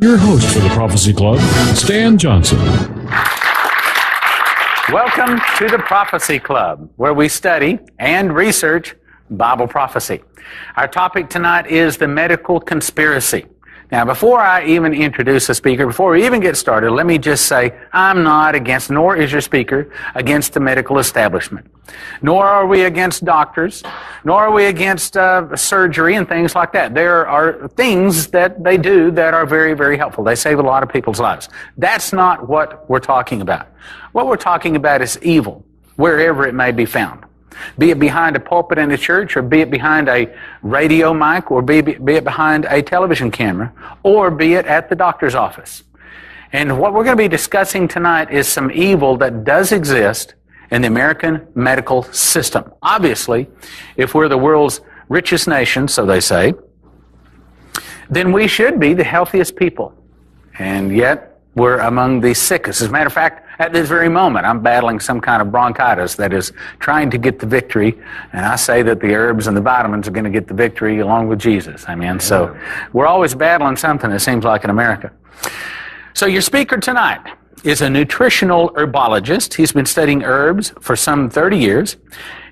Your host for the Prophecy Club, Stan Johnson. Welcome to the Prophecy Club, where we study and research Bible prophecy. Our topic tonight is the medical conspiracy. Now, before I even introduce the speaker, before we even get started, let me just say I'm not against, nor is your speaker, against the medical establishment. Nor are we against doctors, nor are we against surgery and things like that. There are things that they do that are very, very helpful. They save a lot of people's lives. That's not what we're talking about. What we're talking about is evil, wherever it may be found. Be it behind a pulpit in a church, or be it behind a radio mic, or be it behind a television camera, or be it at the doctor's office. And what we're going to be discussing tonight is some evil that does exist in the American medical system. Obviously, if we're the world's richest nation, so they say, then we should be the healthiest people. And yet, we're among the sickest. As a matter of fact, at this very moment, I'm battling some kind of bronchitis that is trying to get the victory, and I say that the herbs and the vitamins are going to get the victory along with Jesus. Amen. So we're always battling something, it seems like, in America. So your speaker tonight is a nutritional herbologist. He's been studying herbs for some 30 years.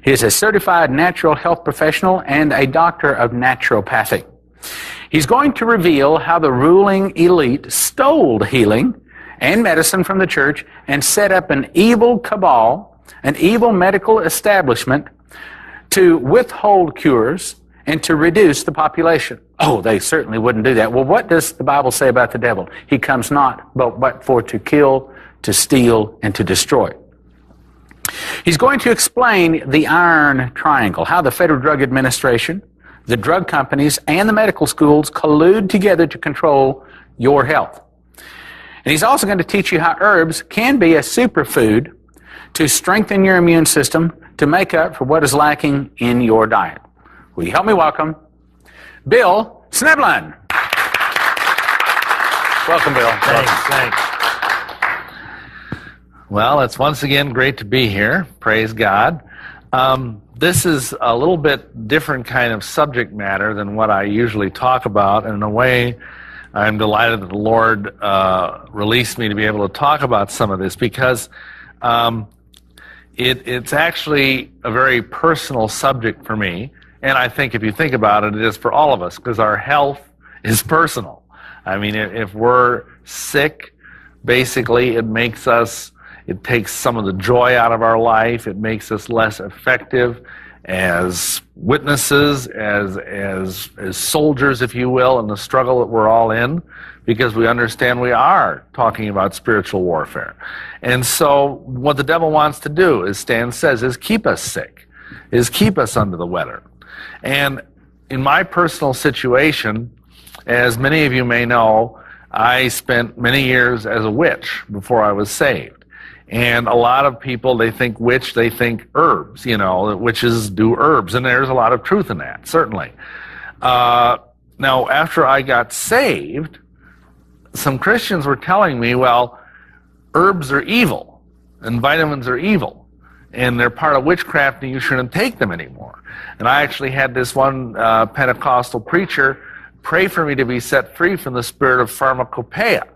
He's a certified natural health professional and a doctor of naturopathy. He's going to reveal how the ruling elite stole healing and medicine from the church and set up an evil cabal, an evil medical establishment to withhold cures and to reduce the population. Oh, they certainly wouldn't do that. Well, what does the Bible say about the devil? He comes not but for to kill, to steal, and to destroy. He's going to explain the iron triangle, how the Federal Drug Administration, the drug companies, and the medical schools collude together to control your health. And he's also going to teach you how herbs can be a superfood to strengthen your immune system to make up for what is lacking in your diet. Will you help me welcome Bill Schnoebelen? Welcome, Bill. Thanks. Well, it's once again great to be here. Praise God. This is a little bit different kind of subject matter than what I usually talk about. And in a way, I'm delighted that the Lord released me to be able to talk about some of this, because it's actually a very personal subject for me. And I think if you think about it, it is for all of us, because our health is personal. I mean, if we're sick, basically it takes some of the joy out of our life. It makes us less effective as witnesses, as soldiers, if you will, in the struggle that we're all in, because we understand we are talking about spiritual warfare. And so what the devil wants to do, as Stan says, is keep us sick, is keep us under the weather. And in my personal situation, as many of you may know, I spent many years as a witch before I was saved. And a lot of people, they think witch, they think herbs, that witches do herbs. And there's a lot of truth in that, certainly. Now, after I got saved, some Christians were telling me, well, herbs are evil and vitamins are evil, and they're part of witchcraft and you shouldn't take them anymore. And I actually had this one Pentecostal preacher pray for me to be set free from the spirit of pharmacopoeia,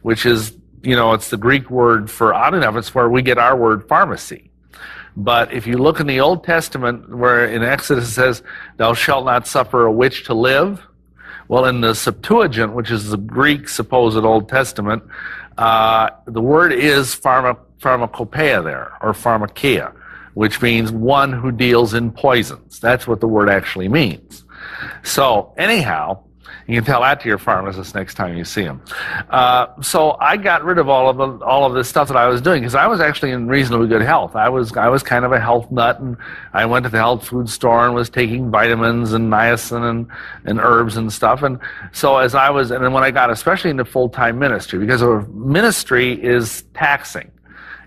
which is, it's the Greek word for, I don't know if it's where we get our word pharmacy. But if you look in the Old Testament, where in Exodus it says, thou shalt not suffer a witch to live. Well, in the Septuagint, which is the Greek supposed Old Testament, the word is pharmacopoeia there, or pharmakeia, which means one who deals in poisons. That's what the word actually means. So anyhow, you can tell that to your pharmacist next time you see him. So I got rid of all of this stuff that I was doing, because I was actually in reasonably good health. I was kind of a health nut, and I went to the health food store and was taking vitamins and niacin and herbs and stuff. And so and then when I got especially into full-time ministry, because our ministry is taxing.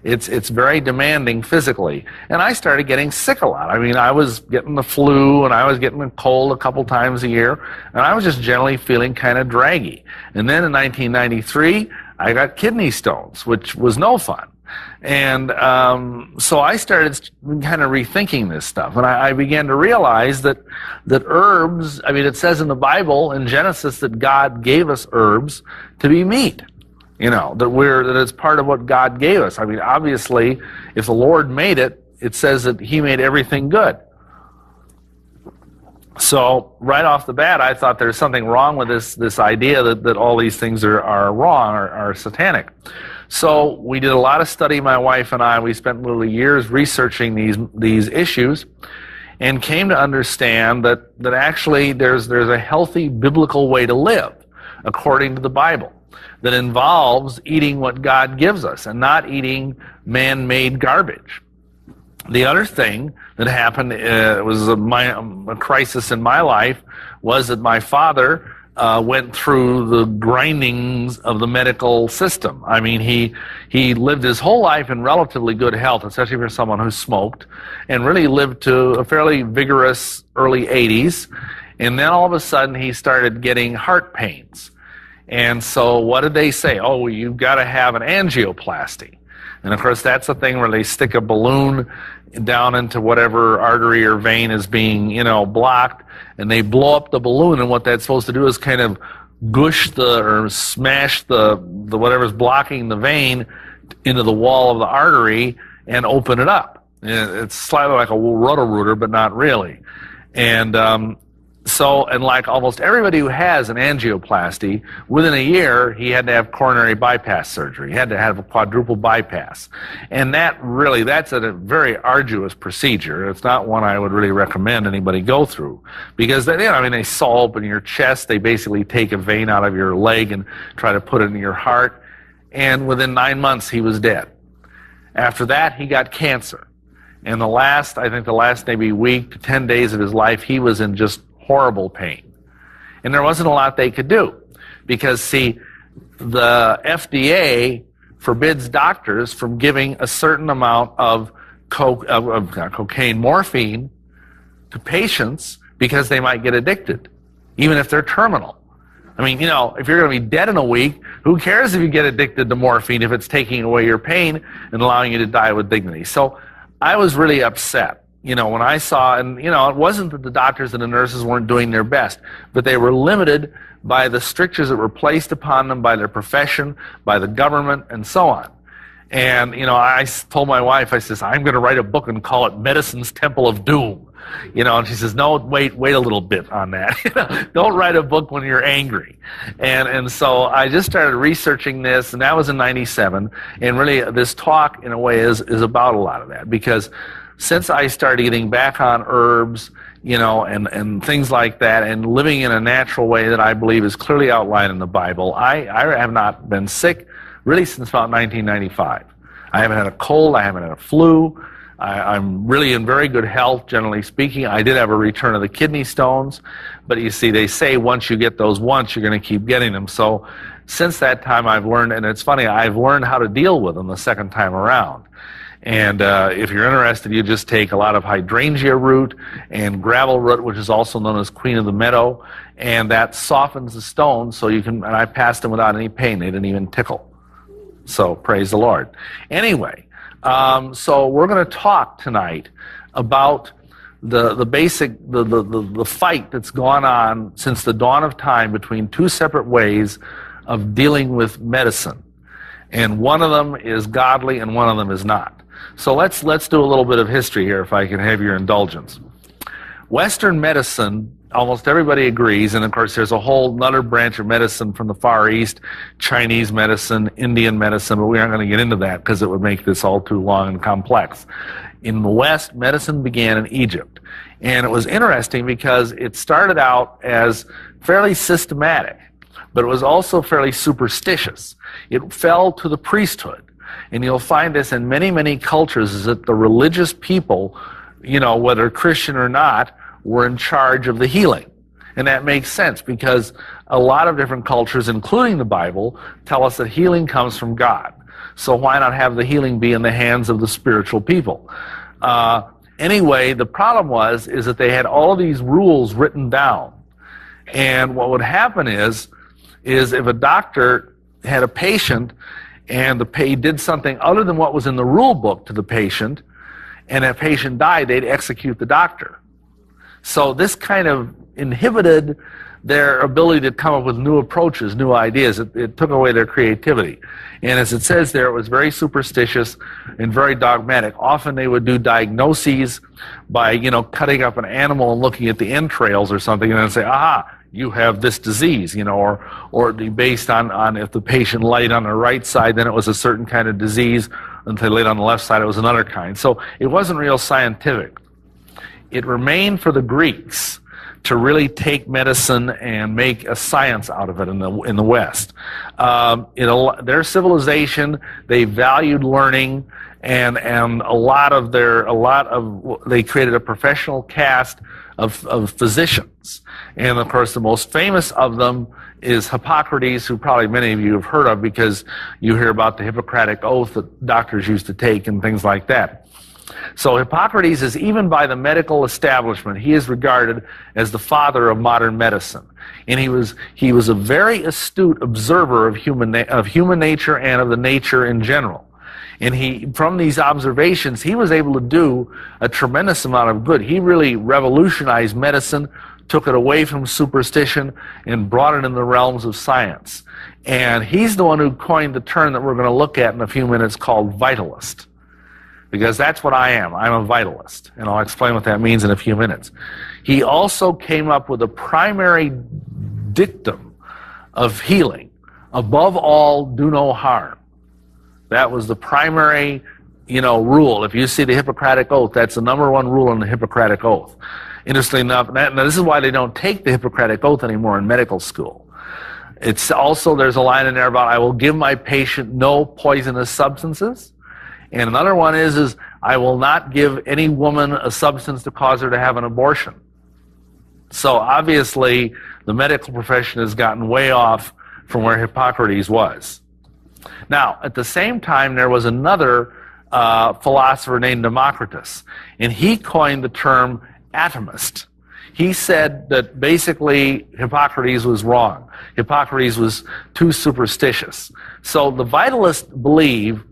It's very demanding physically. And I started getting sick a lot. I mean, I was getting the flu, and I was getting a cold a couple times a year, and I was just generally feeling kind of draggy. And then in 1993, I got kidney stones, which was no fun. And so I started kind of rethinking this stuff, and I began to realize that herbs, I mean, it says in the Bible, in Genesis, that God gave us herbs to be meat. You know, that it's part of what God gave us. I mean, obviously, if the Lord made it, it says that He made everything good. So right off the bat, I thought there's something wrong with this idea that all these things are wrong or are satanic. So we did a lot of study, my wife and I. We spent literally years researching these issues, and came to understand that actually there's a healthy biblical way to live according to the Bible that involves eating what God gives us and not eating man-made garbage. The other thing that happened was a crisis in my life was that my father went through the grindings of the medical system. I mean, he lived his whole life in relatively good health, especially for someone who smoked, and really lived to a fairly vigorous early 80s. And then all of a sudden he started getting heart pains. And so what did they say? Oh, you've got to have an angioplasty. And of course, that's the thing where they stick a balloon down into whatever artery or vein is being, blocked, and they blow up the balloon. And what that's supposed to do is kind of gush or smash the whatever's blocking the vein into the wall of the artery and open it up. It's slightly like a roto-rooter, but not really. And and like almost everybody who has an angioplasty, within a year, he had to have coronary bypass surgery. He had to have a quadruple bypass. And that's a very arduous procedure. It's not one I would really recommend anybody go through. Because, they saw open your chest. They basically take a vein out of your leg and try to put it in your heart. And within 9 months, he was dead. After that, he got cancer. And the last maybe week to 10 days of his life, he was in just horrible pain. And there wasn't a lot they could do because, see, the FDA forbids doctors from giving a certain amount of cocaine, morphine to patients because they might get addicted, even if they're terminal. I mean, if you're going to be dead in a week, who cares if you get addicted to morphine if it's taking away your pain and allowing you to die with dignity? So I was really upset. When I saw, and it wasn't that the doctors and the nurses weren't doing their best, but they were limited by the strictures that were placed upon them by their profession, by the government, and so on. And, I told my wife, I says, I'm going to write a book and call it Medicine's Temple of Doom. And she says, no, wait a little bit on that. Don't write a book when you're angry. And so I just started researching this, and that was in 97. And really, this talk, in a way, is about a lot of that, because since I started getting back on herbs, and things like that, and living in a natural way that I believe is clearly outlined in the Bible, I have not been sick really since about 1995. I haven't had a cold, I haven't had a flu. I'm really in very good health, generally speaking. I did have a return of the kidney stones, but you see, they say once you get those once, you're going to keep getting them. So since that time, I've learned, and it's funny, I've learned how to deal with them the second time around. And if you're interested, you just take a lot of hydrangea root and gravel root, which is also known as queen of the meadow, and that softens the stones so you can, and I passed them without any pain. They didn't even tickle. So praise the Lord. Anyway, so we're going to talk tonight about the basic, the fight that's gone on since the dawn of time between two separate ways of dealing with medicine. And one of them is godly and one of them is not. So let's do a little bit of history here, if I can have your indulgence. Western medicine, almost everybody agrees, and of course there's a whole other branch of medicine from the Far East, Chinese medicine, Indian medicine, but we aren't going to get into that because it would make this all too long and complex. In the West, medicine began in Egypt. And it was interesting because it started out as fairly systematic, but it was also fairly superstitious. It fell to the priesthood. And you'll find this in many, many cultures, is that the religious people, whether Christian or not, were in charge of the healing. And that makes sense because a lot of different cultures, including the Bible, tell us that healing comes from God. So why not have the healing be in the hands of the spiritual people? Anyway, the problem is that they had all of these rules written down. And what would happen is if a doctor had a patient and he did something other than what was in the rule book to the patient, and if a patient died, they'd execute the doctor. So this kind of inhibited their ability to come up with new approaches, new ideas. It took away their creativity. And as it says there, it was very superstitious and very dogmatic. Often they would do diagnoses by, cutting up an animal and looking at the entrails or something, and then say, aha, you have this disease, or based on if the patient laid on the right side, then it was a certain kind of disease, and if they laid on the left side, it was another kind. So it wasn't real scientific. It remained for the Greeks to really take medicine and make a science out of it in the West. Their civilization, they valued learning, and they created a professional caste of physicians. And of course, the most famous of them is Hippocrates, who probably many of you have heard of because you hear about the Hippocratic Oath that doctors used to take and things like that. So Hippocrates is, even by the medical establishment, he is regarded as the father of modern medicine. And he was a very astute observer of human nature and of the nature in general. And from these observations, he was able to do a tremendous amount of good. He really revolutionized medicine, took it away from superstition, and brought it in the realms of science. And he's the one who coined the term that we're going to look at in a few minutes called vitalist. Because that's what I am. I'm a vitalist. And I'll explain what that means in a few minutes. He also came up with a primary dictum of healing. Above all, do no harm. That was the primary, rule. If you see the Hippocratic Oath, that's the number one rule in the Hippocratic Oath. Interestingly enough, now this is why they don't take the Hippocratic Oath anymore in medical school. It's also, there's a line in there about, I will give my patient no poisonous substances. And another one is I will not give any woman a substance to cause her to have an abortion. So obviously, the medical profession has gotten way off from where Hippocrates was. Now, at the same time, there was another philosopher named Democritus, and he coined the term atomist. He said that basically Hippocrates was wrong. Hippocrates was too superstitious. So the vitalists believe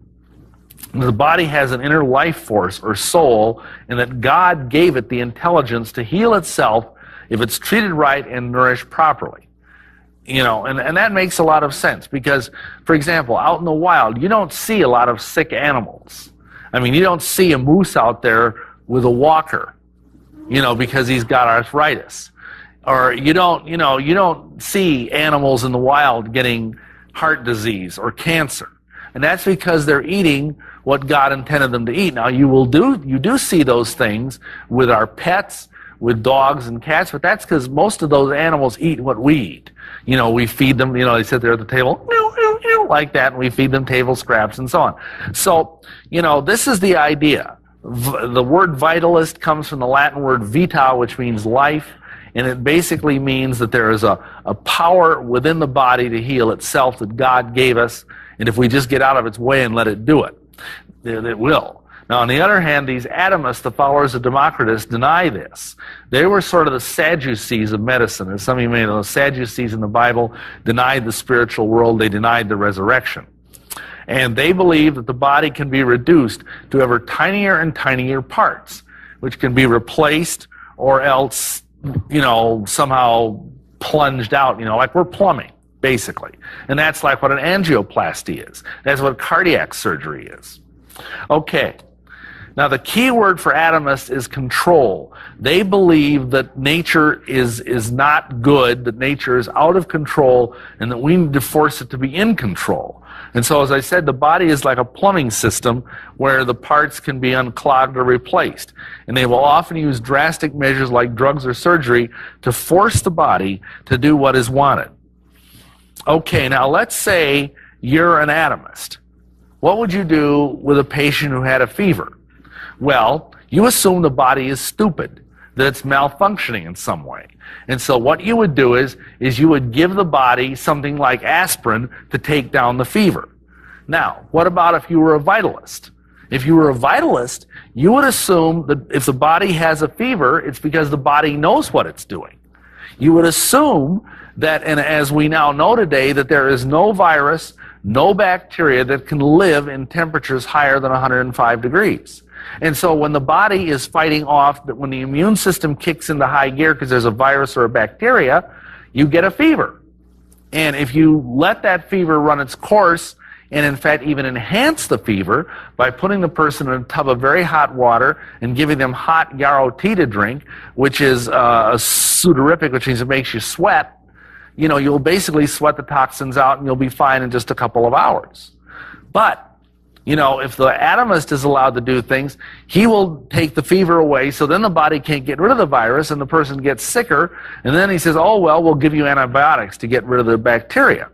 the body has an inner life force or soul, and that God gave it the intelligence to heal itself if it's treated right and nourished properly. And that makes a lot of sense because, for example, out in the wild, you don't see a lot of sick animals. I mean, you don't see a moose out there with a walker, because he's got arthritis. Or you don't see animals in the wild getting heart disease or cancer. And that's because they're eating what God intended them to eat. Now, you do see those things with our pets, with dogs and cats, but that's because most of those animals eat what we eat. We feed them, they sit there at the table, like that, and we feed them table scraps and so on. So, this is the idea. The word vitalist comes from the Latin word vita, which means life, and it basically means that there is a power within the body to heal itself that God gave us, and if we just get out of its way and let it do it, it will. Now, on the other hand, these atomists, the followers of Democritus, deny this. They were sort of the Sadducees of medicine. As some of you may know, the Sadducees in the Bible denied the spiritual world. They denied the resurrection. And they believe that the body can be reduced to ever tinier and tinier parts, which can be replaced or else, somehow plunged out, like we're plumbing, basically. And that's like what an angioplasty is. That's what cardiac surgery is. Okay. Now, the key word for atomists is control. They believe that nature is not good, that nature is out of control, and that we need to force it to be in control. And so, as I said, the body is like a plumbing system where the parts can be unclogged or replaced. And they will often use drastic measures like drugs or surgery to force the body to do what is wanted. Okay, now let's say you're an atomist. What would you do with a patient who had a fever? Well, you assume the body is stupid, that it's malfunctioning in some way. And so what you would do is you would give the body something like aspirin to take down the fever. Now, what about if you were a vitalist? If you were a vitalist, you would assume that if the body has a fever, it's because the body knows what it's doing. You would assume that, and as we now know today, that there is no virus, no bacteria that can live in temperatures higher than 105 degrees. And so when the body is fighting off, when the immune system kicks into high gear because there's a virus or a bacteria, you get a fever. And if you let that fever run its course, and in fact even enhance the fever by putting the person in a tub of very hot water and giving them hot yarrow tea to drink, which is a sudorific, which means it makes you sweat, you'll basically sweat the toxins out and you'll be fine in just a couple of hours. But if the atomist is allowed to do things, he will take the fever away, so then the body can't get rid of the virus and the person gets sicker, and then he says, oh, well, we'll give you antibiotics to get rid of the bacteria.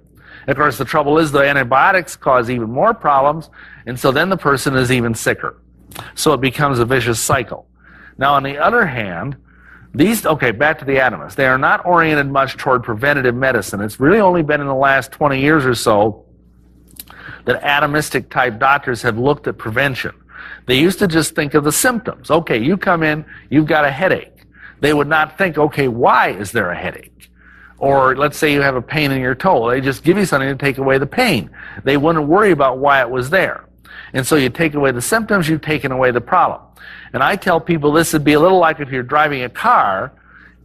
Of course, the trouble is the antibiotics cause even more problems, and so then the person is even sicker. So it becomes a vicious cycle. Now, on the other hand, back to the atomists. They are not oriented much toward preventative medicine. It's really only been in the last 20 years or so that atomistic type doctors have looked at prevention. They used to just think of the symptoms. Okay, you come in, you've got a headache. They would not think, okay, why is there a headache? Or let's say you have a pain in your toe. They just give you something to take away the pain. They wouldn't worry about why it was there. And so you take away the symptoms, you've taken away the problem. And I tell people this would be a little like if you're driving a car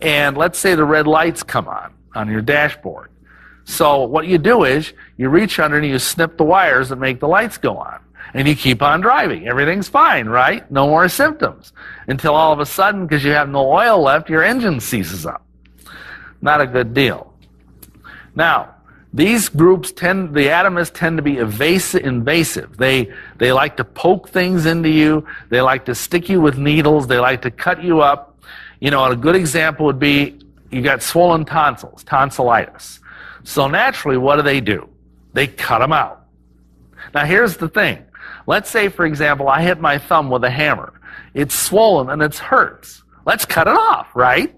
and let's say the red lights come on your dashboard. So what you do is you reach under and you snip the wires that make the lights go on. And you keep on driving. Everything's fine, right? No more symptoms. Until all of a sudden, because you have no oil left, your engine seizes up. Not a good deal. Now, these groups the atomists tend to be invasive. They like to poke things into you. They like to stick you with needles. They like to cut you up. A good example would be you got swollen tonsils, tonsillitis. So naturally, what do? They cut them out. Now, here's the thing. Let's say, for example, I hit my thumb with a hammer. It's swollen and it hurts. Let's cut it off, right?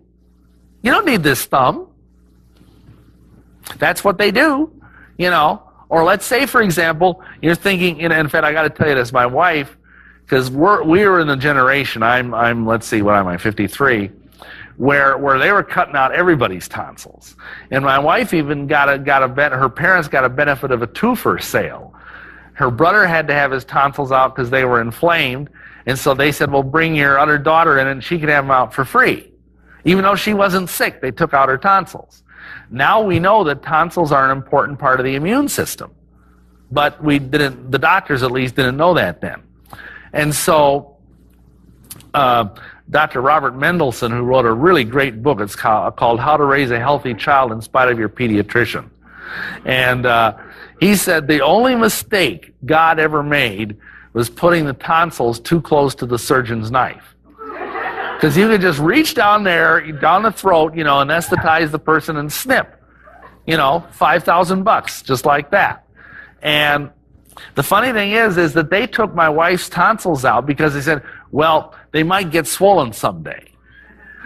You don't need this thumb. That's what they do, Or let's say, for example, you're thinking, in fact, I got to tell you this, my wife, because we were in the generation, I'm let's see, what am I, 53, where they were cutting out everybody's tonsils. And my wife even her parents got a benefit of a twofer sale. Her brother had to have his tonsils out because they were inflamed, and so they said, well, bring your other daughter in and she can have them out for free. Even though she wasn't sick, they took out her tonsils. Now we know that tonsils are an important part of the immune system. But the doctors at least didn't know that then. And so Dr. Robert Mendelsohn, who wrote a really great book, it's called How to Raise a Healthy Child in Spite of Your Pediatrician. And he said the only mistake God ever made was putting the tonsils too close to the surgeon's knife. Because you could just reach down there, down the throat, anesthetize the person and snip. $5,000, just like that. And the funny thing is that they took my wife's tonsils out because they said, well, they might get swollen someday.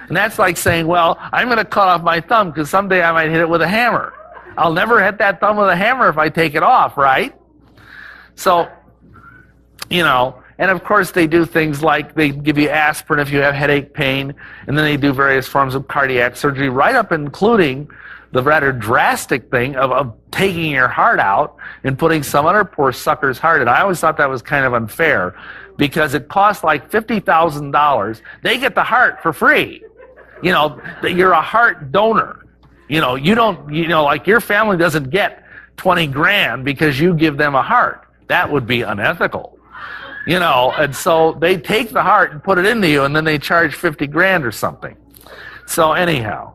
And that's like saying, well, I'm going to cut off my thumb because someday I might hit it with a hammer. I'll never hit that thumb with a hammer if I take it off, right? So, and of course they do things like they give you aspirin if you have headache pain, and then they do various forms of cardiac surgery, right up including the rather drastic thing of taking your heart out and putting some other poor sucker's heart in. I always thought that was kind of unfair because it costs like $50,000. They get the heart for free. You're a heart donor. You don't, like your family doesn't get 20 grand because you give them a heart. That would be unethical. And so they take the heart and put it into you, and then they charge 50 grand or something. So anyhow,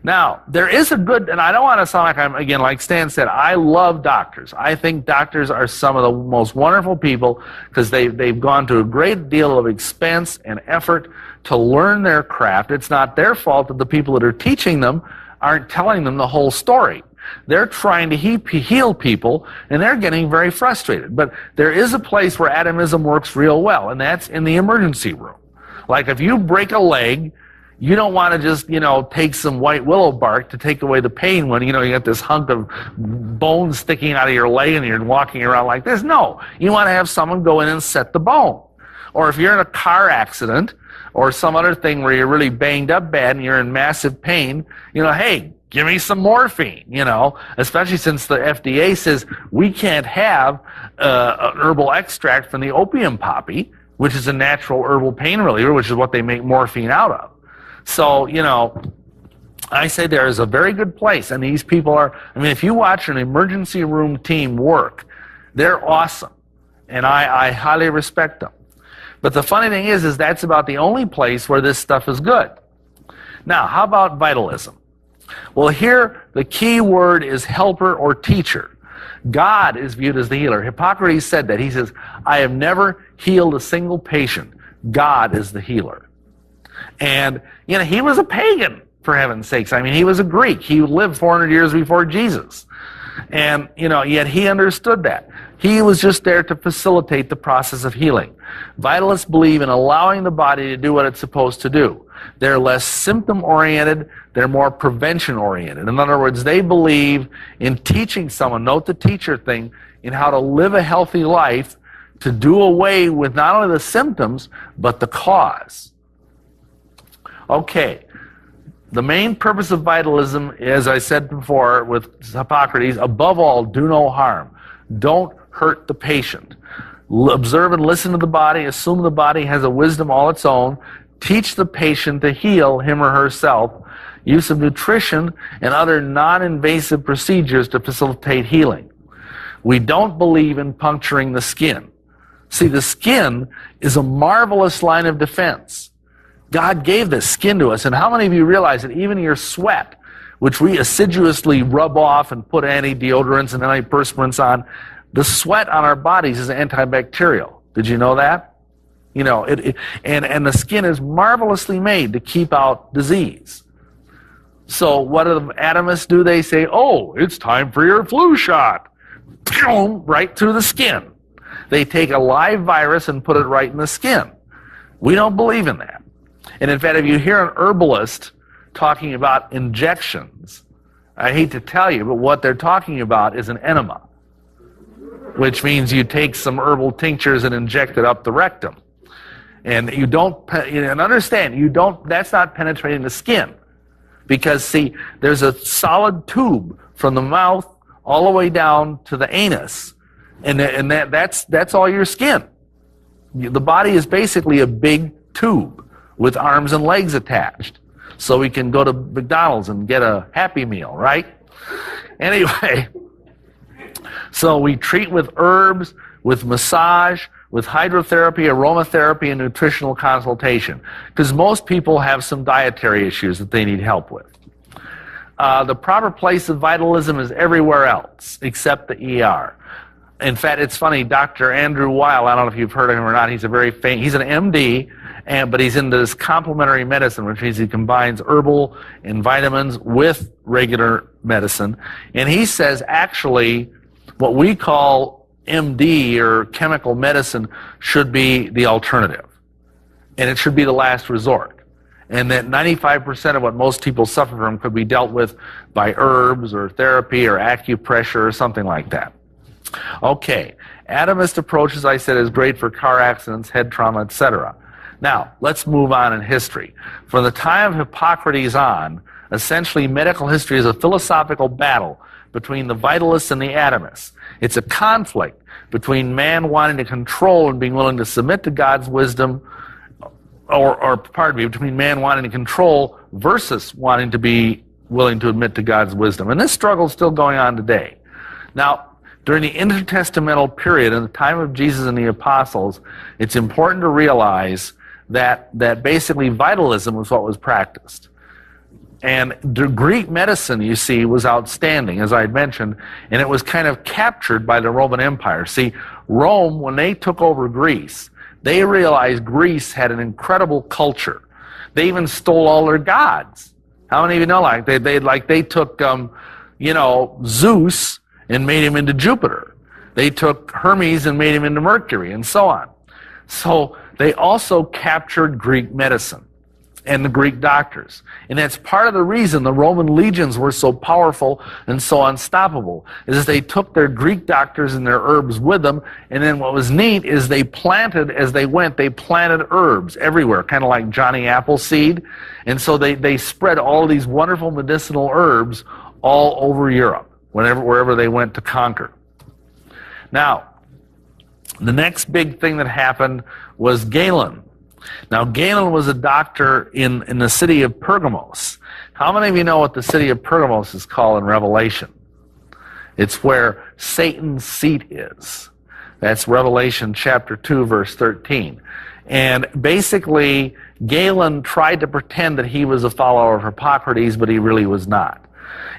now there is a good, and I don't want to sound like like Stan said, I love doctors. I think doctors are some of the most wonderful people because they've gone to a great deal of expense and effort to learn their craft. It's not their fault that the people that are teaching them aren't telling them the whole story. They're trying to heal people, and they're getting very frustrated. But there is a place where atomism works real well, and that's in the emergency room. Like if you break a leg, you don't want to just, take some white willow bark to take away the pain when, you got this hunk of bone sticking out of your leg and you're walking around like this. No, you want to have someone go in and set the bone. Or if you're in a car accident or some other thing where you're really banged up bad and you're in massive pain, hey, give me some morphine, especially since the FDA says we can't have an herbal extract from the opium poppy, which is a natural herbal pain reliever, which is what they make morphine out of. So, I say there is a very good place, and these people if you watch an emergency room team work, they're awesome, and I highly respect them. But the funny thing is that's about the only place where this stuff is good. Now, how about vitalism? Well, here the key word is helper or teacher. God is viewed as the healer. Hippocrates said that. He says, I have never healed a single patient. God is the healer. And, he was a pagan, for heaven's sakes. He was a Greek. He lived 400 years before Jesus. And, yet he understood that. He was just there to facilitate the process of healing. Vitalists believe in allowing the body to do what it's supposed to do. They're less symptom-oriented. They're more prevention-oriented. In other words, they believe in teaching someone, note the teacher thing, in how to live a healthy life, to do away with not only the symptoms, but the cause. Okay. The main purpose of vitalism, as I said before with Hippocrates, above all, do no harm. Don't hurt the patient. Observe and listen to the body. Assume the body has a wisdom all its own. Teach the patient to heal him or herself. Use of nutrition and other non-invasive procedures to facilitate healing. We don't believe in puncturing the skin. See, the skin is a marvelous line of defense. God gave this skin to us, and how many of you realize that even your sweat, which we assiduously rub off and put anti-deodorants and antiperspirants on, the sweat on our bodies is antibacterial. Did you know that? And the skin is marvelously made to keep out disease. So what do the atomists do? They say, oh, it's time for your flu shot. Boom, right through the skin. They take a live virus and put it right in the skin. We don't believe in that. And in fact, if you hear an herbalist talking about injections, I hate to tell you, but what they're talking about is an enema, which means you take some herbal tinctures and inject it up the rectum. And you don't, and understand, that's not penetrating the skin. Because, see, there's a solid tube from the mouth all the way down to the anus. And that's all your skin. The body is basically a big tube with arms and legs attached. So we can go to McDonald's and get a Happy Meal, right? Anyway, so we treat with herbs, with massage, with hydrotherapy, aromatherapy, and nutritional consultation. Because most people have some dietary issues that they need help with. The proper place of vitalism is everywhere else except the ER. In fact, it's funny, Dr. Andrew Weil, I don't know if you've heard of him or not, he's he's an MD, but he's into this complementary medicine, which means he combines herbal and vitamins with regular medicine. And he says, actually, what we call MD or chemical medicine should be the alternative. And it should be the last resort. And that 95% of what most people suffer from could be dealt with by herbs or therapy or acupressure or something like that. Okay, atomist approach, as I said, is great for car accidents, head trauma, etc. Now, let's move on in history. From the time of Hippocrates on, essentially medical history is a philosophical battle between the vitalists and the atomists. It's a conflict between man wanting to control and being willing to submit to God's wisdom, between man wanting to control versus wanting to be willing to admit to God's wisdom. And this struggle is still going on today. Now, during the intertestamental period, in the time of Jesus and the apostles, it's important to realize that basically vitalism was what was practiced. And the Greek medicine, you see, was outstanding, as I had mentioned, and it was kind of captured by the Roman Empire. See, Rome, when they took over Greece, they realized Greece had an incredible culture. They even stole all their gods. How many of you know, they took, Zeus and made him into Jupiter. They took Hermes and made him into Mercury, and so on. So they also captured Greek medicine. and the Greek doctors. And that's part of the reason the Roman legions were so powerful and so unstoppable, is they took their Greek doctors and their herbs with them, and then what was neat is they planted, as they went, they planted herbs everywhere, kind of like Johnny Appleseed, and so they spread all these wonderful medicinal herbs all over Europe, wherever they went to conquer. Now, the next big thing that happened was Galen. Now, Galen was a doctor in the city of Pergamos. How many of you know what the city of Pergamos is called in Revelation? It's where Satan's seat is. That's Revelation chapter 2, verse 13. And basically, Galen tried to pretend that he was a follower of Hippocrates, but he really was not.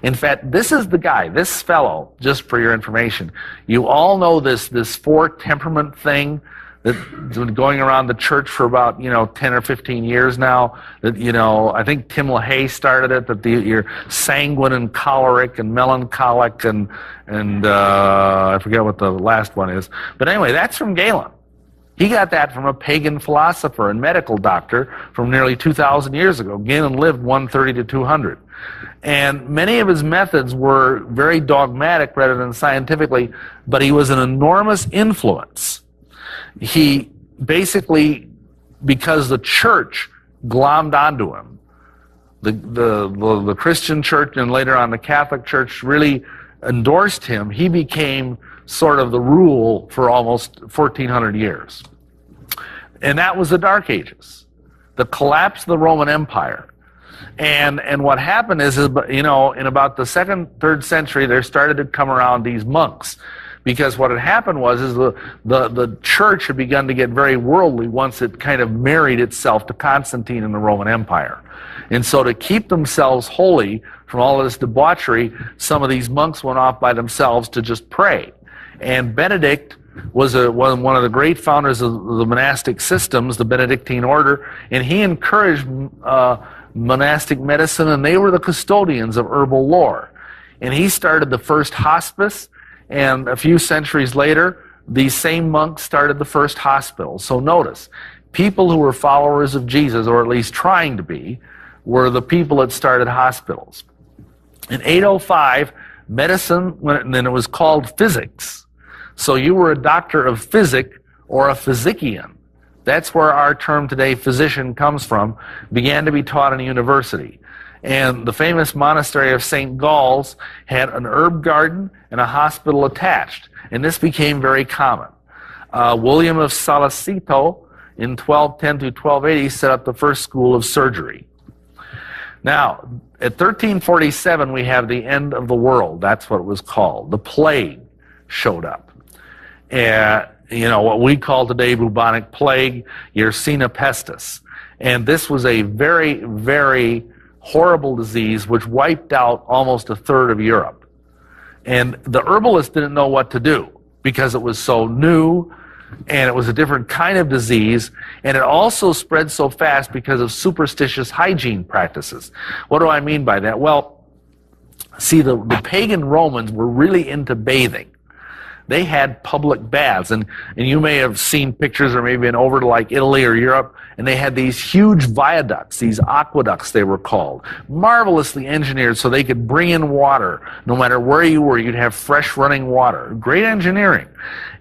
In fact, this is the guy, this fellow, just for your information. You all know this four temperament thing that's been going around the church for about 10 or 15 years now. That I think Tim LaHaye started it. That you're sanguine and choleric and melancholic and I forget what the last one is. But anyway, that's from Galen. He got that from a pagan philosopher and medical doctor from nearly 2,000 years ago. Galen lived 130 to 200. And many of his methods were very dogmatic rather than scientifically, but he was an enormous influence. He basically, because the church glommed onto him, the Christian church and later on the Catholic Church really endorsed him, he became sort of the rule for almost 1,400 years. And that was the Dark Ages, the collapse of the Roman Empire. And what happened is in about the 2nd, 3rd century, there started to come around these monks. Because what had happened was the church had begun to get very worldly once it kind of married itself to Constantine and the Roman Empire. And so to keep themselves holy from all of this debauchery, some of these monks went off by themselves to just pray. And Benedict was one of the great founders of the monastic systems, the Benedictine order, and he encouraged monastic medicine, and they were the custodians of herbal lore. And he started the first hospice, and a few centuries later, these same monks started the first hospital. So notice, people who were followers of Jesus, or at least trying to be, were the people that started hospitals. In 805, medicine, then it was called physics. So you were a doctor of physic or a physician. That's where our term today, physician, comes from, began to be taught in a university. And the famous monastery of St. Gall's had an herb garden and a hospital attached. And this became very common. William of Salicito in 1210 to 1280 set up the first school of surgery. Now, at 1347, we have the end of the world. That's what it was called. The plague showed up. What we call today bubonic plague, Yersinia pestis. And this was a very, very horrible disease which wiped out almost a third of Europe. And the herbalists didn't know what to do because it was so new and it was a different kind of disease, and it also spread so fast because of superstitious hygiene practices. What do I mean by that? Well, see, the pagan Romans were really into bathing. They had public baths, and you may have seen pictures or maybe been over to like Italy or Europe, and they had these huge viaducts, these aqueducts they were called, marvelously engineered so they could bring in water. No matter where you were, you'd have fresh running water. Great engineering.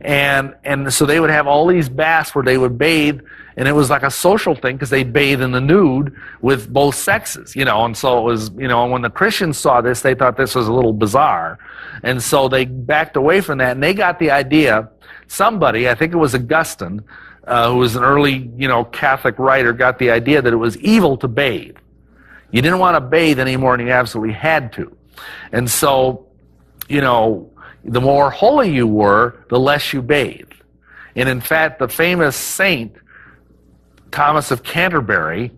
And so they would have all these baths where they would bathe, and it was like a social thing because they'd bathe in the nude with both sexes, and so it was, and when the Christians saw this, they thought this was a little bizarre, and so they backed away from that, and they got the idea, somebody, I think it was Augustine, who was an early, Catholic writer, got the idea that it was evil to bathe. You didn't want to bathe any more than you absolutely had to. And so, the more holy you were, the less you bathed. And in fact, the famous saint, Thomas of Canterbury,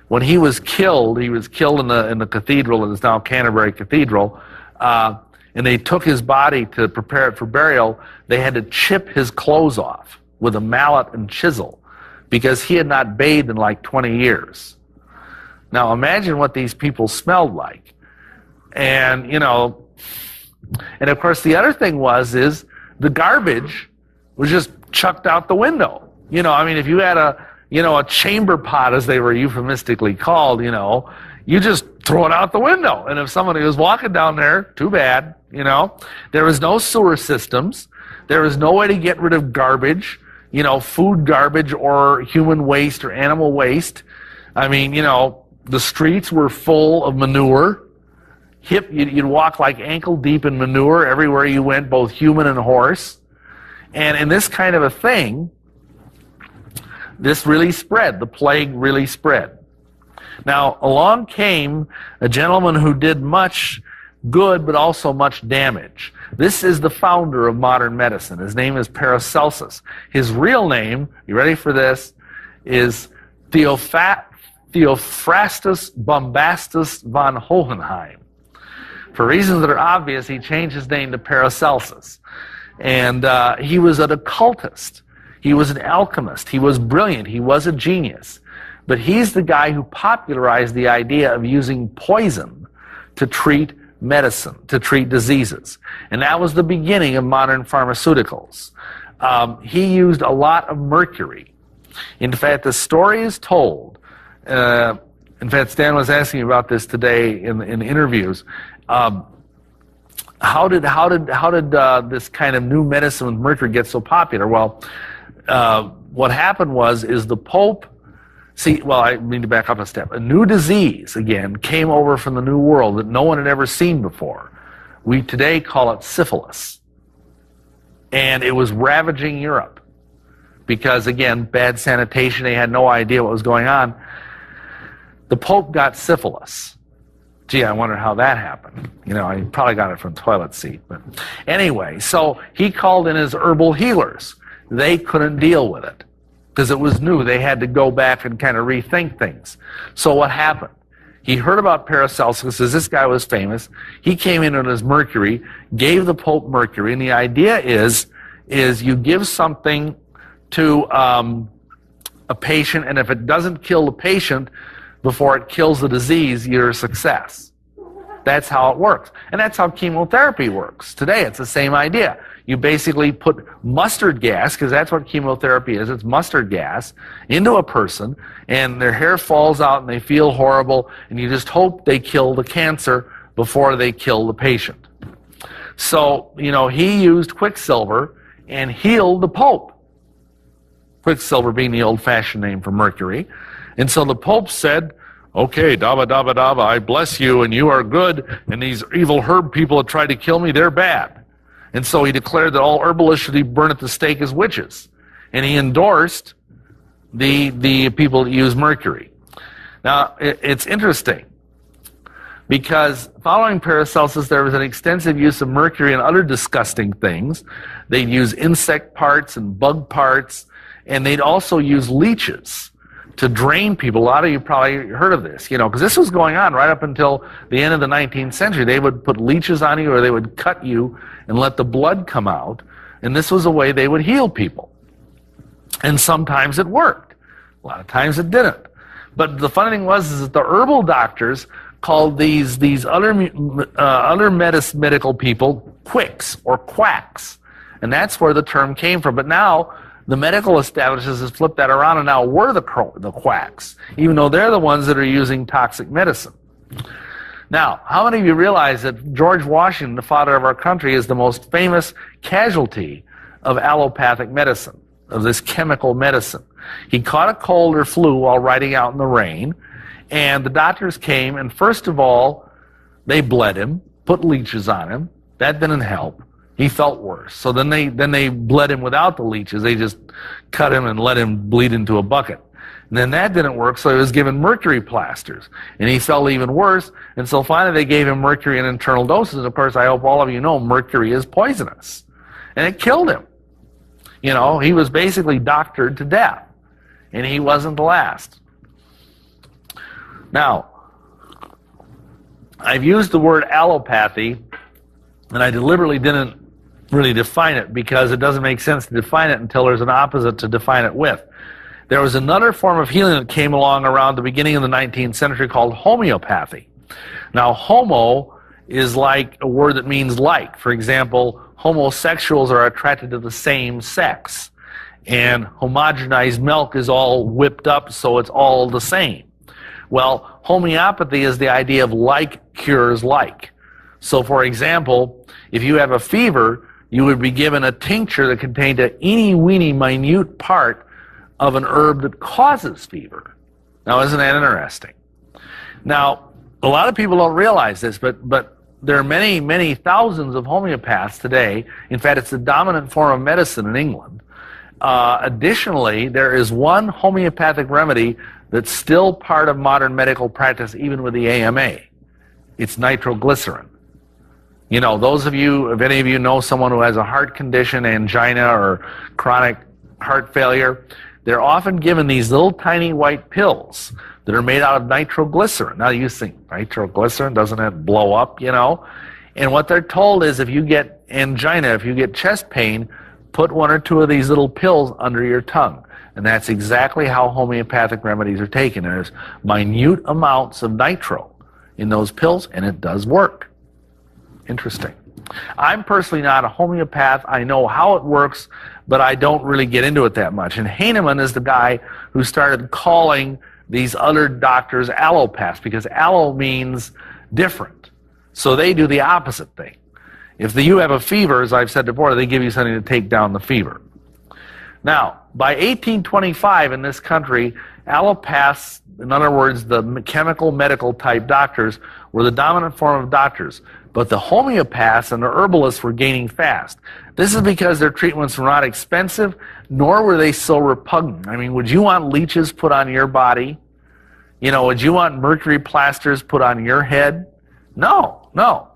when he was killed in the cathedral that is now Canterbury Cathedral, and they took his body to prepare it for burial. They had to chip his clothes off with a mallet and chisel because he had not bathed in like 20 years. Now imagine what these people smelled like. And, and of course the other thing is the garbage was just chucked out the window. If you had a chamber pot, as they were euphemistically called, you just throw it out the window. And if somebody was walking down there, too bad, There was no sewer systems. There was no way to get rid of garbage, food garbage or human waste or animal waste. I mean, the streets were full of manure. You'd walk like ankle deep in manure everywhere you went, both human and horse. And in this kind of a thing, this really spread. The plague really spread. Now, along came a gentleman who did much good, but also much damage. This is the founder of modern medicine. His name is Paracelsus. His real name, you ready for this, is Theophrastus Bombastus von Hohenheim. For reasons that are obvious, he changed his name to Paracelsus. And he was an occultist. He was an alchemist. He was brilliant. He was a genius. But he's the guy who popularized the idea of using poison to treat medicine, to treat diseases. And that was the beginning of modern pharmaceuticals. He used a lot of mercury. In fact, the story is told. In fact, Stan was asking me about this today in interviews. How did this kind of new medicine with mercury get so popular? Well, what happened is the Pope. I need to back up a step. A new disease, again, came over from the New World that no one had ever seen before. We today call it syphilis. And it was ravaging Europe because, again, bad sanitation. They had no idea what was going on. The Pope got syphilis. Gee, I wonder how that happened. He probably got it from toilet seat. But anyway, so he called in his herbal healers. They couldn't deal with it because it was new. They had to go back and kind of rethink things. So what happened? He heard about Paracelsus, as this guy was famous. He came in on his mercury, gave the Pope mercury, and the idea is you give something to a patient, and if it doesn't kill the patient before it kills the disease, you're a success. That's how it works. And that's how chemotherapy works. Today, it's the same idea. You basically put mustard gas, because that's what chemotherapy is, it's mustard gas, into a person, and their hair falls out and they feel horrible, and you just hope they kill the cancer before they kill the patient. So, he used quicksilver and healed the Pope. Quicksilver being the old-fashioned name for mercury. And so the Pope said, okay, daba, daba, daba, I bless you, and you are good, and these evil herb people that tried to kill me, they're bad. And so he declared that all herbalists should be burned at the stake as witches. And he endorsed the people that use mercury. Now, it's interesting, because following Paracelsus, there was an extensive use of mercury and other disgusting things. They'd use insect parts and bug parts, and they'd also use leeches to drain people. A lot of you probably heard of this, because this was going on right up until the end of the 19th century. They would put leeches on you, or they would cut you and let the blood come out, and this was a way they would heal people. And sometimes it worked. A lot of times it didn't. But the funny thing is that the herbal doctors called these other medical people quicks or quacks, and that's where the term came from. But now the medical establishments has flipped that around, and now we're the quacks, even though they're the ones that are using toxic medicine. Now, how many of you realize that George Washington, the father of our country, is the most famous casualty of allopathic medicine, of this chemical medicine? He caught a cold or flu while riding out in the rain, and the doctors came, and first of all, they bled him, put leeches on him. That didn't help. He felt worse. So then they bled him without the leeches. They just cut him and let him bleed into a bucket. And then that didn't work, so he was given mercury plasters. And he felt even worse, and so finally they gave him mercury in internal doses. And of course, I hope all of you know mercury is poisonous. And it killed him. He was basically doctored to death. And he wasn't the last. Now, I've used the word allopathy, and I deliberately didn't really define it, because it doesn't make sense to define it until there's an opposite to define it with. There was another form of healing that came along around the beginning of the 19th century called homeopathy. Now, homo is like a word that means like. For example, homosexuals are attracted to the same sex. and homogenized milk is all whipped up so it's all the same. Well, homeopathy is the idea of like cures like. So, for example, if you have a fever, you would be given a tincture that contained a eeny-weeny minute part of an herb that causes fever. Now, isn't that interesting? Now, a lot of people don't realize this, but there are many, many thousands of homeopaths today. In fact, it's the dominant form of medicine in England. Additionally, there is one homeopathic remedy that's still part of modern medical practice, even with the AMA. It's nitroglycerin. You know, those of you, if any of you know someone who has a heart condition, angina, or chronic heart failure, they're often given these little tiny white pills that are made out of nitroglycerin. Now you think, nitroglycerin, doesn't it blow up, you know? And what they're told is if you get angina, if you get chest pain, put one or two of these little pills under your tongue. And that's exactly how homeopathic remedies are taken. There's minute amounts of nitro in those pills, and it does work. Interesting. I'm personally not a homeopath. I know how it works, but I don't really get into it that much. And Hahnemann is the guy who started calling these other doctors allopaths, because allo means different. So they do the opposite thing. If you have a fever, as I've said before, they give you something to take down the fever. Now, by 1825 in this country, allopaths, in other words, the chemical medical type doctors, were the dominant form of doctors. But the homeopaths and the herbalists were gaining fast. This is because their treatments were not expensive, nor were they so repugnant. I mean, would you want leeches put on your body? You know, would you want mercury plasters put on your head? No, no.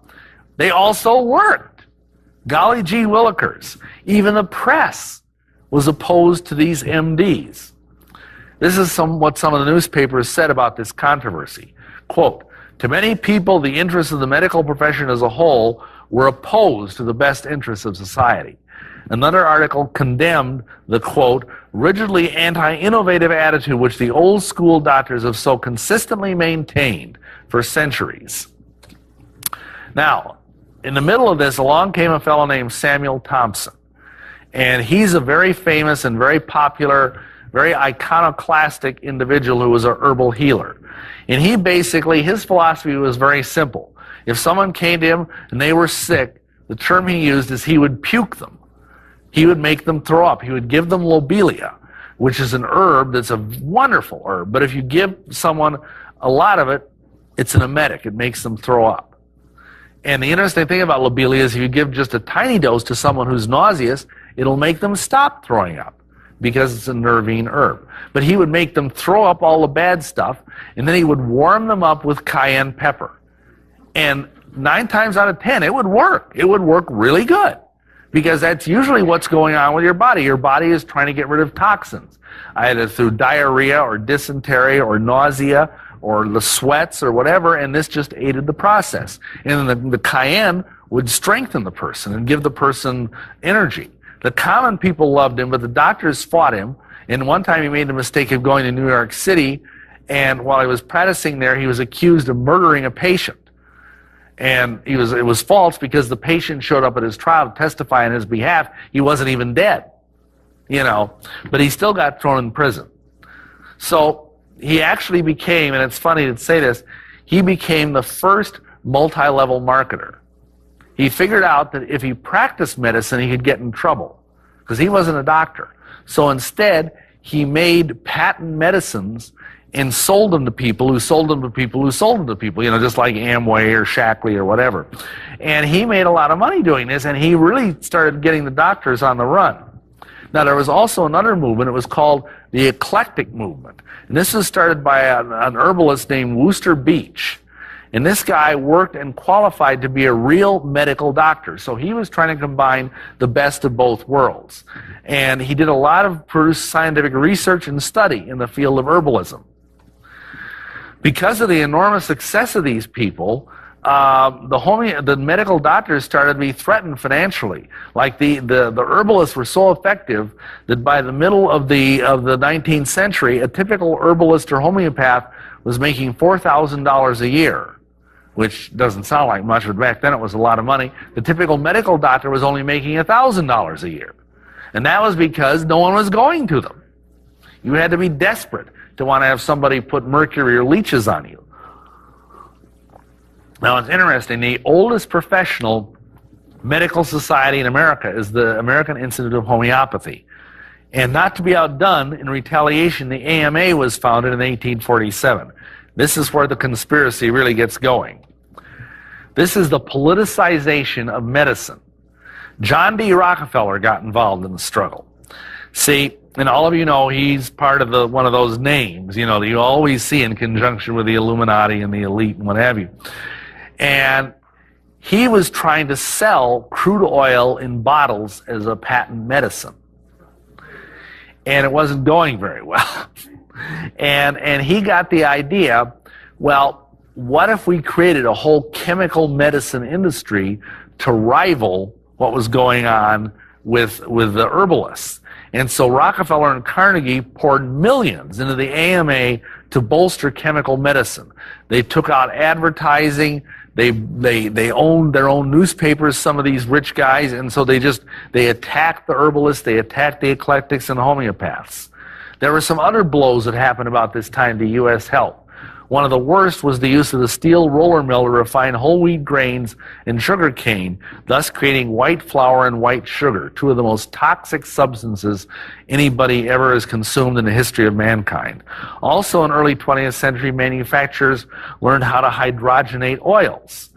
They also worked. Golly gee willikers. Even the press was opposed to these MDs. This is what some of the newspapers said about this controversy. Quote, "To many people, the interests of the medical profession as a whole were opposed to the best interests of society." Another article condemned the, quote, "rigidly anti-innovative attitude which the old school doctors have so consistently maintained for centuries." Now, in the middle of this, along came a fellow named Samuel Thompson. And he's a very famous and very popular, very iconoclastic individual who was a herbal healer. And he basically, his philosophy was very simple. If someone came to him and they were sick, the term he used is he would puke them. He would make them throw up. He would give them lobelia, which is an herb that's a wonderful herb. But if you give someone a lot of it, it's an emetic. It makes them throw up. And the interesting thing about lobelia is if you give just a tiny dose to someone who's nauseous, it'll make them stop throwing up because it's a nervine herb. But he would make them throw up all the bad stuff, and then he would warm them up with cayenne pepper. And 9 times out of 10, it would work. It would work really good because that's usually what's going on with your body. Your body is trying to get rid of toxins, either through diarrhea or dysentery or nausea or the sweats or whatever, and this just aided the process. And then the cayenne would strengthen the person and give the person energy. The common people loved him, but the doctors fought him. And one time he made the mistake of going to New York City, and while he was practicing there, he was accused of murdering a patient. And it was false because the patient showed up at his trial to testify on his behalf. He wasn't even dead, you know, but he still got thrown in prison. So he actually became, and it's funny to say this, he became the first multi-level marketer. He figured out that if he practiced medicine, he could get in trouble because he wasn't a doctor. So instead, he made patent medicines and sold them to people who sold them to people who sold them to people, you know, just like Amway or Shackley or whatever. And he made a lot of money doing this, and he really started getting the doctors on the run. Now, there was also another movement. It was called the eclectic movement. And this was started by an herbalist named Worcester Beach. And this guy worked and qualified to be a real medical doctor. So he was trying to combine the best of both worlds. And he did a lot of scientific research and study in the field of herbalism. Because of the enormous success of these people, the medical doctors started to be threatened financially. Like the herbalists were so effective that by the middle of the 19th century, a typical herbalist or homeopath was making $4,000 a year, which doesn't sound like much, but back then it was a lot of money. The typical medical doctor was only making $1,000 a year. And that was because no one was going to them. You had to be desperate to want to have somebody put mercury or leeches on you. Now, it's interesting. The oldest professional medical society in America is the American Institute of Homeopathy. And not to be outdone, in retaliation, the AMA was founded in 1847. This is where the conspiracy really gets going. This is the politicization of medicine. John D. Rockefeller got involved in the struggle. See, and all of you know he's part of one of those names, that you always see in conjunction with the Illuminati and the elite and what have you. And he was trying to sell crude oil in bottles as a patent medicine. And it wasn't going very well. And he got the idea, well, what if we created a whole chemical medicine industry to rival what was going on with the herbalists? And so Rockefeller and Carnegie poured millions into the AMA to bolster chemical medicine. They took out advertising. They owned their own newspapers, some of these rich guys, and so they attacked the herbalists, they attacked the eclectics and the homeopaths. There were some other blows that happened about this time to U.S. health. One of the worst was the use of the steel roller mill to refine whole wheat grains and sugar cane, thus creating white flour and white sugar, two of the most toxic substances anybody ever has consumed in the history of mankind. Also in early 20th century, manufacturers learned how to hydrogenate oils.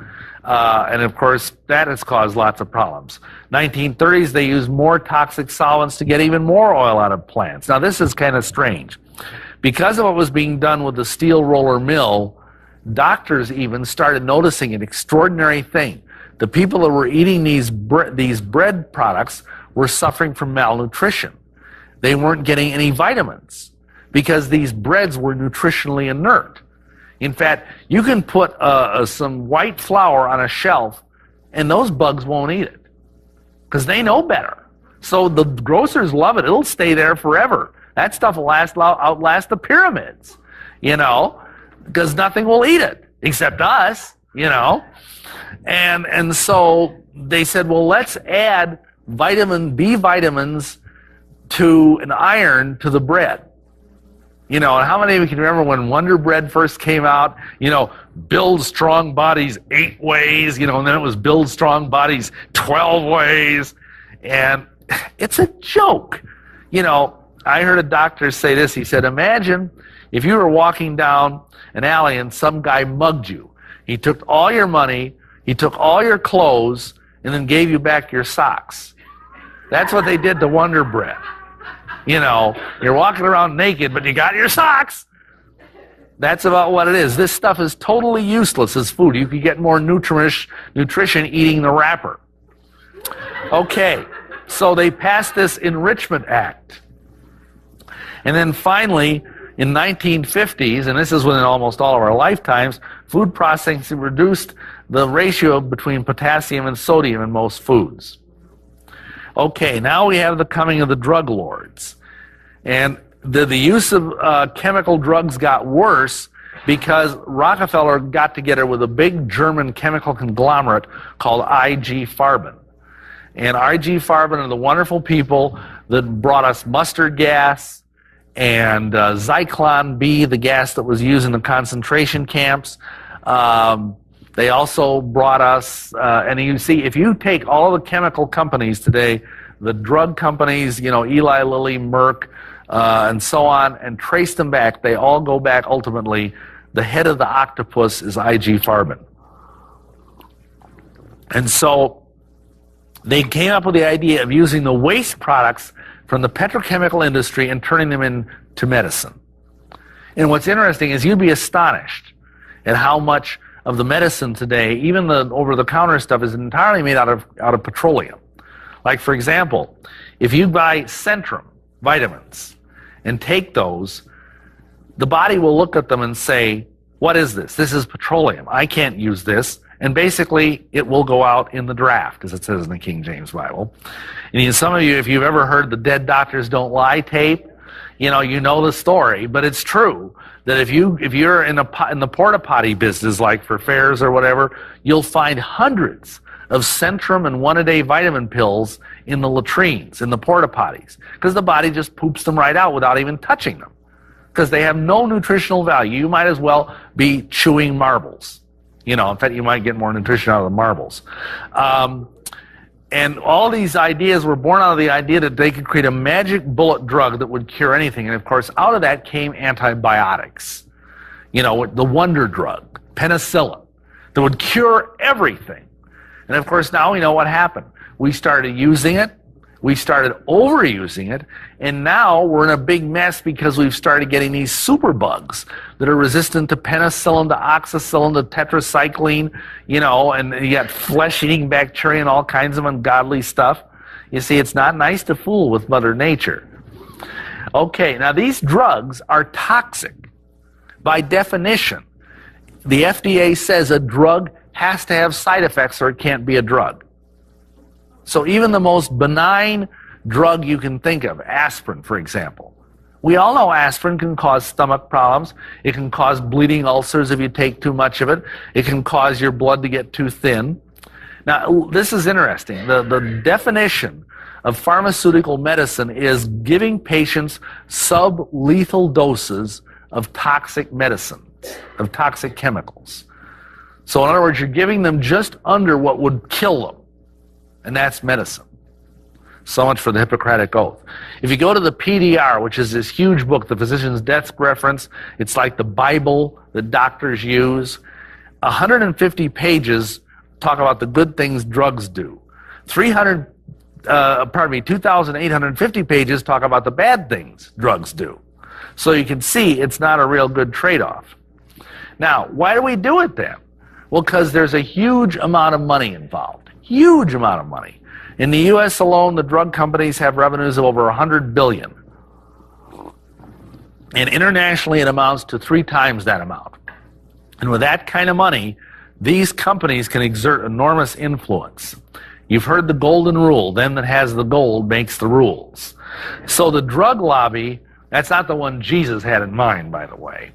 And of course, that has caused lots of problems. 1930s, they used more toxic solvents to get even more oil out of plants. Now, this is kind of strange. Because of what was being done with the steel roller mill, doctors even started noticing an extraordinary thing. The people that were eating these bread products were suffering from malnutrition. They weren't getting any vitamins because these breads were nutritionally inert. In fact, you can put some white flour on a shelf and those bugs won't eat it because they know better. So the grocers love it. It'll stay there forever. That stuff will outlast the pyramids, because nothing will eat it except us, And so they said, well, let's add vitamin B vitamins to an iron to the bread. And how many of you can remember when Wonder Bread first came out, build strong bodies 8 ways, and then it was build strong bodies 12 ways. And it's a joke, I heard a doctor say this. He said, imagine if you were walking down an alley and some guy mugged you. He took all your money, he took all your clothes, and then gave you back your socks. That's what they did to Wonder Bread. You're walking around naked, but you got your socks. That's about what it is. This stuff is totally useless as food. You could get more nutrition eating the wrapper. Okay, so they passed this Enrichment Act. And then finally, in 1950s, and this is within almost all of our lifetimes, food processing reduced the ratio between potassium and sodium in most foods. Okay, now we have the coming of the drug lords. And the use of chemical drugs got worse because Rockefeller got together with a big German chemical conglomerate called IG Farben. And IG Farben are the wonderful people that brought us mustard gas, and Zyklon B, the gas that was used in the concentration camps. They also brought us, and you see, if you take all the chemical companies today, the drug companies, Eli Lilly, Merck, and so on, and trace them back, they all go back ultimately. The head of the octopus is IG Farben. And so they came up with the idea of using the waste products from the petrochemical industry and turning them into medicine. And what's interesting is you'd be astonished at how much of the medicine today, even the over-the-counter stuff, is entirely made out of petroleum. Like, for example, if you buy Centrum vitamins and take those, the body will look at them and say, what is this? This is petroleum. I can't use this. And basically, it will go out in the draft, as it says in the King James Bible. And some of you, if you've ever heard the Dead Doctors Don't Lie tape, you know the story. But it's true that if you're in the porta potty business, like for fairs or whatever, you'll find hundreds of Centrum and one-a-day vitamin pills in the latrines, in the porta potties, because the body just poops them right out without even touching them, because they have no nutritional value. You might as well be chewing marbles. In fact, you might get more nutrition out of the marbles. And all these ideas were born out of the idea that they could create a magic bullet drug that would cure anything. And of course, out of that came antibiotics. The wonder drug, penicillin, that would cure everything. And of course, now we know what happened. We started using it. We started overusing it, and now we're in a big mess because we've started getting these superbugs that are resistant to penicillin, to oxacillin, to tetracycline, and you got flesh-eating bacteria and all kinds of ungodly stuff. You see, it's not nice to fool with Mother Nature. Okay, now these drugs are toxic. By definition, the FDA says a drug has to have side effects or it can't be a drug. So even the most benign drug you can think of, aspirin, for example. We all know aspirin can cause stomach problems. It can cause bleeding ulcers if you take too much of it. It can cause your blood to get too thin. Now, this is interesting. The definition of pharmaceutical medicine is giving patients sublethal doses of toxic medicine, of toxic chemicals. So in other words, you're giving them just under what would kill them. And that's medicine. So much for the Hippocratic Oath. If you go to the PDR, which is this huge book, the Physician's Desk Reference, it's like the Bible that doctors use. 150 pages talk about the good things drugs do. 2,850 pages talk about the bad things drugs do. So you can see it's not a real good trade-off. Now, why do we do it then? Well, because there's a huge amount of money involved. Huge amount of money. In the U.S. alone, the drug companies have revenues of over $100 billion. And internationally, it amounts to 3 times that amount. And with that kind of money, these companies can exert enormous influence. You've heard the golden rule, them that has the gold makes the rules. So the drug lobby, that's not the one Jesus had in mind, by the way.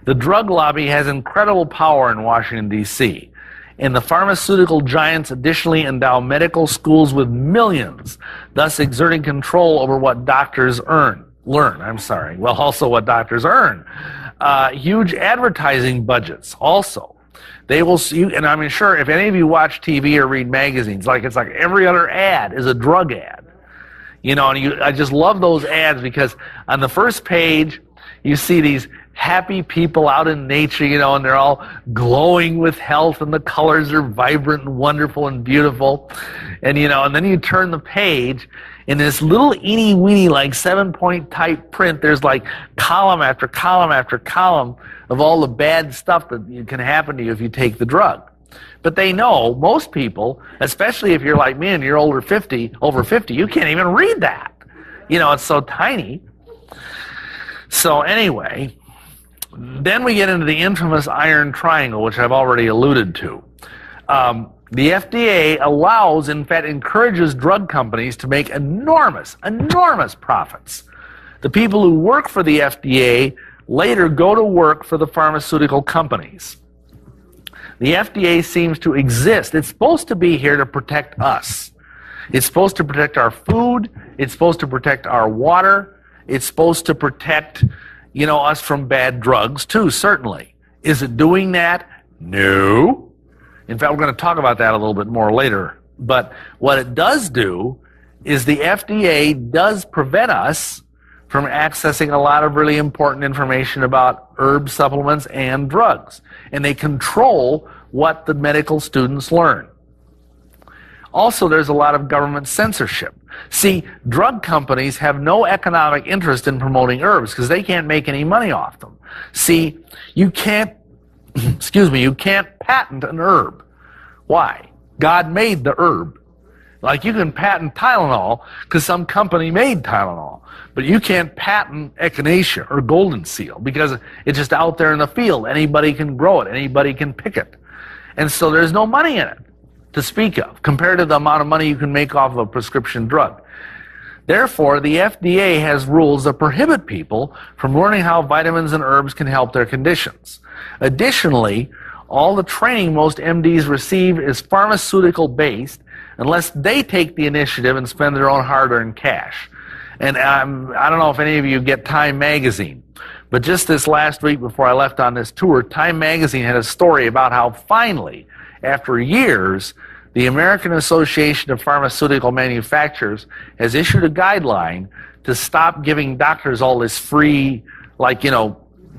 The drug lobby has incredible power in Washington, D.C., and the pharmaceutical giants additionally endow medical schools with millions, thus exerting control over what doctors learn. Well, also what doctors earn. Huge advertising budgets also. They will see, and I'm sure if any of you watch TV or read magazines, it's like every other ad is a drug ad. I just love those ads because on the first page, you see these happy people out in nature, and they're all glowing with health, and the colors are vibrant and wonderful and beautiful. And, and then you turn the page, in this little eeny-weeny, 7-point type print, there's column after column after column of all the bad stuff that can happen to you if you take the drug. But they know, most people, especially if you're like me and you're over 50, you can't even read that. It's so tiny. So anyway, then we get into the infamous iron triangle, which I've already alluded to. The FDA allows, in fact, encourages drug companies to make enormous profits. The people who work for the FDA later go to work for the pharmaceutical companies. The FDA seems to exist. It's supposed to be here to protect us. It's supposed to protect our food. It's supposed to protect our water. It's supposed to protect, us from bad drugs too, certainly. Is it doing that? No. In fact, we're going to talk about that a little bit more later. But what it does do is the FDA does prevent us from accessing a lot of really important information about herb supplements and drugs. And they control what the medical students learn. Also, there's a lot of government censorship. See, drug companies have no economic interest in promoting herbs because they can't make any money off them. See, you can't patent an herb. Why? God made the herb. You can patent Tylenol because some company made Tylenol, but you can't patent echinacea or golden seal because it's just out there in the field. Anybody can grow it. Anybody can pick it. And so there's no money in it to speak of compared to the amount of money you can make off of a prescription drug. Therefore, the FDA has rules that prohibit people from learning how vitamins and herbs can help their conditions. Additionally, all the training most MDs receive is pharmaceutical based unless they take the initiative and spend their own hard-earned cash. And I don't know if any of you get Time Magazine, but just this last week before I left on this tour, Time Magazine had a story about how finally, after years, the American Association of Pharmaceutical Manufacturers has issued a guideline to stop giving doctors all this free, like,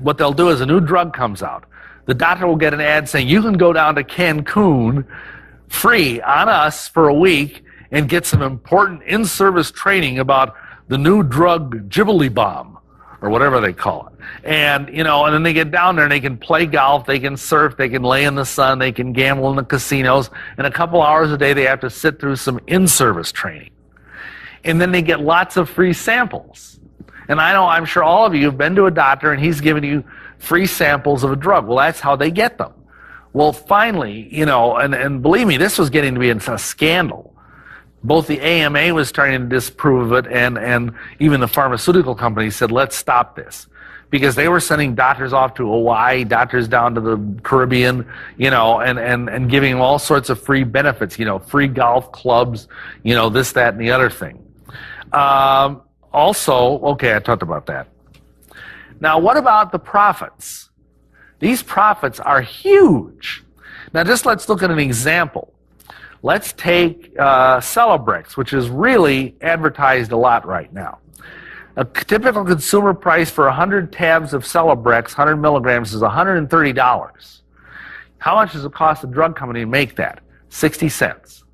what they'll do is a new drug comes out. The doctor will get an ad saying, you can go down to Cancun free on us for a week and get some important in-service training about the new drug Ghibli bomb, or whatever they call it. And, and then they get down there and they can play golf, they can surf, they can lay in the sun, they can gamble in the casinos, and a couple hours a day they have to sit through some in-service training. And then they get lots of free samples. And I'm sure all of you have been to a doctor and he's giving you free samples of a drug. Well, that's how they get them. Well, finally, and believe me, this was getting to be a scandal. Both the AMA was starting to disprove of it, and even the pharmaceutical companies said, let's stop this. Because they were sending doctors off to Hawaii, doctors down to the Caribbean, and giving them all sorts of free benefits, free golf clubs, this, that, and the other thing. Also, okay, I talked about that. Now, what about the profits? These profits are huge. Now, just let's look at an example. Let's take Celebrex, which is really advertised a lot right now. A typical consumer price for 100 tabs of Celebrex, 100 milligrams, is $130. How much does it cost the drug company to make that? 60 cents.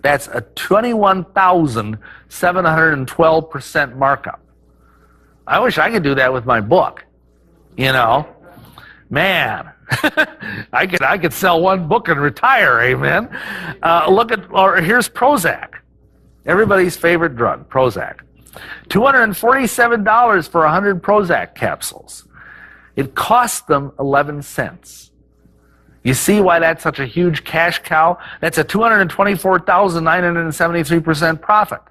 That's a 21,712% markup. I wish I could do that with my book. Man, I could sell one book and retire, amen. Here's Prozac, everybody's favorite drug, Prozac. $247 for 100 Prozac capsules. It cost them 11 cents. You see why that's such a huge cash cow? That's a 224,973% profit.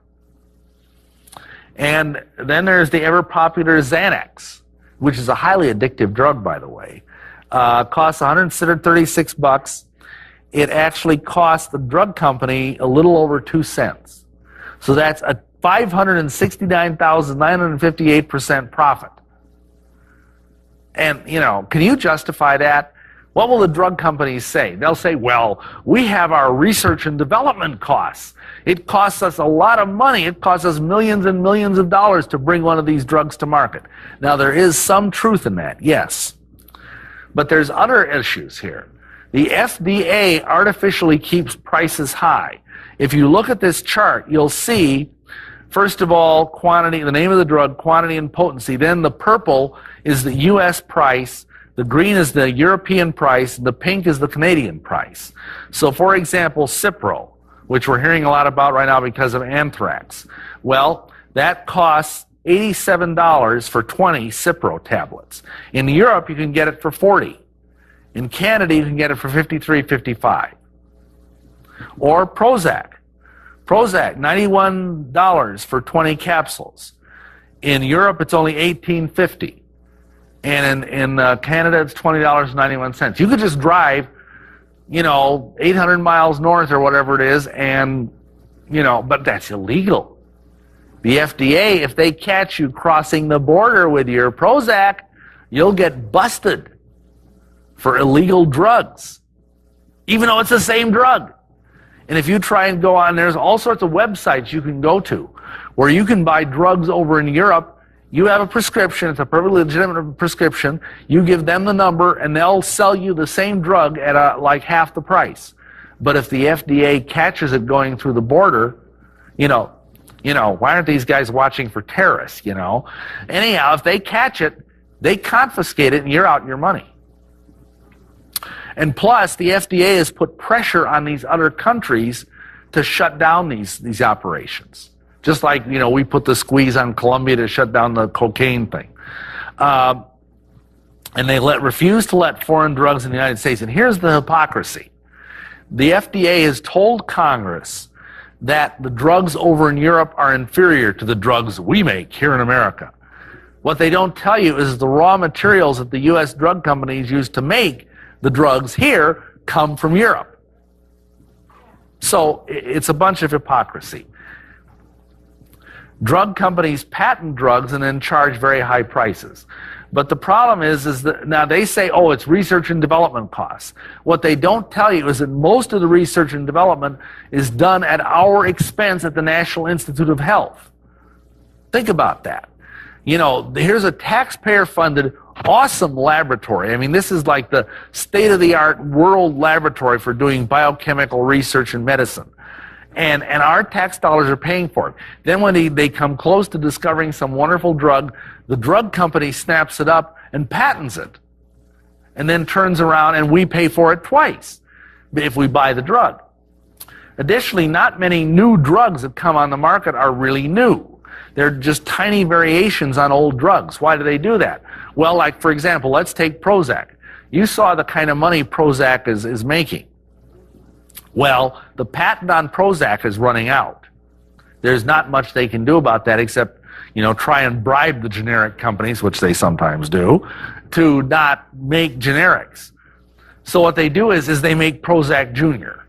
And then there's the ever popular Xanax, which is a highly addictive drug, by the way. Costs $136. It actually cost the drug company a little over 2 cents. So that's a 569,958% profit. And, can you justify that? What will the drug companies say? They'll say, well, we have our research and development costs. It costs us a lot of money. It costs us millions and millions of dollars to bring one of these drugs to market. Now, there is some truth in that, yes. But there's other issues here. The FDA artificially keeps prices high. If you look at this chart, you'll see, first of all, quantity, the name of the drug, quantity and potency. Then the purple is the U.S. price. The green is the European price. The pink is the Canadian price. So, for example, Cipro, which we're hearing a lot about right now because of anthrax. Well, that costs $87 for 20 Cipro tablets. In Europe, you can get it for $40. In Canada, you can get it for $53, $55. Or Prozac. Prozac, $91 for 20 capsules. In Europe, it's only $18.50. And in Canada, it's $20.91. You could just drive, 800 miles north or whatever it is, and, but that's illegal. The FDA, if they catch you crossing the border with your Prozac, you'll get busted for illegal drugs, even though it's the same drug. And if you try and go on, there's all sorts of websites you can go to where you can buy drugs over in Europe. You have a prescription, it's a perfectly legitimate prescription, you give them the number and they'll sell you the same drug at like half the price. But if the FDA catches it going through the border, why aren't these guys watching for terrorists, Anyhow, if they catch it, they confiscate it and you're out your money. And plus, the FDA has put pressure on these other countries to shut down these operations. Just like, we put the squeeze on Colombia to shut down the cocaine thing. And they refuse to let foreign drugs in the United States. And here's the hypocrisy. The FDA has told Congress that the drugs over in Europe are inferior to the drugs we make here in America. What they don't tell you is the raw materials that the U.S. drug companies use to make the drugs here come from Europe. So it's a bunch of hypocrisy. Drug companies patent drugs and then charge very high prices. But the problem is that now they say, oh, it's research and development costs. What they don't tell you is that most of the research and development is done at our expense at the National Institute of Health. Think about that. You know, here's a taxpayer-funded, awesome laboratory. I mean, this is like the state-of-the-art world laboratory for doing biochemical research in medicine. And our tax dollars are paying for it. Then when they come close to discovering some wonderful drug, the drug company snaps it up and patents it. And then turns around and we pay for it twice if we buy the drug. Additionally, not many new drugs that come on the market are really new. They're just tiny variations on old drugs. Why do they do that? Well, like, for example, let's take Prozac. You saw the kind of money Prozac is making. Well, the patent on Prozac is running out. There's not much they can do about that except, you know, try and bribe the generic companies, which they sometimes do, to not make generics. So what they do is they make Prozac Jr.,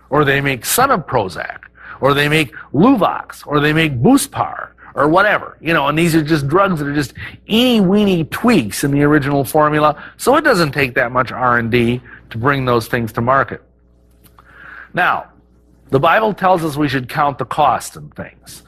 or they make Son of Prozac, or they make Luvox, or they make Buspar, or whatever. You know, and these are just drugs that are just eeny-weeny tweaks in the original formula, so it doesn't take that much R&D to bring those things to market. Now, the Bible tells us we should count the cost and things.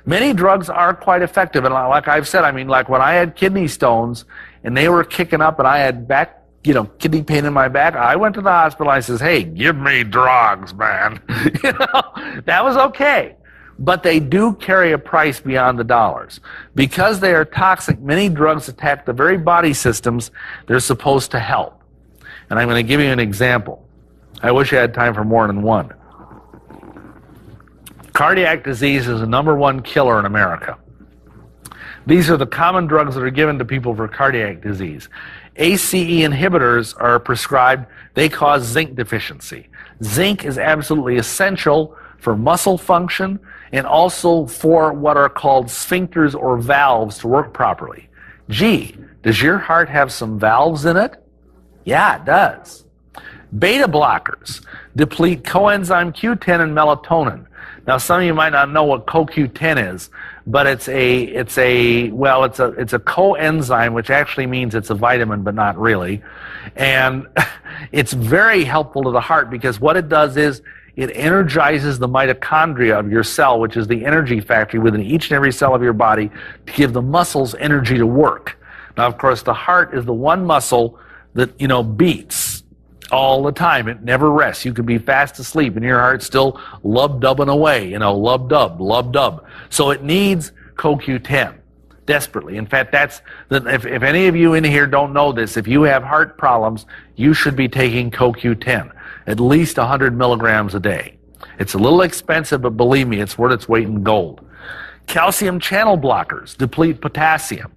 Many drugs are quite effective, and like I've said, I mean, like when I had kidney stones and they were kicking up and I had back, you know, kidney pain in my back, I went to the hospital and I says, hey, give me drugs, man. You know, that was okay. But they do carry a price beyond the dollars. Because they are toxic, many drugs attack the very body systems they're supposed to help. And I'm going to give you an example. I wish I had time for more than one. Cardiac disease is the #1 killer in America. These are the common drugs that are given to people for cardiac disease. ACE inhibitors are prescribed. They cause zinc deficiency. Zinc is absolutely essential for muscle function and also for what are called sphincters or valves to work properly. Gee, does your heart have some valves in it? Yeah, it does. Beta blockers deplete coenzyme Q10 and melatonin. Now, some of you might not know what CoQ10 is, but it's a coenzyme, which actually means it's a vitamin, but not really. And it's very helpful to the heart because what it does is it energizes the mitochondria of your cell, which is the energy factory within each and every cell of your body, to give the muscles energy to work. Now, of course, the heart is the one muscle that, you know, beats all the time. It never rests. You can be fast asleep and your heart's still lub-dubbing away, you know, lub-dub, lub-dub. So it needs CoQ10 desperately. In fact, if any of you in here don't know this, if you have heart problems, you should be taking CoQ10, at least 100 milligrams a day. It's a little expensive, but believe me, it's worth its weight in gold. Calcium channel blockers deplete potassium.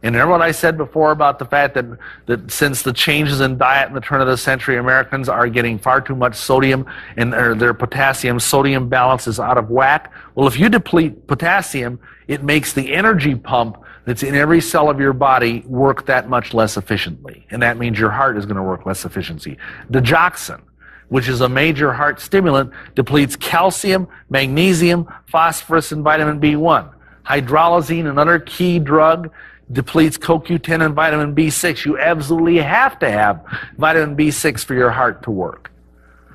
And remember what I said before about the fact that since the changes in diet in the turn of the century, Americans are getting far too much sodium and their potassium-sodium balance is out of whack? Well, if you deplete potassium, it makes the energy pump that's in every cell of your body work that much less efficiently. And that means your heart is going to work less efficiency. Digoxin, which is a major heart stimulant, depletes calcium, magnesium, phosphorus, and vitamin B1. Hydralazine, another key drug, depletes CoQ10 and vitamin B6. You absolutely have to have vitamin B6 for your heart to work.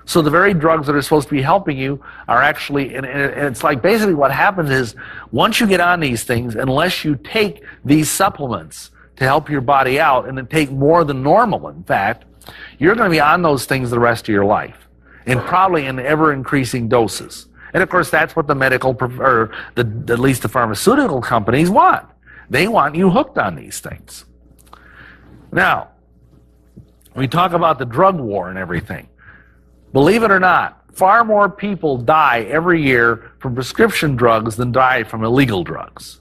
So the very drugs that are supposed to be helping you are actually, and it's like basically what happens is once you get on these things, unless you take these supplements to help your body out, and then take more than normal, in fact, you're going to be on those things the rest of your life, and probably in ever-increasing doses. And of course, that's what the medical, or at least the pharmaceutical companies want. They want you hooked on these things. Now, we talk about the drug war and everything. Believe it or not, far more people die every year from prescription drugs than die from illegal drugs.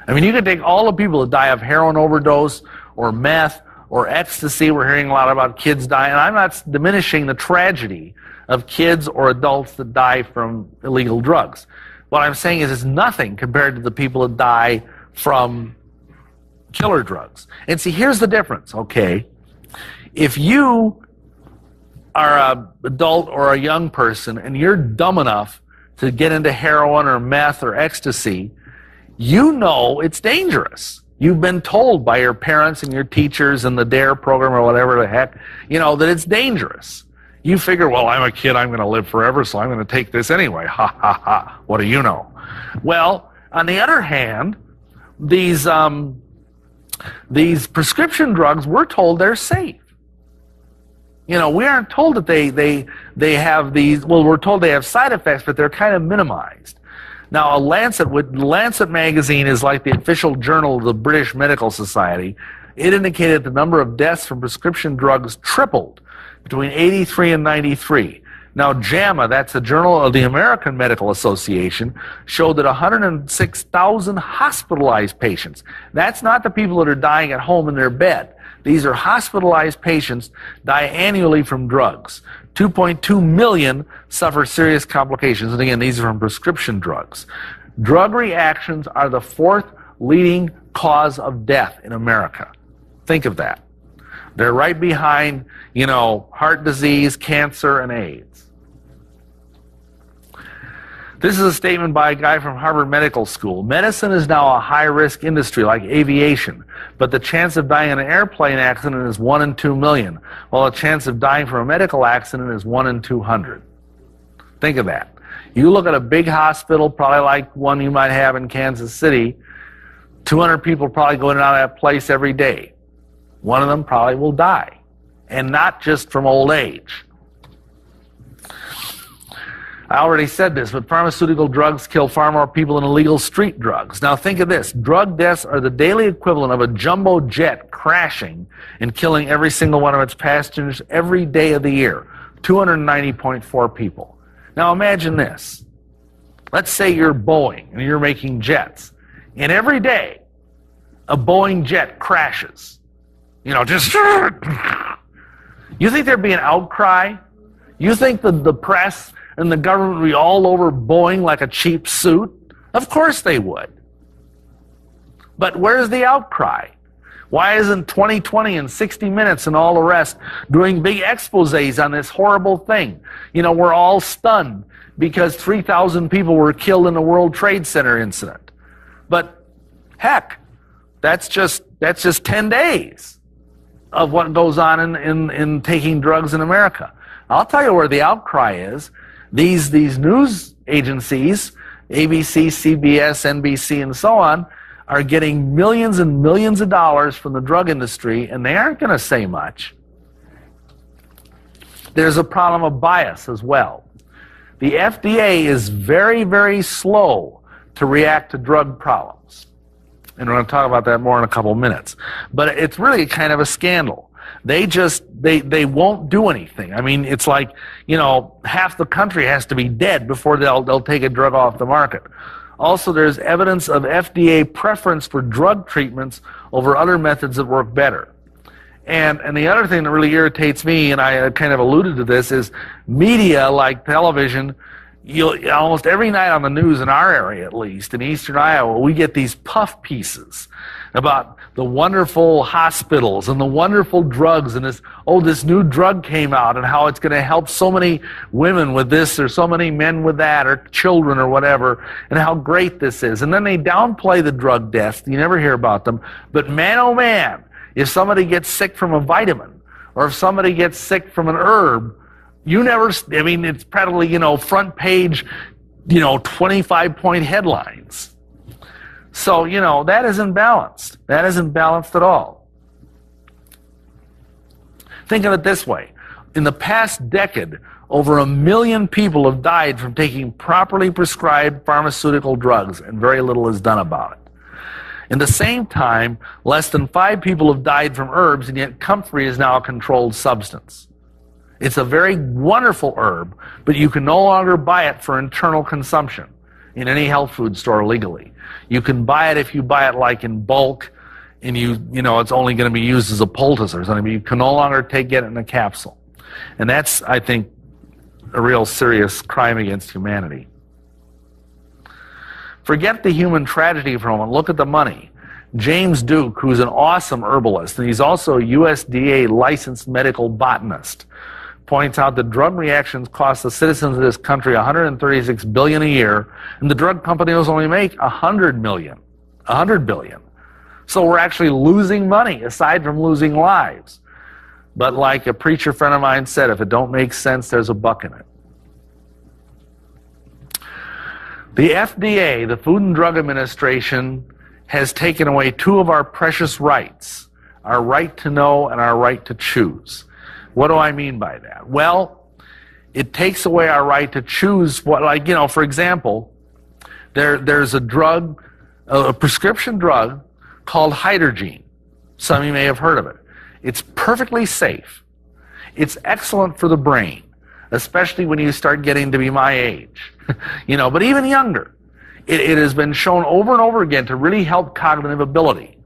I mean, you can take all the people that die of heroin overdose or meth or ecstasy. We're hearing a lot about kids dying. And I'm not diminishing the tragedy of kids or adults that die from illegal drugs. What I'm saying is it's nothing compared to the people that die from killer drugs. And see, here's the difference, okay? If you are an adult or a young person and you're dumb enough to get into heroin or meth or ecstasy, you know it's dangerous. You've been told by your parents and your teachers and the DARE program or whatever the heck, that it's dangerous. You figure, well, I'm a kid, I'm going to live forever, so I'm going to take this anyway. Ha, ha, ha. What do you know? Well, on the other hand, these prescription drugs, we're told they're safe. We aren't told that they have these, well, we're told they have side effects, but they're kind of minimized. Now, Lancet magazine is like the official journal of the British Medical Society. It indicated the number of deaths from prescription drugs tripled between 83 and 93. Now, JAMA, that's the Journal of the American Medical Association, showed that 106,000 hospitalized patients. That's not the people that are dying at home in their bed. These are hospitalized patients die annually from drugs. 2.2 million suffer serious complications. And again, these are from prescription drugs. Drug reactions are the fourth leading cause of death in America. Think of that. They're right behind, heart disease, cancer, and AIDS. This is a statement by a guy from Harvard Medical School. Medicine is now a high-risk industry like aviation, but the chance of dying in an airplane accident is 1 in 2 million, while the chance of dying from a medical accident is 1 in 200. Think of that. You look at a big hospital, probably like one you might have in Kansas City, 200 people probably go in and out of that place every day. One of them probably will die, and not just from old age. I already said this, but pharmaceutical drugs kill far more people than illegal street drugs. Now think of this. Drug deaths are the daily equivalent of a jumbo jet crashing and killing every single one of its passengers every day of the year. 290.4 people. Now imagine this. Let's say you're Boeing and you're making jets. And every day, a Boeing jet crashes. Just... You think there'd be an outcry? You think the press and the government would be all over Boeing like a cheap suit? Of course they would. But where's the outcry? Why isn't 2020 and 60 Minutes and all the rest doing big exposés on this horrible thing? We're all stunned because 3,000 people were killed in the World Trade Center incident. But heck, that's just 10 days of what goes on in taking drugs in America. I'll tell you where the outcry is. These news agencies, ABC, CBS, NBC, and so on, are getting millions and millions of dollars from the drug industry, and they aren't going to say much. There's a problem of bias as well. The FDA is very, very slow to react to drug problems. And we're going to talk about that more in a couple of minutes. But it's really kind of a scandal. They won't do anything. I mean, it's like, half the country has to be dead before they'll take a drug off the market. Also, there's evidence of FDA preference for drug treatments over other methods that work better. And the other thing that really irritates me, and I kind of alluded to this, is media like television. Almost every night on the news in our area, at least, in eastern Iowa, we get these puff pieces about the wonderful hospitals and the wonderful drugs and this new drug came out and how it's going to help so many women with this or so many men with that or children or whatever and how great this is. And then they downplay the drug deaths. You never hear about them. But man, oh man, if somebody gets sick from a vitamin or if somebody gets sick from an herb, it's practically, front page, 25-point headlines. So, that isn't balanced. That isn't balanced at all. Think of it this way. In the past decade, over 1 million people have died from taking properly prescribed pharmaceutical drugs, and very little is done about it. In the same time, less than 5 people have died from herbs, and yet comfrey is now a controlled substance. It's a very wonderful herb, but you can no longer buy it for internal consumption in any health food store legally. You can buy it if you buy it like in bulk, and it's only going to be used as a poultice or something, but you can no longer get it in a capsule. And that's, I think, a real serious crime against humanity. Forget the human tragedy for a moment. Look at the money. James Duke, who's an awesome herbalist, and he's also a USDA licensed medical botanist, points out that drug reactions cost the citizens of this country $136 billion a year, and the drug companies only make $100 billion. So we're actually losing money, aside from losing lives. But like a preacher friend of mine said, if it don't make sense, there's a buck in it. The FDA, the Food and Drug Administration, has taken away two of our precious rights, our right to know and our right to choose. What do I mean by that? Well, it takes away our right to choose what, like, for example, there's a drug, a prescription drug called Hydergine. Some of you may have heard of it. It's perfectly safe. It's excellent for the brain, especially when you start getting to be my age, but even younger. It has been shown over and over again to really help cognitive ability.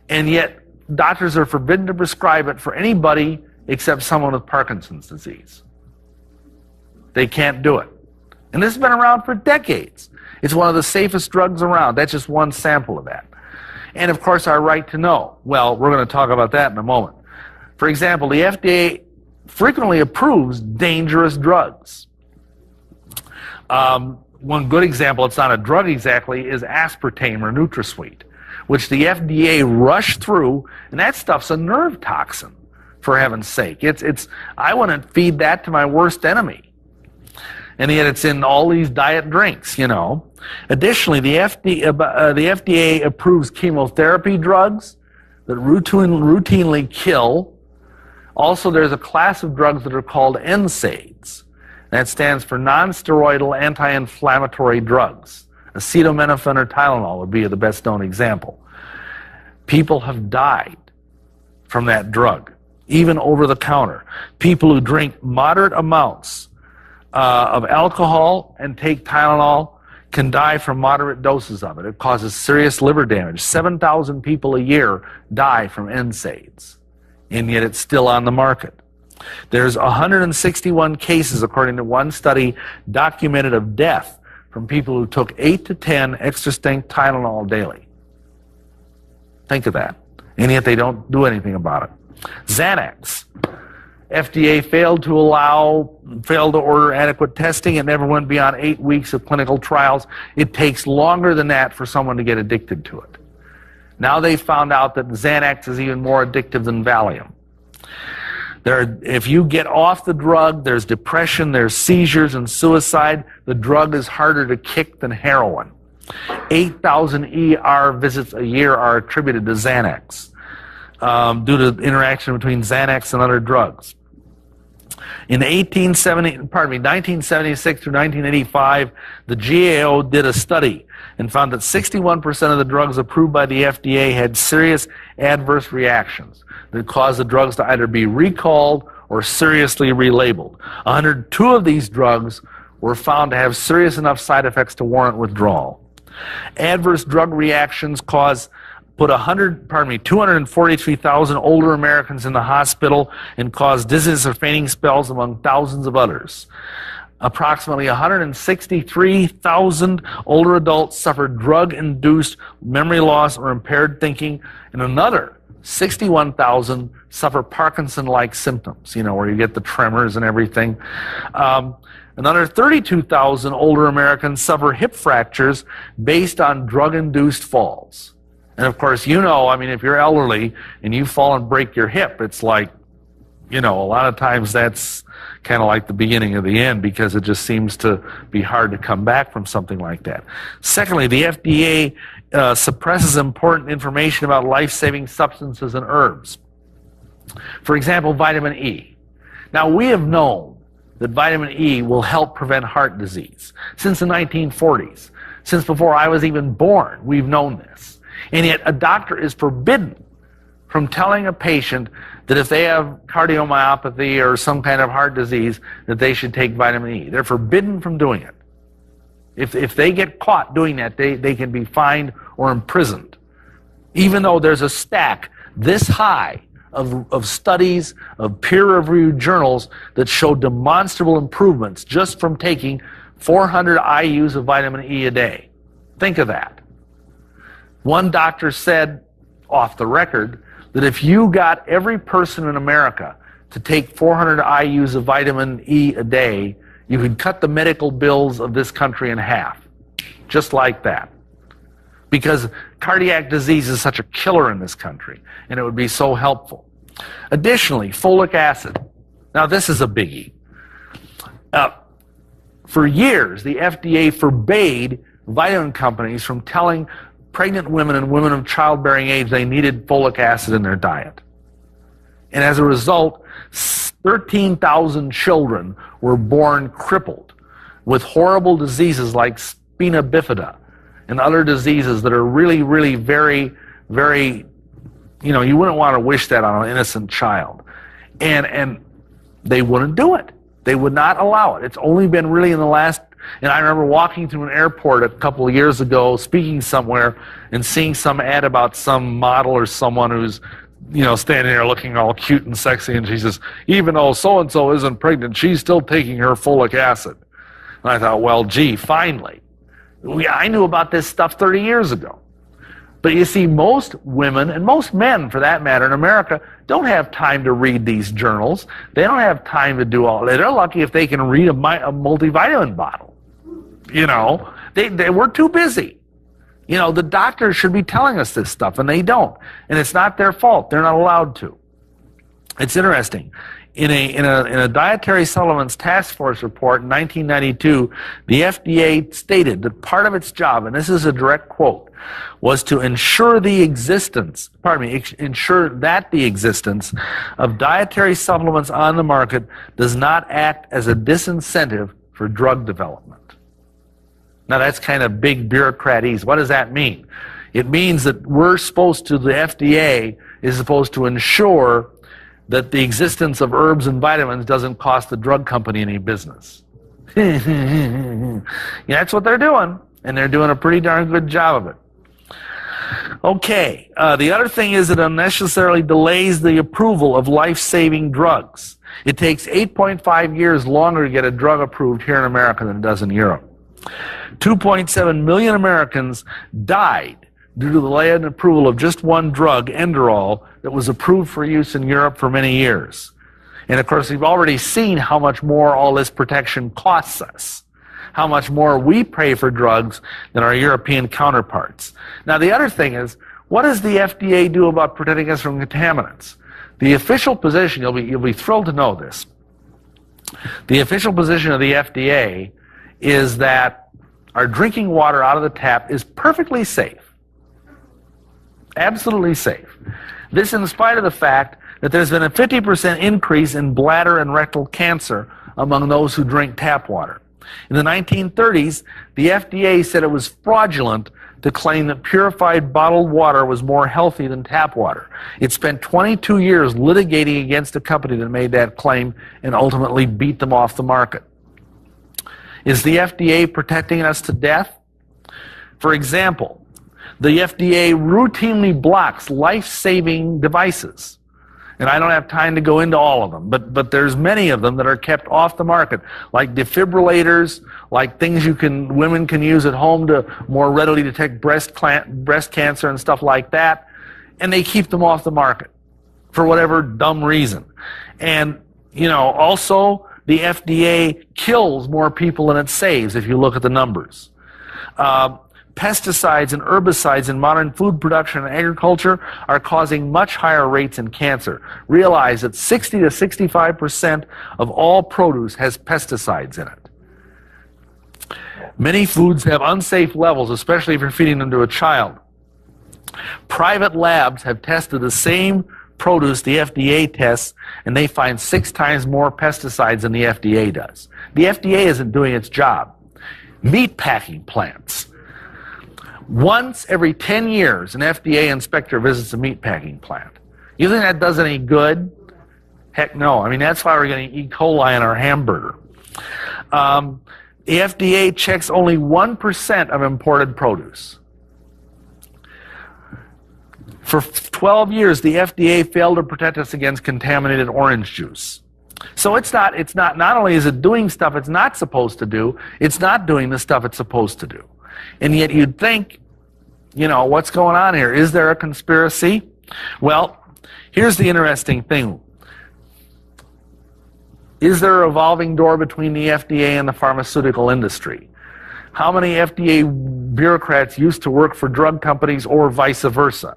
And yet, doctors are forbidden to prescribe it for anybody except someone with Parkinson's disease. They can't do it. And this has been around for decades. It's one of the safest drugs around. That's just one sample of that. And of course, our right to know. Well, we're going to talk about that in a moment. For example, the FDA frequently approves dangerous drugs. One good example, it's not a drug exactly, is aspartame or NutraSweet, which the FDA rushed through, and that stuff's a nerve toxin, for heaven's sake. I wouldn't feed that to my worst enemy. And yet it's in all these diet drinks, Additionally, the FDA approves chemotherapy drugs that routinely kill. Also, there's a class of drugs that are called NSAIDs. That stands for non-steroidal anti-inflammatory drugs. Acetaminophen or Tylenol would be the best known example. People have died from that drug, even over the counter. People who drink moderate amounts of alcohol and take Tylenol can die from moderate doses of it. It causes serious liver damage. 7,000 people a year die from NSAIDs, and yet it's still on the market. There's 161 cases, according to one study, documented of death from people who took 8 to 10 extra-strength Tylenol daily. Think of that. And yet they don't do anything about it. Xanax. FDA failed to order adequate testing. It never went beyond 8 weeks of clinical trials. It takes longer than that for someone to get addicted to it. Now they found out that Xanax is even more addictive than Valium. If you get off the drug, there's depression, there's seizures and suicide. The drug is harder to kick than heroin. 8,000 ER visits a year are attributed to Xanax due to interaction between Xanax and other drugs. In 1976 through 1985, the GAO did a study and found that 61% of the drugs approved by the FDA had serious adverse reactions that caused the drugs to either be recalled or seriously relabeled. 102 of these drugs were found to have serious enough side effects to warrant withdrawal. Adverse drug reactions put 243,000 older Americans in the hospital and caused dizziness or fainting spells among thousands of others. Approximately 163,000 older adults suffered drug-induced memory loss or impaired thinking, and another 61,000 suffer Parkinson-like symptoms, where you get the tremors and everything. Another 32,000 older Americans suffer hip fractures based on drug-induced falls. And of course, if you're elderly and you fall and break your hip, it's like, a lot of times that's kind of like the beginning of the end, because it just seems to be hard to come back from something like that. Secondly, the FDA suppresses important information about life-saving substances and herbs. For example, vitamin E. Now, we have known that vitamin E will help prevent heart disease since the 1940s. Since before I was even born, we've known this. And yet a doctor is forbidden from telling a patient that if they have cardiomyopathy or some kind of heart disease, that they should take vitamin E. They're forbidden from doing it. If they get caught doing that, they can be fined or imprisoned. Even though there's a stack this high of studies, of peer-reviewed journals that show demonstrable improvements just from taking 400 IUs of vitamin E a day. Think of that. One doctor said, off the record, that if you got every person in America to take 400 IUs of vitamin E a day, you could cut the medical bills of this country in half. Just like that. Because cardiac disease is such a killer in this country, and it would be so helpful. Additionally, folic acid. Now this is a biggie. For years, the FDA forbade vitamin companies from telling pregnant women and women of childbearing age they needed folic acid in their diet. And as a result, 13,000 children were born crippled with horrible diseases like spina bifida and other diseases that are really, really very, very, you wouldn't want to wish that on an innocent child. And they wouldn't do it. They would not allow it. It's only been really in the last, and I remember walking through an airport a couple of years ago, speaking somewhere, and seeing some ad about some model or someone who's, standing there looking all cute and sexy, and she says, even though so-and-so isn't pregnant, she's still taking her folic acid. And I thought, well, gee, finally. I knew about this stuff 30 years ago. But you see, most women, and most men for that matter in America, don't have time to read these journals. They don't have time to do all that. They're lucky if they can read a multivitamin bottle. We're too busy. The doctors should be telling us this stuff, and they don't. And it's not their fault. They're not allowed to. It's interesting. In a Dietary Supplements Task Force report in 1992, the FDA stated that part of its job, and this is a direct quote, was to ensure that the existence of dietary supplements on the market does not act as a disincentive for drug development. Now that's kind of big bureaucratese. What does that mean? It means that the FDA is supposed to ensure that the existence of herbs and vitamins doesn't cost the drug company any business. That's what they're doing, and they're doing a pretty darn good job of it. Okay, the other thing is it unnecessarily delays the approval of life-saving drugs. It takes 8.5 years longer to get a drug approved here in America than it does in Europe. 2.7 million Americans died due to the delay in approval of just one drug, Enderol, that was approved for use in Europe for many years. And of course, we've already seen how much more all this protection costs us, how much more we pay for drugs than our European counterparts. Now, the other thing is, what does the FDA do about protecting us from contaminants? The official position, you'll be thrilled to know this, the official position of the FDA is that our drinking water out of the tap is perfectly safe. Absolutely safe. This in spite of the fact that there's been a 50% increase in bladder and rectal cancer among those who drink tap water. In the 1930s, the FDA said it was fraudulent to claim that purified bottled water was more healthy than tap water. It spent 22 years litigating against a company that made that claim and ultimately beat them off the market. Is the FDA protecting us to death? For example, the FDA routinely blocks life-saving devices. And I don't have time to go into all of them, but there's many of them that are kept off the market, like defibrillators, like things women can use at home to more readily detect breast cancer and stuff like that, and they keep them off the market for whatever dumb reason. And, also the FDA kills more people than it saves if you look at the numbers. Pesticides and herbicides in modern food production and agriculture are causing much higher rates in cancer. Realize that 60 to 65% of all produce has pesticides in it. Many foods have unsafe levels, especially if you're feeding them to a child. Private labs have tested the same produce the FDA tests, and they find 6 times more pesticides than the FDA does. The FDA isn't doing its job. Meat packing plants. Once every 10 years, an FDA inspector visits a meatpacking plant. You think that does any good? Heck no. I mean, that's why we're getting E. coli in our hamburger. The FDA checks only 1% of imported produce. For 12 years, the FDA failed to protect us against contaminated orange juice. So not only is it doing stuff it's not supposed to do, it's not doing the stuff it's supposed to do. And yet you'd think, what's going on here? Is there a conspiracy? Well, here's the interesting thing. Is there a revolving door between the FDA and the pharmaceutical industry? How many FDA bureaucrats used to work for drug companies or vice versa?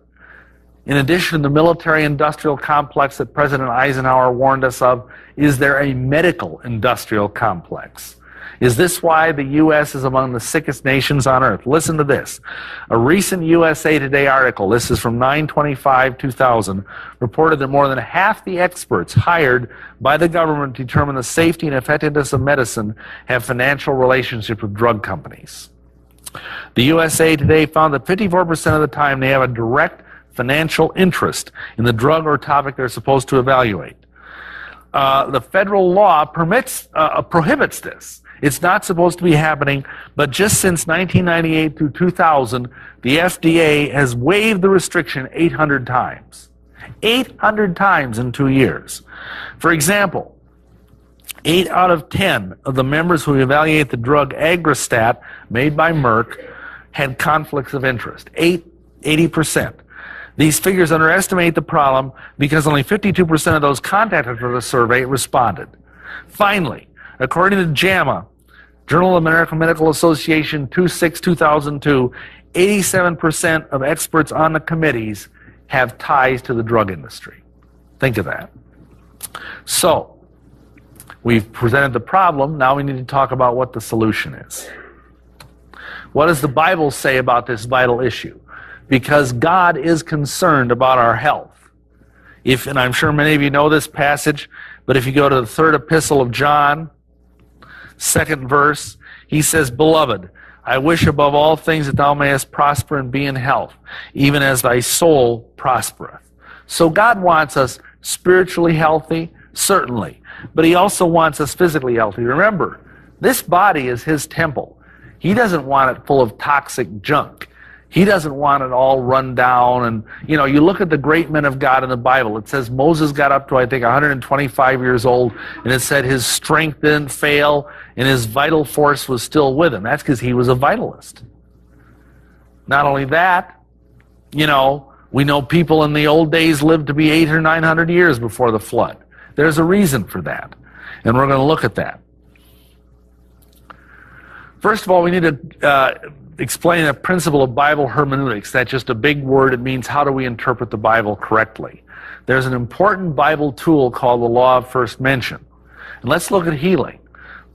In addition to the military-industrial complex that President Eisenhower warned us of, is there a medical-industrial complex? Is this why the U.S. is among the sickest nations on earth? Listen to this. A recent USA Today article, this is from 9/25/2000, reported that more than half the experts hired by the government to determine the safety and effectiveness of medicine have financial relationships with drug companies. The USA Today found that 54% of the time they have a direct financial interest in the drug or topic they're supposed to evaluate. The federal law prohibits this. It's not supposed to be happening, but just since 1998 through 2000, the FDA has waived the restriction 800 times. 800 times in 2 years. For example, 8 out of 10 of the members who evaluate the drug Aggrastat made by Merck had conflicts of interest. 80%. These figures underestimate the problem because only 52% of those contacted for the survey responded. Finally, according to JAMA, Journal of the American Medical Association 26/2002, 87% of experts on the committees have ties to the drug industry. Think of that. So, we've presented the problem, now we need to talk about what the solution is. What does the Bible say about this vital issue? Because God is concerned about our health. And I'm sure many of you know this passage, but if you go to the 3rd epistle of John, 2nd verse, he says, "Beloved, I wish above all things that thou mayest prosper and be in health, even as thy soul prospereth." So God wants us spiritually healthy, certainly, but he also wants us physically healthy. Remember, this body is his temple. He doesn't want it full of toxic junk. He doesn't want it all run down. And, you look at the great men of God in the Bible. It says Moses got up to, I think, 125 years old, and it said his strength didn't fail, and his vital force was still with him. That's because he was a vitalist. Not only that, we know people in the old days lived to be 800 or 900 years before the flood. There's a reason for that, and we're going to look at that. First of all, we need to explain a principle of Bible hermeneutics. That's just a big word. It means how do we interpret the Bible correctly. There's an important Bible tool called the law of first mention. And let's look at healing.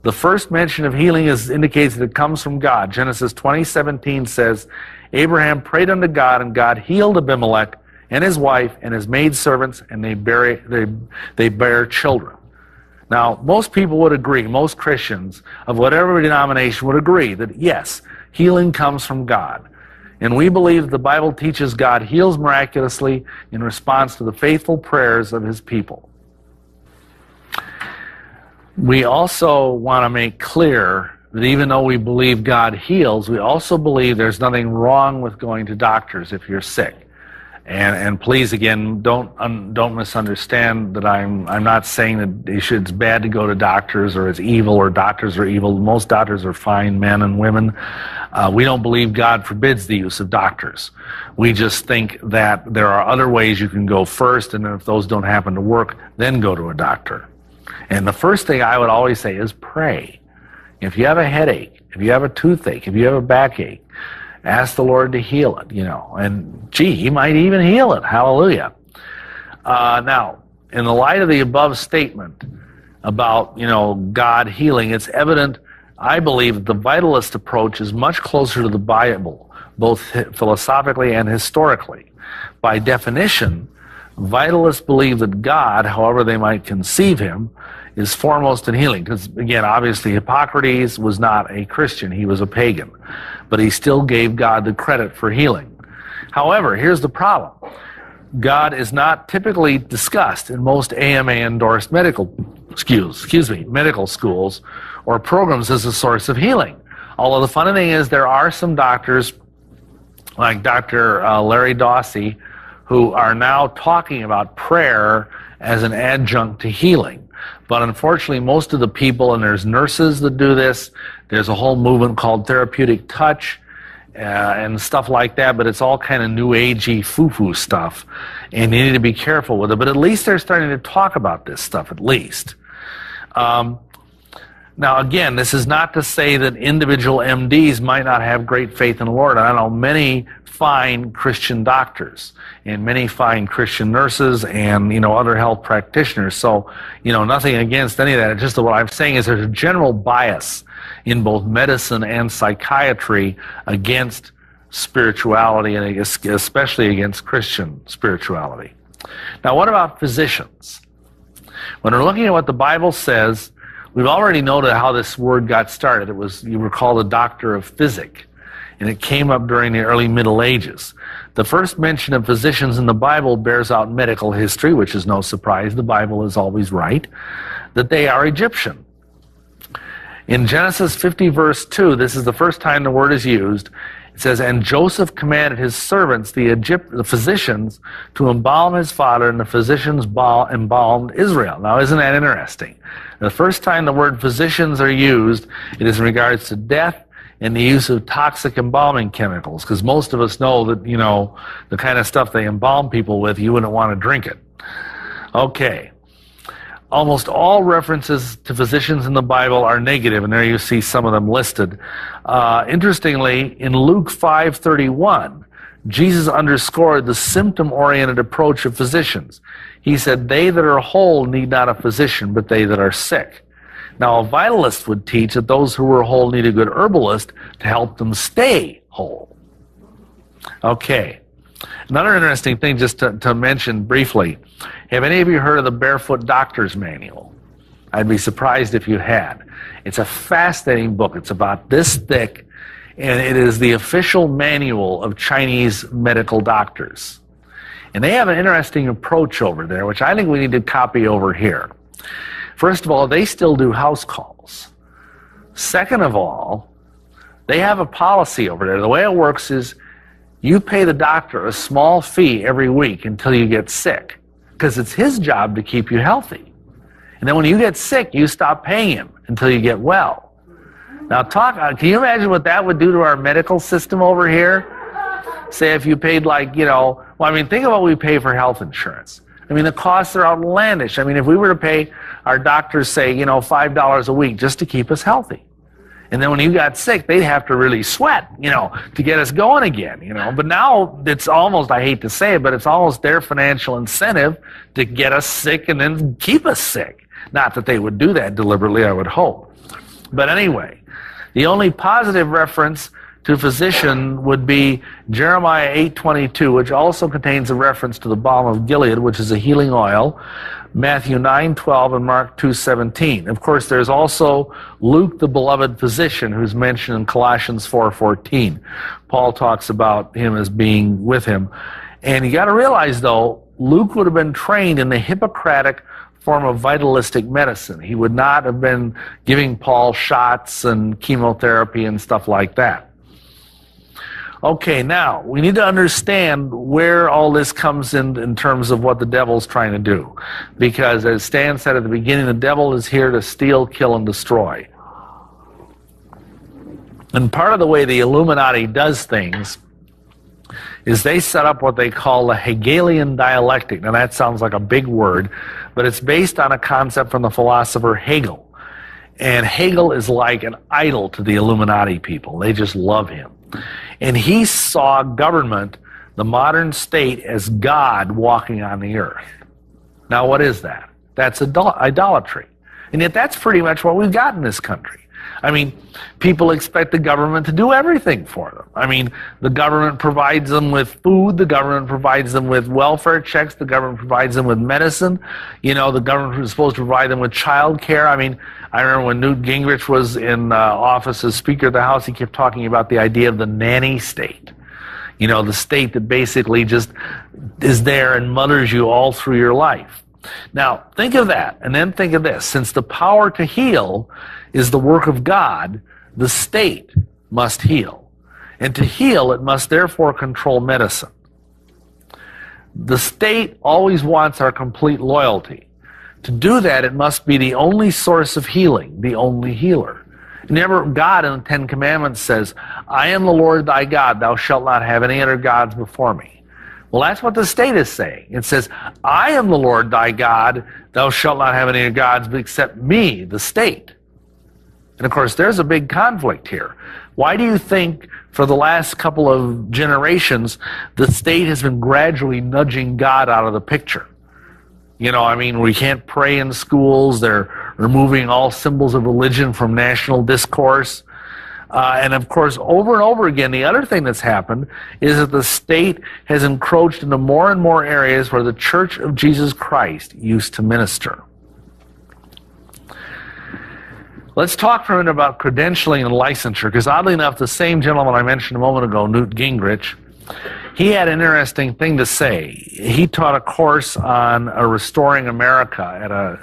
The first mention of healing indicates that it comes from God. Genesis 20:17 says, "Abraham prayed unto God, and God healed Abimelech and his wife and his maidservants, and they bear children." Now, most people would agree, most Christians of whatever denomination would agree that yes, healing comes from God. And we believe the Bible teaches God heals miraculously in response to the faithful prayers of his people. We also want to make clear that even though we believe God heals, we also believe there's nothing wrong with going to doctors if you're sick. And please, again, don't misunderstand that I'm not saying that it's bad to go to doctors or it's evil or doctors are evil. Most doctors are fine men and women. We don't believe God forbids the use of doctors. We just think that there are other ways you can go first, and if those don't happen to work, then go to a doctor. And the first thing I would always say is pray. If you have a headache, if you have a toothache, if you have a backache, ask the Lord to heal it, and he might even heal it. Hallelujah. Now, in the light of the above statement about, God healing, it's evident, I believe, that the vitalist approach is much closer to the Bible, both philosophically and historically. By definition, vitalists believe that God, however they might conceive him, is foremost in healing. Because, again, obviously Hippocrates was not a Christian, he was a pagan. But he still gave God the credit for healing. However, here's the problem. God is not typically discussed in most AMA-endorsed medical schools or programs as a source of healing. Although the funny thing is there are some doctors, like Dr. Larry Dawsey, who are now talking about prayer as an adjunct to healing. But unfortunately, most of the people, and there's nurses that do this, there's a whole movement called therapeutic touch and stuff like that, but it's all kind of new agey foo-foo stuff, and you need to be careful with it. But at least they're starting to talk about this stuff, at least. Now, again, this is not to say that individual MDs might not have great faith in the Lord. I know many fine Christian doctors and many fine Christian nurses and, other health practitioners. So, nothing against any of that. It's just that what I'm saying is there's a general bias in both medicine and psychiatry against spirituality, and especially against Christian spirituality. Now, what about physicians? When we're looking at what the Bible says, we've already noted how this word got started. You were called a doctor of physic, and it came up during the early Middle Ages. The first mention of physicians in the Bible bears out medical history, which is no surprise. The Bible is always right, that they are Egyptian. In Genesis 50, verse 2, this is the first time the word is used. It says, "And Joseph commanded his servants, the physicians, to embalm his father, and the physicians embalmed Israel." Now, isn't that interesting? The first time the word physicians are used, it is in regards to death and the use of toxic embalming chemicals, because most of us know that, the kind of stuff they embalm people with, you wouldn't want to drink it. Okay. Almost all references to physicians in the Bible are negative, and there you see some of them listed. Interestingly, in Luke 5:31, Jesus underscored the symptom-oriented approach of physicians. He said, "They that are whole need not a physician, but they that are sick." Now, a vitalist would teach that those who are whole need a good herbalist to help them stay whole. Okay. Another interesting thing just to mention briefly, have any of you heard of the Barefoot Doctor's Manual? I'd be surprised if you had. It's a fascinating book. It's about this thick, and it is the official manual of Chinese medical doctors. And they have an interesting approach over there, which I think we need to copy over here. First of all, they still do house calls. Second of all, they have a policy over there. The way it works is you pay the doctor a small fee every week until you get sick, because it's his job to keep you healthy. And then when you get sick, you stop paying him until you get well. Now, can you imagine what that would do to our medical system over here? Say if you paid think of what we pay for health insurance. The costs are outlandish. If we were to pay our doctors, say, $5 a week just to keep us healthy. And then when you got sick, they'd have to really sweat, to get us going again, But now it's almost, I hate to say it, but it's almost their financial incentive to get us sick and then keep us sick. Not that they would do that deliberately, I would hope. But anyway, the only positive reference to physician would be Jeremiah 8:22, which also contains a reference to the balm of Gilead, which is a healing oil, Matthew 9:12, and Mark 2:17. Of course, there's also Luke, the beloved physician, who's mentioned in Colossians 4:14. Paul talks about him as being with him. And you got to realize, though, Luke would have been trained in the Hippocratic form of vitalistic medicine. He would not have been giving Paul shots and chemotherapy and stuff like that. Okay, now, we need to understand where all this comes in terms of what the devil's trying to do. Because, as Stan said at the beginning, the devil is here to steal, kill, and destroy. And part of the way the Illuminati does things is they set up what they call the Hegelian dialectic. Now, that sounds like a big word, but it's based on a concept from the philosopher Hegel. And Hegel is like an idol to the Illuminati people. They just love him. And he saw government, the modern state, as God walking on the earth. Now, what is that? That's idolatry. And yet that's pretty much what we've got in this country. People expect the government to do everything for them. The government provides them with food, the government provides them with welfare checks, the government provides them with medicine, the government is supposed to provide them with child care. I remember when Newt Gingrich was in office as Speaker of the House, he kept talking about the idea of the nanny state. The state that basically just is there and mothers you all through your life. Now, think of that, and then think of this. Since the power to heal is the work of God, the state must heal. And to heal, it must therefore control medicine. The state always wants our complete loyalty. To do that, it must be the only source of healing, the only healer. God in the Ten Commandments says, "I am the Lord thy God, thou shalt not have any other gods before me." Well, that's what the state is saying. It says, I am the Lord thy God, thou shalt not have any other gods except me, the state. And of course, there's a big conflict here. Why do you think for the last couple of generations, the state has been gradually nudging God out of the picture? You know, I mean, we can't pray in schools. They're removing all symbols of religion from national discourse. And of course, over and over again, the other thing that's happened is that the state has encroached into more and more areas where the Church of Jesus Christ used to minister. Let's talk for a minute about credentialing and licensure, because oddly enough, the same gentleman I mentioned a moment ago, Newt Gingrich, he had an interesting thing to say. He taught a course on Restoring America at a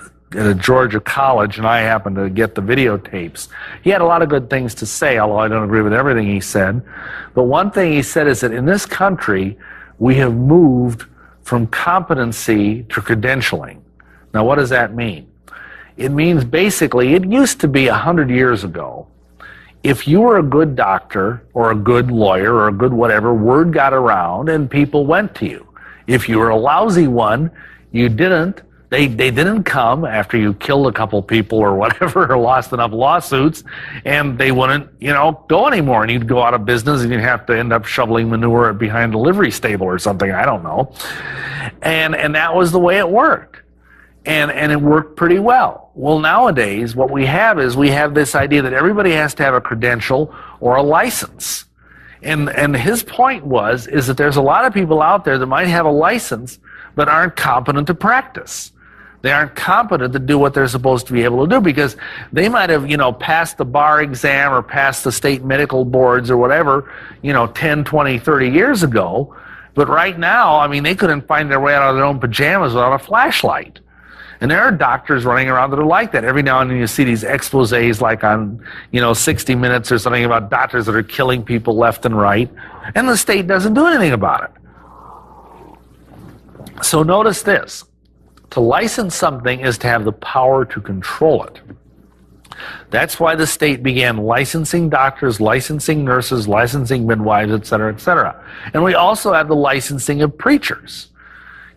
Georgia college, and I happened to get the videotapes. He had a lot of good things to say, although I don't agree with everything he said. But one thing he said is that in this country, we have moved from competency to credentialing. Now, what does that mean? It means basically, it used to be 100 years ago, if you were a good doctor or a good lawyer or a good whatever, word got around and people went to you. If you were a lousy one, you didn't. They didn't come after you killed a couple people or whatever, or lost enough lawsuits, and they wouldn't, go anymore, and you'd go out of business, and you'd have to end up shoveling manure behind a livery stable or something, I don't know. And that was the way it worked. And it worked pretty well. Well, nowadays, what we have is we have this idea that everybody has to have a credential or a license. And his point is that there's a lot of people out there that might have a license but aren't competent to practice. They aren't competent to do what they're supposed to be able to do, because they might have, passed the bar exam or passed the state medical boards or whatever, 10, 20, 30 years ago. But right now, I mean, they couldn't find their way out of their own pajamas without a flashlight. And there are doctors running around that are like that. Every now and then you see these exposés like on, 60 Minutes or something about doctors that are killing people left and right. And the state doesn't do anything about it. So notice this. To license something is to have the power to control it. That's why the state began licensing doctors, licensing nurses, licensing midwives, et cetera, and we also have the licensing of preachers.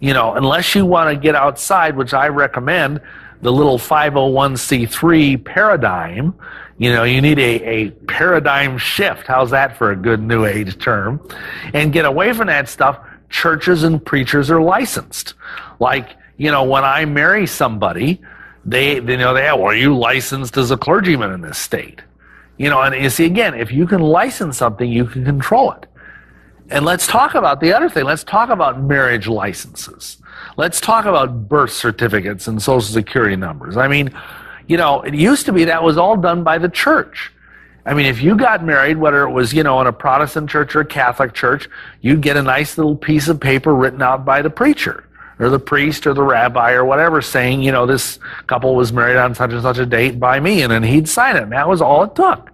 Unless you want to get outside, which I recommend, the little 501c3 paradigm, you need a paradigm shift. How's that for a good new age term? And get away from that stuff. Churches and preachers are licensed. Like, when I marry somebody, they are you licensed as a clergyman in this state? And you see, again, if you can license something, you can control it. And let's talk about the other thing. Let's talk about marriage licenses. Let's talk about birth certificates and social security numbers. I mean, it used to be that was all done by the church. I mean, if you got married, whether it was, in a Protestant church or a Catholic church, you'd get a nice little piece of paper written out by the preacher or the priest or the rabbi or whatever saying, this couple was married on such and such a date by me, and then he'd sign it. And that was all it took.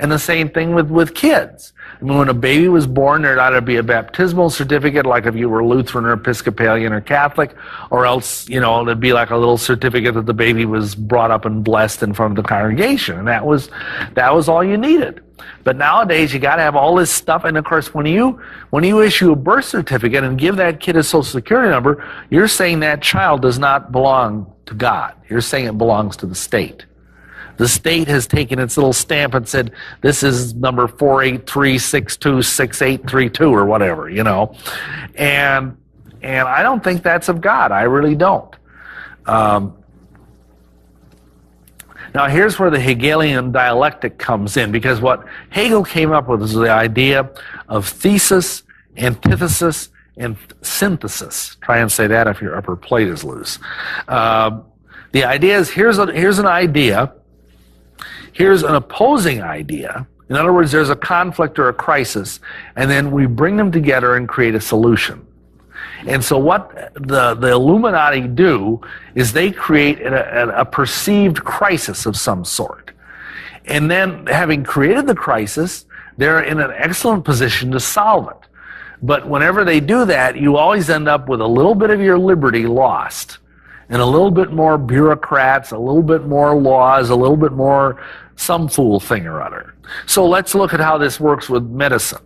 And the same thing with kids. I mean, when a baby was born, there'd either be a baptismal certificate, like if you were Lutheran or Episcopalian or Catholic, or else, there'd be like a little certificate that the baby was brought up and blessed in front of the congregation. And that was all you needed. But nowadays, you got to have all this stuff. And of course, when you issue a birth certificate and give that kid a social security number, you're saying that child does not belong to God. You're saying it belongs to the state. The state has taken its little stamp and said, this is number 483626832 or whatever, And I don't think that's of God. I really don't. Now, here's where the Hegelian dialectic comes in, because what Hegel came up with is the idea of thesis, antithesis, and synthesis. Try and say that if your upper plate is loose. The idea is, here's an idea. Here's an opposing idea. In other words, there's a conflict or a crisis, and then we bring them together and create a solution. And so what the Illuminati do is they create a perceived crisis of some sort. And then, having created the crisis, they're in an excellent position to solve it. But whenever they do that, you always end up with a little bit of your liberty lost, and a little bit more bureaucrats, a little bit more laws, a little bit more some fool thing or other. So let's look at how this works with medicine.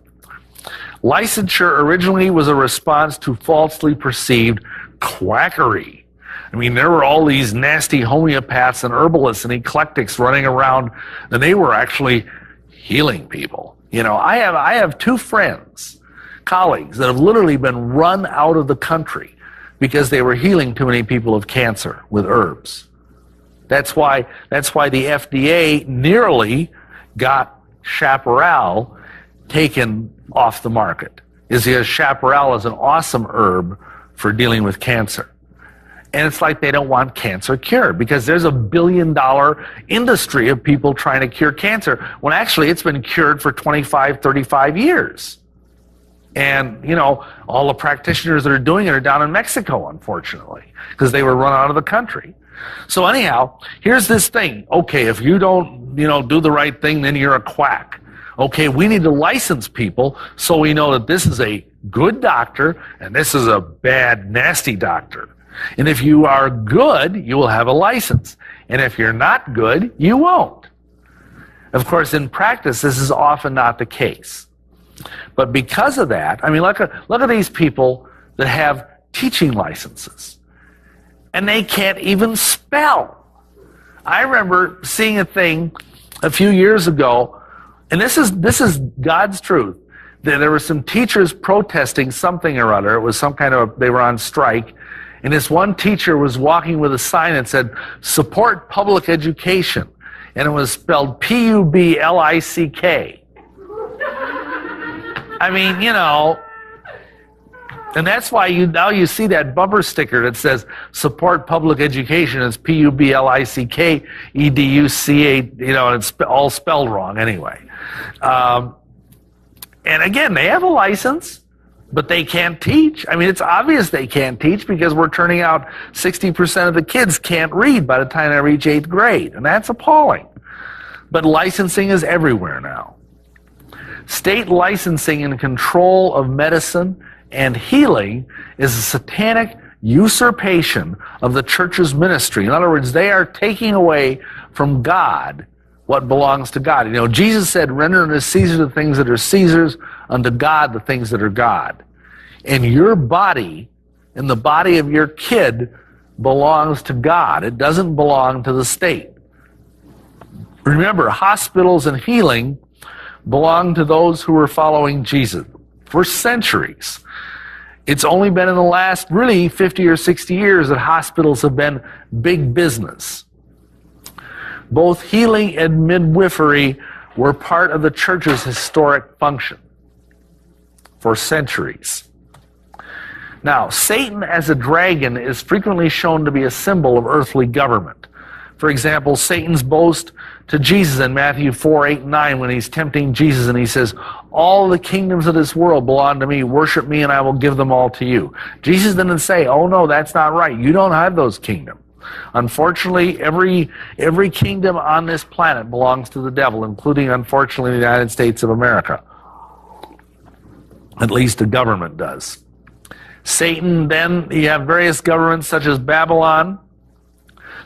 Licensure originally was a response to falsely perceived quackery. I mean, there were all these nasty homeopaths and herbalists and eclectics running around, and they were actually healing people. You know, I have two friends, colleagues, that have literally been run out of the country because they were healing too many people of cancer with herbs. That's why the FDA nearly got chaparral taken off the market, is because chaparral is an awesome herb for dealing with cancer. And it's like they don't want cancer cured because there's $1 billion industry of people trying to cure cancer when actually it's been cured for 25, 35 years. And, you know, all the practitioners that are doing it are down in Mexico, unfortunately, because they were run out of the country. So anyhow, here's this thing. Okay, if you don't, do the right thing, then you're a quack. Okay, we need to license people so we know that this is a good doctor and this is a bad, nasty doctor. And if you are good, you will have a license. And if you're not good, you won't. Of course, in practice, this is often not the case. But because of that, I mean, look at these people that have teaching licenses. And they can't even spell. I remember seeing a thing a few years ago, and this is God's truth. There were some teachers protesting something or other. It was some kind of, they were on strike. And this one teacher was walking with a sign that said, "Support public education." And it was spelled P-U-B-L-I-C-K. I mean, and that's why now you see that bumper sticker that says "Support public education." It's P-U-B-L-I-C-K-E-D-U-C-A, and it's all spelled wrong anyway. And again, they have a license, but they can't teach. I mean, it's obvious they can't teach because we're turning out 60% of the kids can't read by the time they reach 8th grade, and that's appalling. But licensing is everywhere now. State licensing and control of medicine and healing is a satanic usurpation of the church's ministry. In other words, they are taking away from God what belongs to God. Jesus said, "Render unto Caesar the things that are Caesar's, unto God the things that are God." And your body and the body of your kid belongs to God. It doesn't belong to the state. Remember, hospitals and healing belong to those who were following Jesus for centuries. It's only been in the last really 50 or 60 years that hospitals have been big business. Both healing and midwifery were part of the church's historic function for centuries. Now, Satan as a dragon is frequently shown to be a symbol of earthly government. For example, Satan's boast to Jesus in Matthew 4, 8, and 9 when he's tempting Jesus and he says, "All the kingdoms of this world belong to me. Worship me and I will give them all to you." Jesus didn't say, "Oh no, that's not right. You don't have those kingdoms." Unfortunately, every kingdom on this planet belongs to the devil, including, unfortunately, the United States of America. At least the government does. Satan, then, you have various governments such as Babylon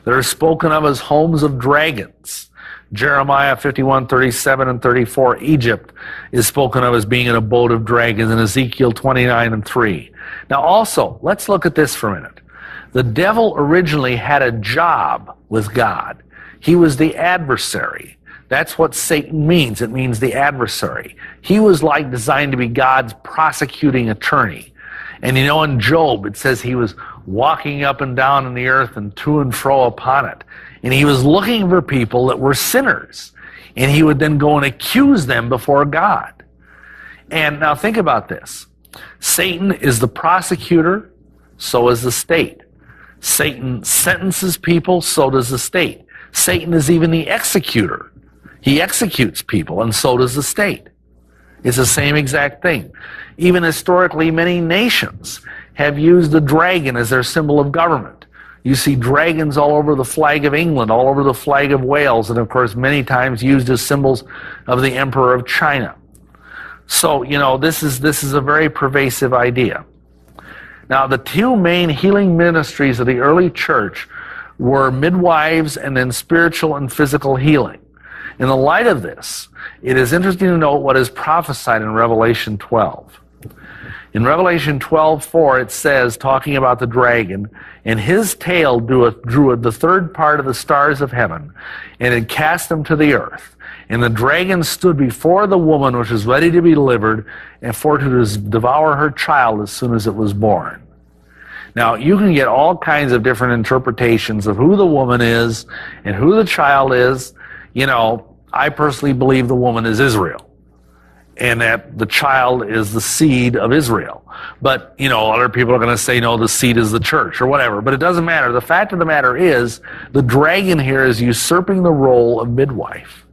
that are spoken of as homes of dragons. Jeremiah 51, 37 and 34. Egypt is spoken of as being an abode of dragons in Ezekiel 29 and 3. Now also, let's look at this for a minute. The devil originally had a job with God. He was the adversary. That's what Satan means. It means the adversary. He was like designed to be God's prosecuting attorney. And in Job, it says he was walking up and down in the earth and to and fro upon it. And he was looking for people that were sinners. And he would then go and accuse them before God. And now think about this. Satan is the prosecutor, so is the state. Satan sentences people, so does the state. Satan is even the executor. He executes people, and so does the state. It's the same exact thing. Even historically, many nations have used the dragon as their symbol of government. You see dragons all over the flag of England, all over the flag of Wales, and of course many times used as symbols of the Emperor of China. So, this is a very pervasive idea. Now, the two main healing ministries of the early church were midwives and then spiritual and physical healing. In the light of this, it is interesting to note what is prophesied in Revelation 12. In Revelation 12:4, it says, talking about the dragon, and his tail drew the third part of the stars of heaven, and it cast them to the earth. And the dragon stood before the woman which was ready to be delivered, and for to devour her child as soon as it was born. Now, you can get all kinds of different interpretations of who the woman is and who the child is. You know, I personally believe the woman is Israel, and that the child is the seed of Israel. But, you know, other people are going to say, no, the seed is the church, or whatever. But it doesn't matter. The fact of the matter is, the dragon here is usurping the role of midwife.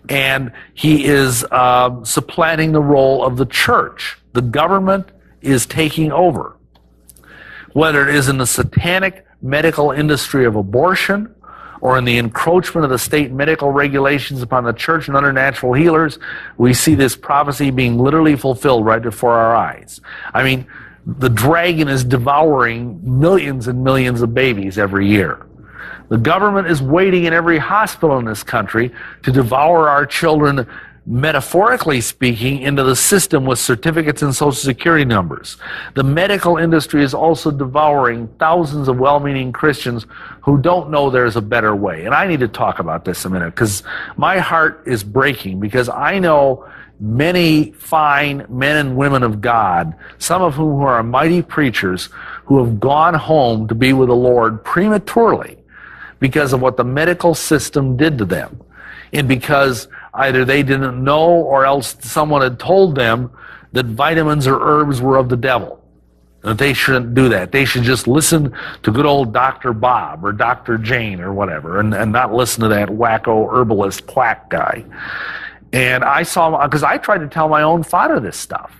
And he is supplanting the role of the church. The government is taking over. Whether it is in the satanic medical industry of abortion, or in the encroachment of the state medical regulations upon the church and other natural healers, we see this prophecy being literally fulfilled right before our eyes. I mean, the dragon is devouring millions and millions of babies every year. The government is waiting in every hospital in this country to devour our children, metaphorically speaking, into the system with certificates and social security numbers. The medical industry is also devouring thousands of well-meaning Christians who don't know there's a better way. And I need to talk about this a minute, because my heart is breaking, because I know many fine men and women of God, some of whom are mighty preachers, who have gone home to be with the Lord prematurely because of what the medical system did to them. And because either they didn't know, or else someone had told them that vitamins or herbs were of the devil, that they shouldn't do that. They should just listen to good old Dr. Bob or Dr. Jane or whatever, and not listen to that wacko herbalist quack guy. And I saw, because I tried to tell my own father this stuff.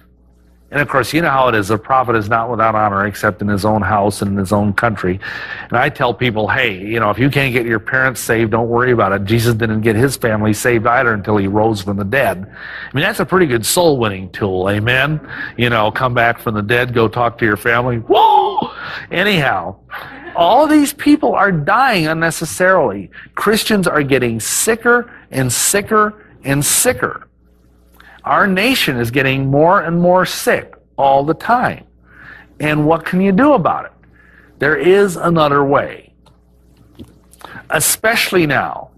And of course, you know how it is. A prophet is not without honor except in his own house and in his own country. And I tell people, hey, you know, if you can't get your parents saved, don't worry about it. Jesus didn't get his family saved either until he rose from the dead. I mean, that's a pretty good soul-winning tool, amen? You know, come back from the dead, go talk to your family. Whoa! Anyhow, all these people are dying unnecessarily. Christians are getting sicker and sicker and sicker. Our nation is getting more and more sick all the time. And what can you do about it? There is another way. Especially now,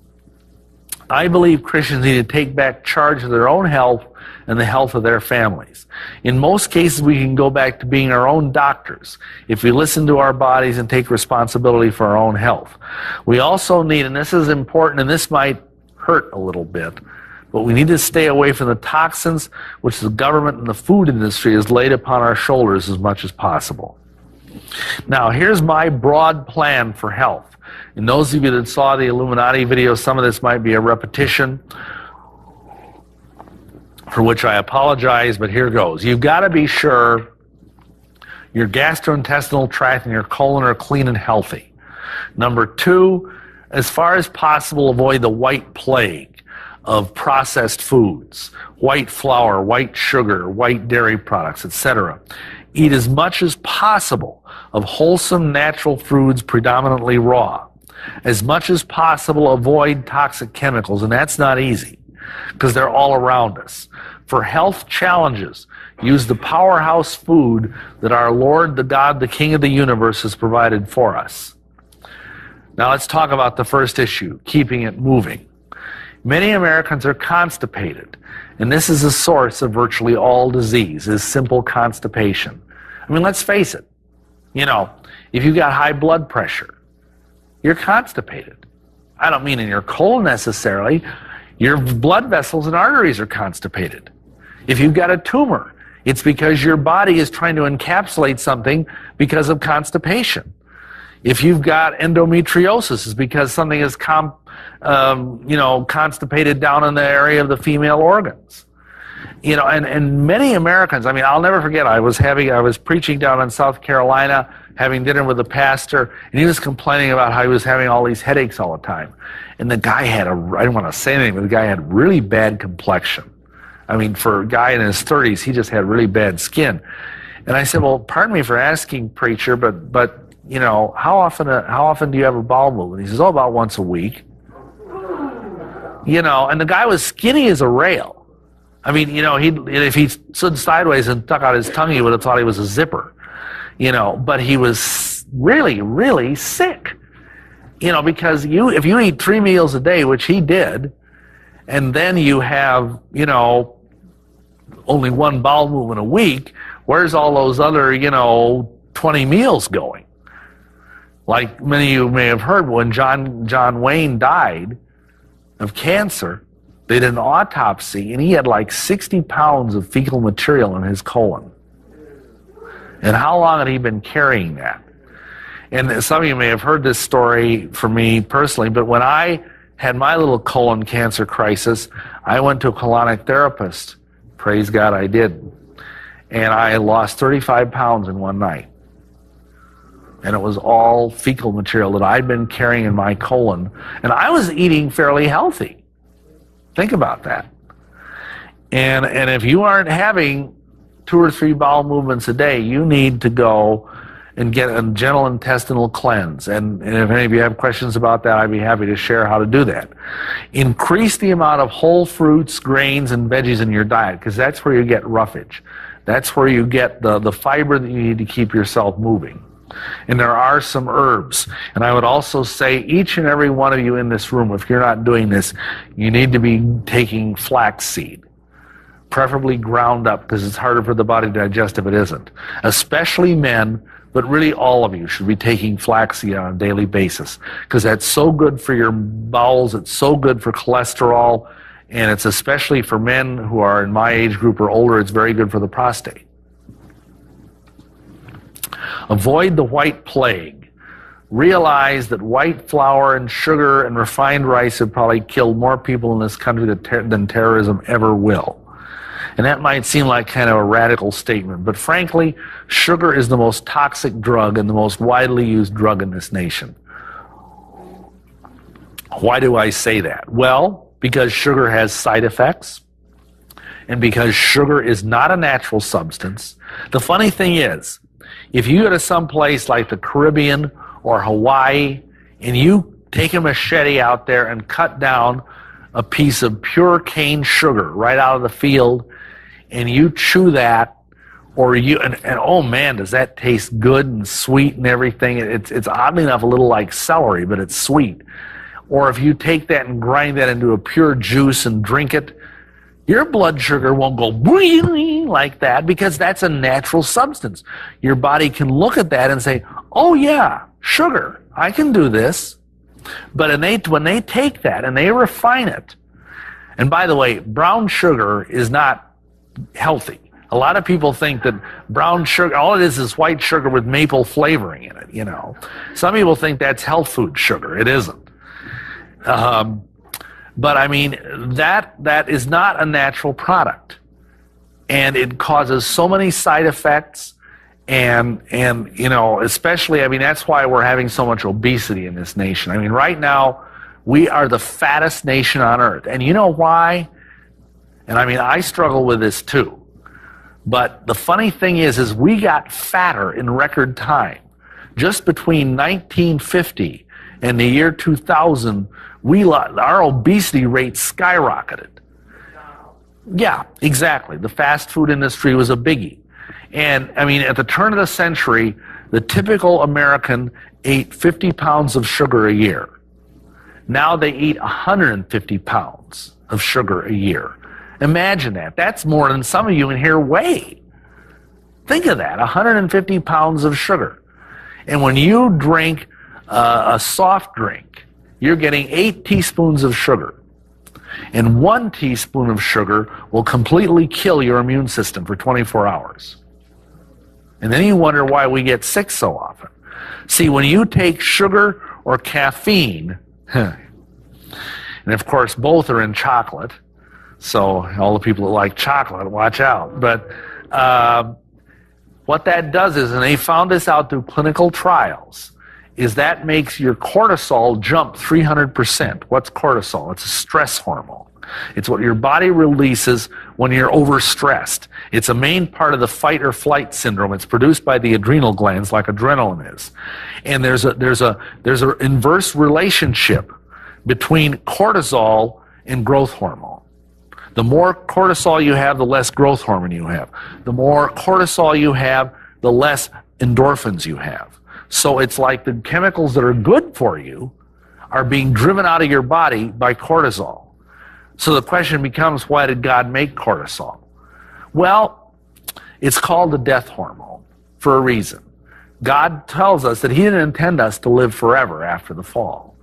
I believe Christians need to take back charge of their own health and the health of their families. In most cases, we can go back to being our own doctors if we listen to our bodies and take responsibility for our own health. We also need, and this is important, and this might hurt a little bit, but we need to stay away from the toxins which the government and the food industry has laid upon our shoulders as much as possible. Now, here's my broad plan for health. And those of you that saw the Illuminati video, some of this might be a repetition, for which I apologize, but here goes. You've got to be sure your gastrointestinal tract and your colon are clean and healthy. Number two, as far as possible, avoid the white plague of processed foods, white flour, white sugar, white dairy products, etc. Eat as much as possible of wholesome natural foods, predominantly raw. As much as possible, avoid toxic chemicals, and that's not easy because they're all around us. For health challenges, use the powerhouse food that our Lord, the God, the King of the universe has provided for us. Now let's talk about the first issue, keeping it moving. Many Americans are constipated, and this is the source of virtually all disease, is simple constipation. I mean, let's face it. You know, if you've got high blood pressure, you're constipated. I don't mean in your colon necessarily. Your blood vessels and arteries are constipated. If you've got a tumor, it's because your body is trying to encapsulate something because of constipation. If you've got endometriosis, it's because something is constipated down in the area of the female organs. You know, and many Americans, I mean, I'll never forget, I was preaching down in South Carolina, having dinner with a pastor, and he was complaining about how he was having all these headaches all the time. And the guy had I don't want to say anything, but the guy had really bad complexion. I mean, for a guy in his 30s, he just had really bad skin. And I said, well, pardon me for asking, preacher, but you know, how often do you have a bowel movement? He says, oh, about once a week. You know, and the guy was skinny as a rail. I mean, you know, if he stood sideways and stuck out his tongue, he would have thought he was a zipper. You know, but he was really, really sick. You know, because if you eat 3 meals a day, which he did, and then you have, you know, only 1 bowel movement a week, where's all those other, you know, 20 meals going? Like many of you may have heard, when John Wayne died of cancer, they did an autopsy, and he had like 60 pounds of fecal material in his colon. And how long had he been carrying that? And some of you may have heard this story from me personally, but when I had my little colon cancer crisis, I went to a colonic therapist. Praise God I did. And I lost 35 pounds in one night. And it was all fecal material that I'd been carrying in my colon. And I was eating fairly healthy. Think about that. And if you aren't having 2 or 3 bowel movements a day, you need to go and get a gentle intestinal cleanse. And if any of you have questions about that, I'd be happy to share how to do that. Increase the amount of whole fruits, grains, and veggies in your diet, because that's where you get roughage. That's where you get the fiber that you need to keep yourself moving. And there are some herbs. And I would also say each and every one of you in this room, if you're not doing this, you need to be taking flaxseed. Preferably ground up, because it's harder for the body to digest if it isn't. Especially men, but really all of you should be taking flaxseed on a daily basis, because that's so good for your bowels, it's so good for cholesterol, and it's especially for men who are in my age group or older, it's very good for the prostate. Avoid the white plague. Realize that white flour and sugar and refined rice have probably killed more people in this country than terrorism ever will. And that might seem like kind of a radical statement, but frankly, sugar is the most toxic drug and the most widely used drug in this nation. Why do I say that? Well, because sugar has side effects, and because sugar is not a natural substance. The funny thing is, if you go to some place like the Caribbean or Hawaii, and you take a machete out there and cut down a piece of pure cane sugar right out of the field, and you chew that, or and oh man, does that taste good and sweet and everything. It's oddly enough a little like celery, but it's sweet. Or if you take that and grind that into a pure juice and drink it, your blood sugar won't go like that, because that's a natural substance. Your body can look at that and say, oh yeah, sugar, I can do this. But when they take that and they refine it, and by the way, brown sugar is not healthy. A lot of people think that brown sugar, all it is white sugar with maple flavoring in it, you know. Some people think that's health food sugar. It isn't. But I mean, that is not a natural product. And it causes so many side effects, and you know, especially, I mean, that's why we're having so much obesity in this nation. I mean, right now, we are the fattest nation on earth. And you know why? And I mean, I struggle with this too. But the funny thing is we got fatter in record time. Just between 1950 and the year 2000, our obesity rate skyrocketed. Yeah, exactly. The fast food industry was a biggie. And I mean, at the turn of the century, the typical American ate 50 pounds of sugar a year. Now they eat 150 pounds of sugar a year. Imagine that. That's more than some of you in here weigh. Think of that, 150 pounds of sugar. And when you drink a soft drink, you're getting 8 teaspoons of sugar. And 1 teaspoon of sugar will completely kill your immune system for 24 hours. And then you wonder why we get sick so often. See, when you take sugar or caffeine, and of course both are in chocolate, so all the people that like chocolate, watch out. But what that does is, and they found this out through clinical trials, is that makes your cortisol jump 300%. What's cortisol? It's a stress hormone. It's what your body releases when you're overstressed. It's a main part of the fight or flight syndrome. It's produced by the adrenal glands, like adrenaline is. And there's a inverse relationship between cortisol in growth hormone. The more cortisol you have, the less growth hormone you have. The more cortisol you have, the less endorphins you have. So it's like the chemicals that are good for you are being driven out of your body by cortisol. So the question becomes, why did God make cortisol? Well, it's called the death hormone for a reason. God tells us that he didn't intend us to live forever after the fall.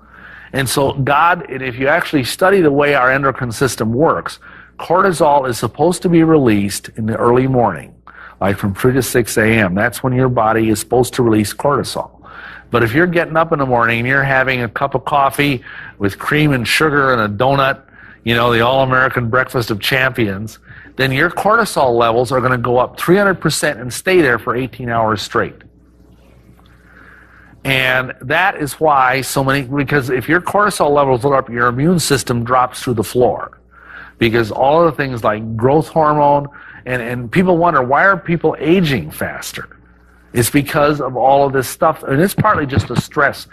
And so God, if you actually study the way our endocrine system works, cortisol is supposed to be released in the early morning, like from 3 to 6 a.m. That's when your body is supposed to release cortisol. But if you're getting up in the morning and you're having a cup of coffee with cream and sugar and a donut, you know, the all-American breakfast of champions, then your cortisol levels are going to go up 300% and stay there for 18 hours straight. And that is why so many, because if your cortisol levels are up, your immune system drops through the floor. Because all of the things like growth hormone, and people wonder, why are people aging faster? It's because of all of this stuff, and it's partly just the stress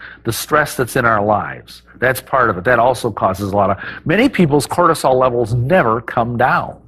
that's in our lives. That's part of it. That also causes a lot of, many people's cortisol levels never come down.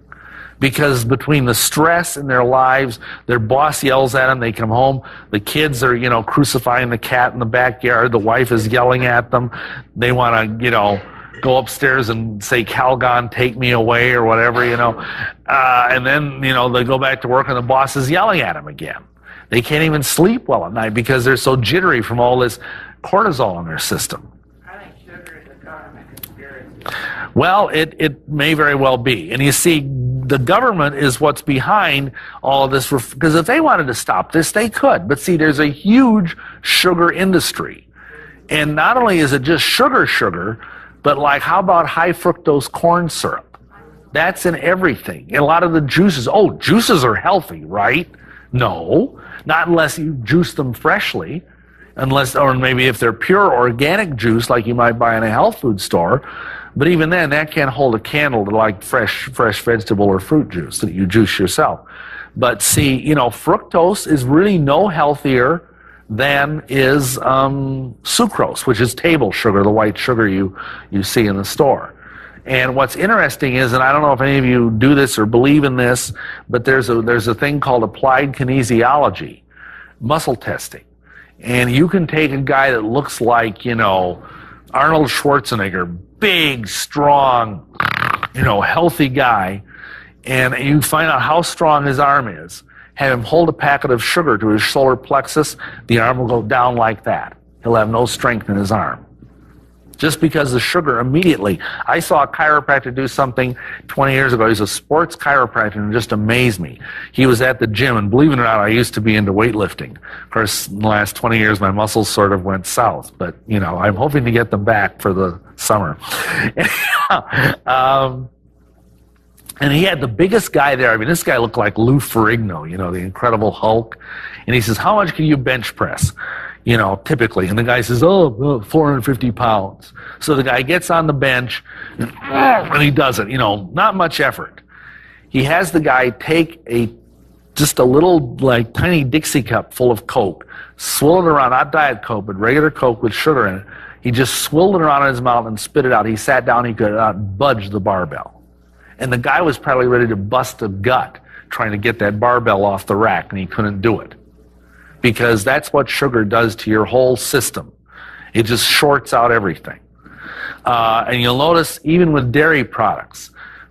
Because between the stress in their lives, their boss yells at them, they come home, the kids are, you know, crucifying the cat in the backyard, the wife is yelling at them, they want to, you know, go upstairs and say, Calgon, take me away, or whatever, you know. And then, you know, they go back to work and the boss is yelling at them again. They can't even sleep well at night because they're so jittery from all this cortisol in their system. I think sugar is a government conspiracy. Well, it may very well be. And you see, the government is what's behind all of this, because if they wanted to stop this, they could. But see, there's a huge sugar industry. And not only is it just sugar, but like, how about high fructose corn syrup? That's in everything. And a lot of the juices, juices are healthy, right? No, not unless you juice them freshly. Unless, or maybe if they're pure organic juice like you might buy in a health food store. But even then, that can't hold a candle to like fresh vegetable or fruit juice that you juice yourself. But see, you know, fructose is really no healthier than is sucrose, which is table sugar, the white sugar you see in the store. And what's interesting is, and I don't know if any of you do this or believe in this, but there's a thing called applied kinesiology, muscle testing. And you can take a guy that looks like, you know, Arnold Schwarzenegger, big, strong, you know, healthy guy, and you find out how strong his arm is. Have him hold a packet of sugar to his solar plexus, the arm will go down like that. He'll have no strength in his arm. Just because the sugar immediately. I saw a chiropractor do something 20 years ago. He's a sports chiropractor and it just amazed me. He was at the gym, and believe it or not, I used to be into weightlifting. Of course, in the last 20 years, my muscles sort of went south, but, you know, I'm hoping to get them back for the summer. And he had the biggest guy there. I mean, this guy looked like Lou Ferrigno, you know, the Incredible Hulk. And he says, how much can you bench press? You know, typically. And the guy says, 450 pounds. So the guy gets on the bench and he does it, you know, not much effort. He has the guy take just a little, like, tiny Dixie cup full of Coke, swill it around, not Diet Coke, but regular Coke with sugar in it. He just swilled it around in his mouth and spit it out. He sat down, he could not budge the barbell. And the guy was probably ready to bust a gut trying to get that barbell off the rack, and he couldn't do it. Because that's what sugar does to your whole system. It just shorts out everything. And you'll notice, even with dairy products,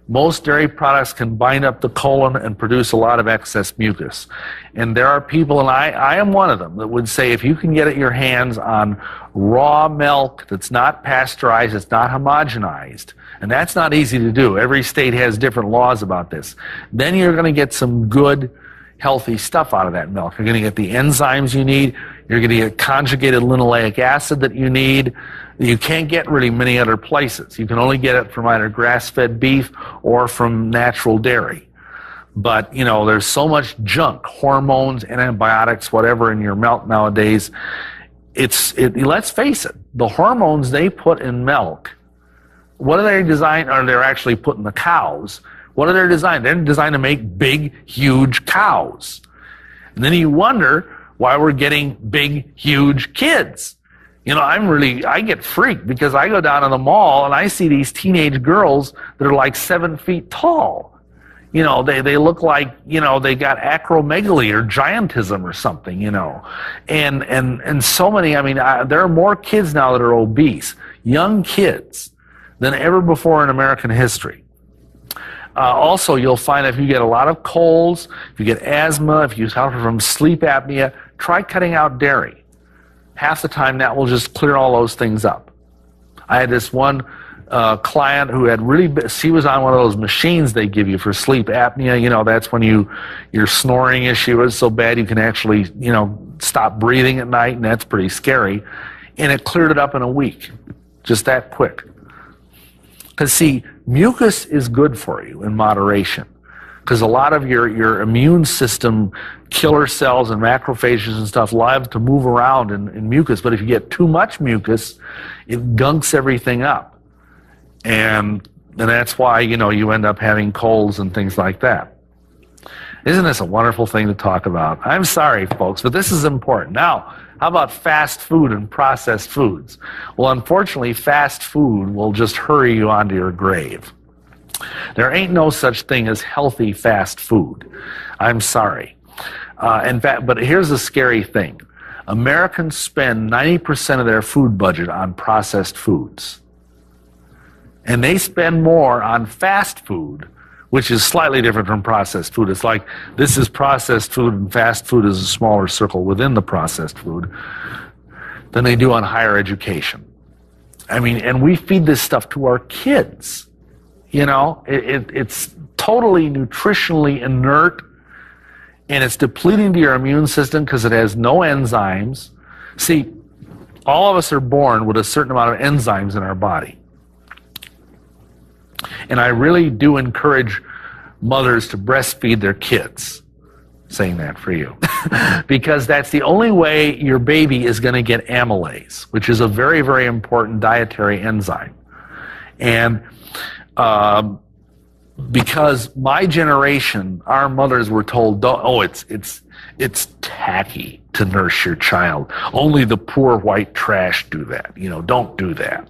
most dairy products can bind up the colon and produce a lot of excess mucus. And there are people, and I am one of them, that would say if you can get your hands on raw milk that's not pasteurized, it's not homogenized, and that's not easy to do. Every state has different laws about this. Then you're going to get some good, healthy stuff out of that milk. You're going to get the enzymes you need. You're going to get conjugated linoleic acid that you need. You can't get really many other places. You can only get it from either grass-fed beef or from natural dairy. But, you know, there's so much junk, hormones, antibiotics, whatever in your milk nowadays. Let's face it, the hormones they put in milk, what are they designed, or they're actually put in the cows, what are they designed? They're designed to make big, huge cows. And then you wonder why we're getting big, huge kids. You know, I get freaked because I go down to the mall and I see these teenage girls that are like 7 feet tall. You know, they look like, you know, they got acromegaly or giantism or something, you know. And so many, I mean, there are more kids now that are obese, young kids, than ever before in American history. Also, you'll find if you get a lot of colds, if you get asthma, if you suffer from sleep apnea, try cutting out dairy. Half the time that will just clear all those things up. I had this one client who had she was on one of those machines they give you for sleep apnea. You know, that's when your snoring issue is so bad you can actually, you know, stop breathing at night, and that's pretty scary. And it cleared it up in a week, just that quick. Because see, mucus is good for you in moderation. Because a lot of your immune system, killer cells and macrophages and stuff, love to move around in mucus. But if you get too much mucus, it gunks everything up. And that's why, you know, you end up having colds and things like that. Isn't this a wonderful thing to talk about? I'm sorry, folks, but this is important. Now, how about fast food and processed foods? Well, unfortunately, fast food will just hurry you onto your grave. There ain't no such thing as healthy fast food. I'm sorry. In fact, but here's the scary thing. Americans spend 90% of their food budget on processed foods. And they spend more on fast food, which is slightly different from processed food. It's like this is processed food and fast food is a smaller circle within the processed food than they do on higher education. I mean, and we feed this stuff to our kids. You know, it's totally nutritionally inert, and it's depleting to your immune system because it has no enzymes. See, all of us are born with a certain amount of enzymes in our body. And I really do encourage mothers to breastfeed their kids. Saying that for you. Because that's the only way your baby is going to get amylase, which is a very, very important dietary enzyme. And because my generation, our mothers were told, it's tacky to nurse your child. Only the poor white trash do that. You know, don't do that.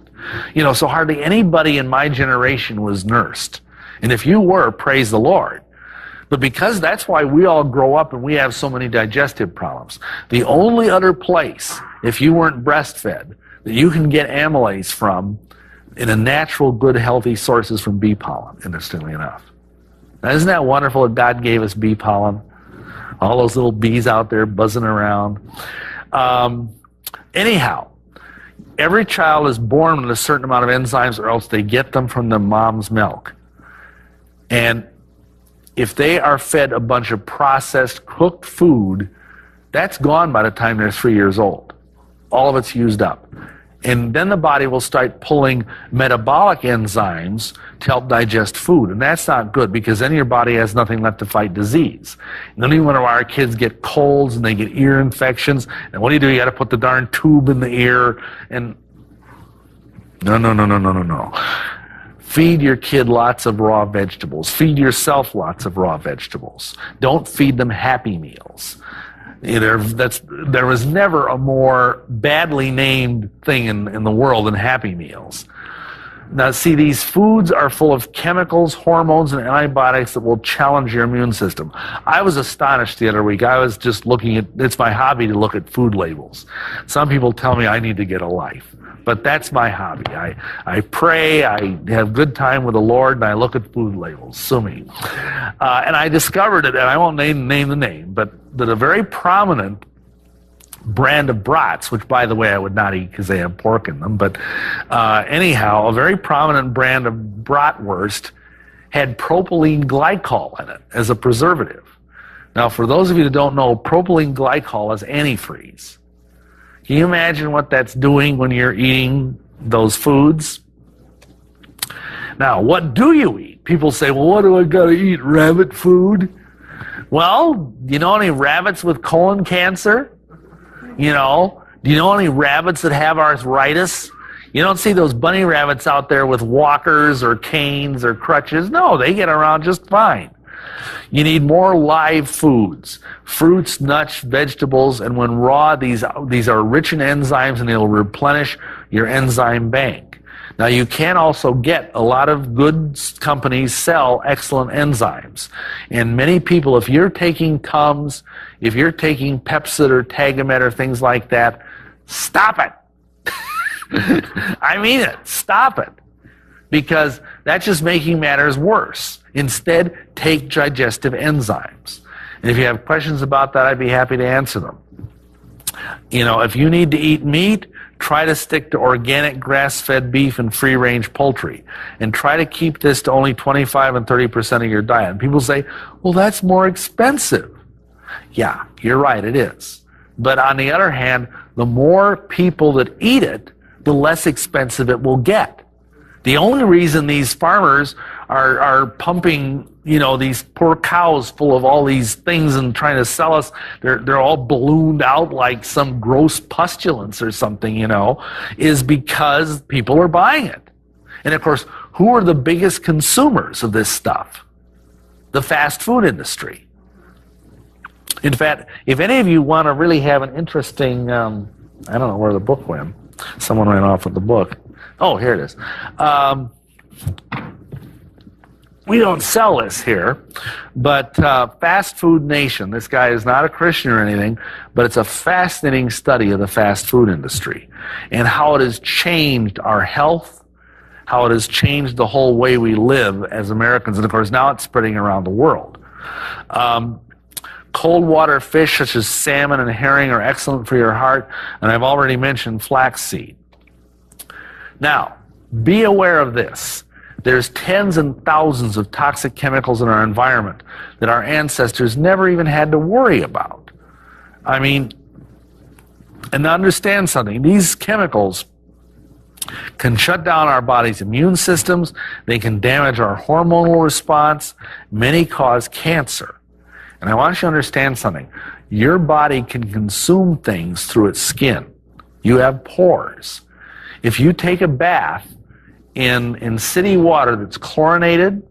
You know, so hardly anybody in my generation was nursed. And if you were, praise the Lord. But because that's why we all grow up and we have so many digestive problems. The only other place, if you weren't breastfed, that you can get amylase from in a natural, good, healthy source is from bee pollen, interestingly enough. Now, isn't that wonderful that God gave us bee pollen? All those little bees out there buzzing around. Anyhow, every child is born with a certain amount of enzymes, or else they get them from their mom's milk. And if they are fed a bunch of processed, cooked food, that's gone by the time they're 3 years old. All of it's used up. And then the body will start pulling metabolic enzymes to help digest food. And that's not good, because then your body has nothing left to fight disease. And then you wonder why our kids get colds and they get ear infections. And what do? You got to put the darn tube in the ear. And no. Feed your kid lots of raw vegetables. Feed yourself lots of raw vegetables. Don't feed them Happy Meals. There was never a more badly named thing in the world than Happy Meals. Now, see, these foods are full of chemicals, hormones, and antibiotics that will challenge your immune system. I was astonished the other week. I was just looking at, it's my hobby to look at food labels. Some people tell me I need to get a life, but that's my hobby. I pray, I have good time with the Lord, and I look at food labels. Sue me. And I discovered it, and I won't name the name, but that a very prominent brand of brats, which, by the way, I would not eat because they have pork in them, but anyhow, a very prominent brand of bratwurst had propylene glycol in it as a preservative. Now, for those of you that don't know, propylene glycol is antifreeze. Can you imagine what that's doing when you're eating those foods? Now, what do you eat? People say, well, what do I got to eat? Rabbit food? Well, do you know any rabbits with colon cancer? You know, do you know any rabbits that have arthritis? You don't see those bunny rabbits out there with walkers or canes or crutches. No, they get around just fine. You need more live foods, fruits, nuts, vegetables, and when raw, these are rich in enzymes and they'll replenish your enzyme bank. Now you can also get a lot of good companies sell excellent enzymes. And many people, if you're taking Tums, if you're taking Pepcid or Tagamet or things like that, stop it. I mean it. Stop it. Because that's just making matters worse. Instead, take digestive enzymes. And if you have questions about that, I'd be happy to answer them. You know, if you need to eat meat, try to stick to organic grass-fed beef and free-range poultry. And try to keep this to only 25 and 30% of your diet. And people say, well, that's more expensive. Yeah, you're right, it is. But on the other hand, the more people that eat it, the less expensive it will get. The only reason these farmers are pumping, you know, these poor cows full of all these things and trying to sell us, they're all ballooned out like some gross pustulence or something, you know, is because people are buying it. And of course, who are the biggest consumers of this stuff? The fast food industry. In fact, if any of you want to really have an interesting, I don't know where the book went. Someone ran off with the book. Oh, here it is. We don't sell this here, but Fast Food Nation, this guy is not a Christian or anything, but it's a fascinating study of the fast food industry and how it has changed our health, how it has changed the whole way we live as Americans, and of course now it's spreading around the world. Cold water fish such as salmon and herring are excellent for your heart, and I've already mentioned flaxseed. Now, be aware of this. There's tens and thousands of toxic chemicals in our environment that our ancestors never even had to worry about. I mean, and understand something, these chemicals can shut down our body's immune systems, they can damage our hormonal response, many cause cancer. And I want you to understand something. Your body can consume things through its skin. You have pores. If you take a bath in city water that's chlorinated,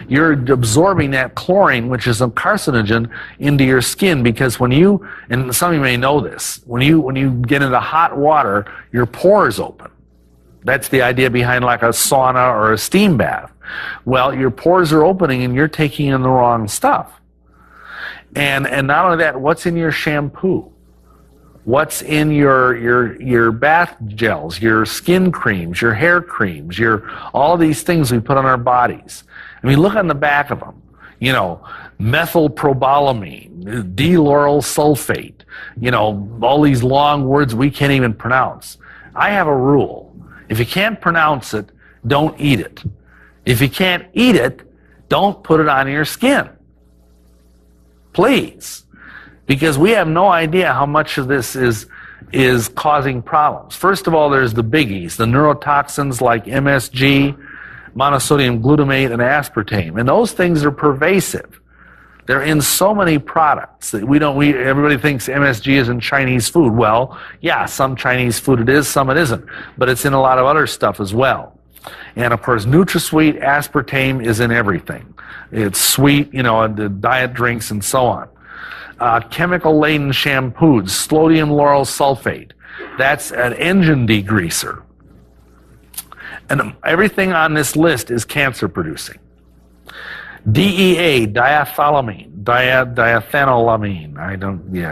you're absorbing that chlorine, which is a carcinogen, into your skin because when you, and some of you may know this, when you get into hot water, your pores open. That's the idea behind like a sauna or a steam bath. Well, your pores are opening and you're taking in the wrong stuff. And not only that, what's in your shampoo? What's in your bath gels, your skin creams, your hair creams, all these things we put on our bodies? I mean, look on the back of them. You know, methylprobalamine, D-lauryl sulfate, you know, all these long words we can't even pronounce. I have a rule. If you can't pronounce it, don't eat it. If you can't eat it, don't put it on your skin. Please. Because we have no idea how much of this is causing problems. First of all, there's the biggies, the neurotoxins like MSG, monosodium glutamate, and aspartame. And those things are pervasive. They're in so many products that everybody thinks MSG is in Chinese food. Well, yeah, some Chinese food it is, some it isn't. But it's in a lot of other stuff as well. And of course, NutraSweet, aspartame is in everything. It's sweet, you know, the diet drinks and so on. Chemical-laden shampoos, sodium lauryl sulfate. That's an engine degreaser. And everything on this list is cancer-producing. DEA, diethylamine, diethanolamine,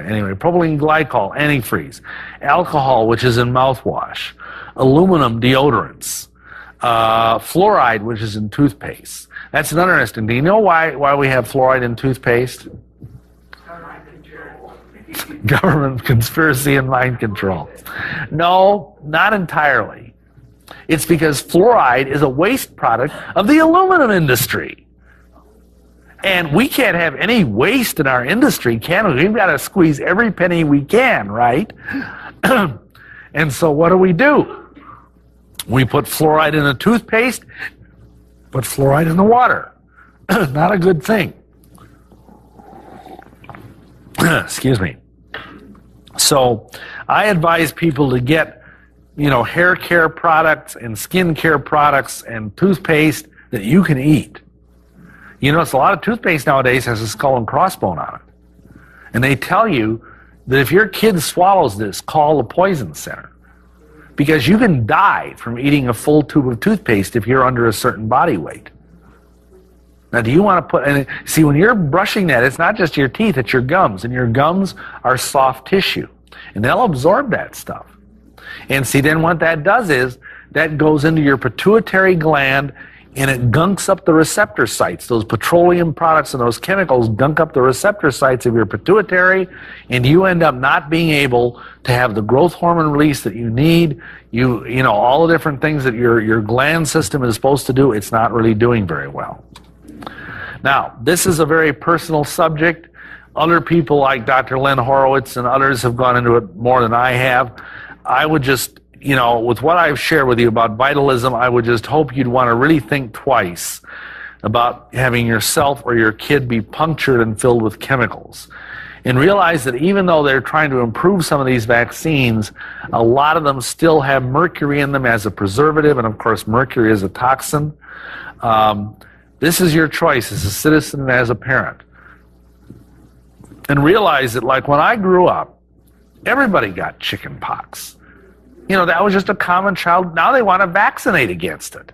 anyway, propylene glycol, antifreeze, alcohol, which is in mouthwash, aluminum deodorants, fluoride, which is in toothpaste. That's another interesting. Do you know why we have fluoride in toothpaste? Government conspiracy and mind control. No, not entirely. It's because fluoride is a waste product of the aluminum industry. And we can't have any waste in our industry, can we? We've got to squeeze every penny we can, right? And so what do? We put fluoride in the toothpaste, put fluoride in the water. Not a good thing. Excuse me. So I advise people to get, you know, hair care products and skin care products and toothpaste that you can eat. You notice a lot of toothpaste nowadays has a skull and crossbone on it. And they tell you that if your kid swallows this, call the poison center. Because you can die from eating a full tube of toothpaste if you're under a certain body weight. Now, do you want to put, and see, when you're brushing that, it's not just your teeth, it's your gums. And your gums are soft tissue. And they'll absorb that stuff. And see, then what that does is, that goes into your pituitary gland, and it gunks up the receptor sites. Those petroleum products and those chemicals gunk up the receptor sites of your pituitary, and you end up not being able to have the growth hormone release that you need. You know, all the different things that your gland system is supposed to do, it's not really doing very well. Now, this is a very personal subject. Other people like Dr. Len Horowitz and others have gone into it more than I have. I would just, you know, with what I've shared with you about vitalism, I would just hope you'd want to really think twice about having yourself or your kid be punctured and filled with chemicals. And realize that even though they're trying to improve some of these vaccines, a lot of them still have mercury in them as a preservative, and of course mercury is a toxin. This is your choice as a citizen and as a parent. And realize that, like when I grew up, everybody got chicken pox. You know, that was just a common child. Now they want to vaccinate against it.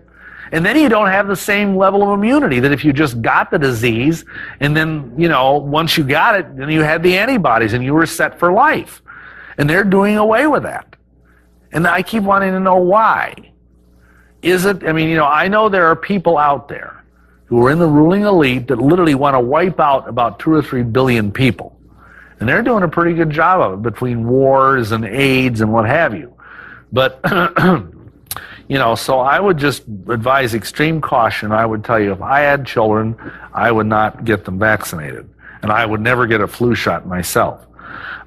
And then you don't have the same level of immunity that if you just got the disease, and then, you know, once you got it, then you had the antibodies and you were set for life. And they're doing away with that. And I keep wanting to know why. Is it, I mean, you know, I know there are people out there who are in the ruling elite that literally want to wipe out about 2 or 3 billion people. And they're doing a pretty good job of it between wars and AIDS and what have you. But, you know, so I would just advise extreme caution. I would tell you, if I had children, I would not get them vaccinated. And I would never get a flu shot myself.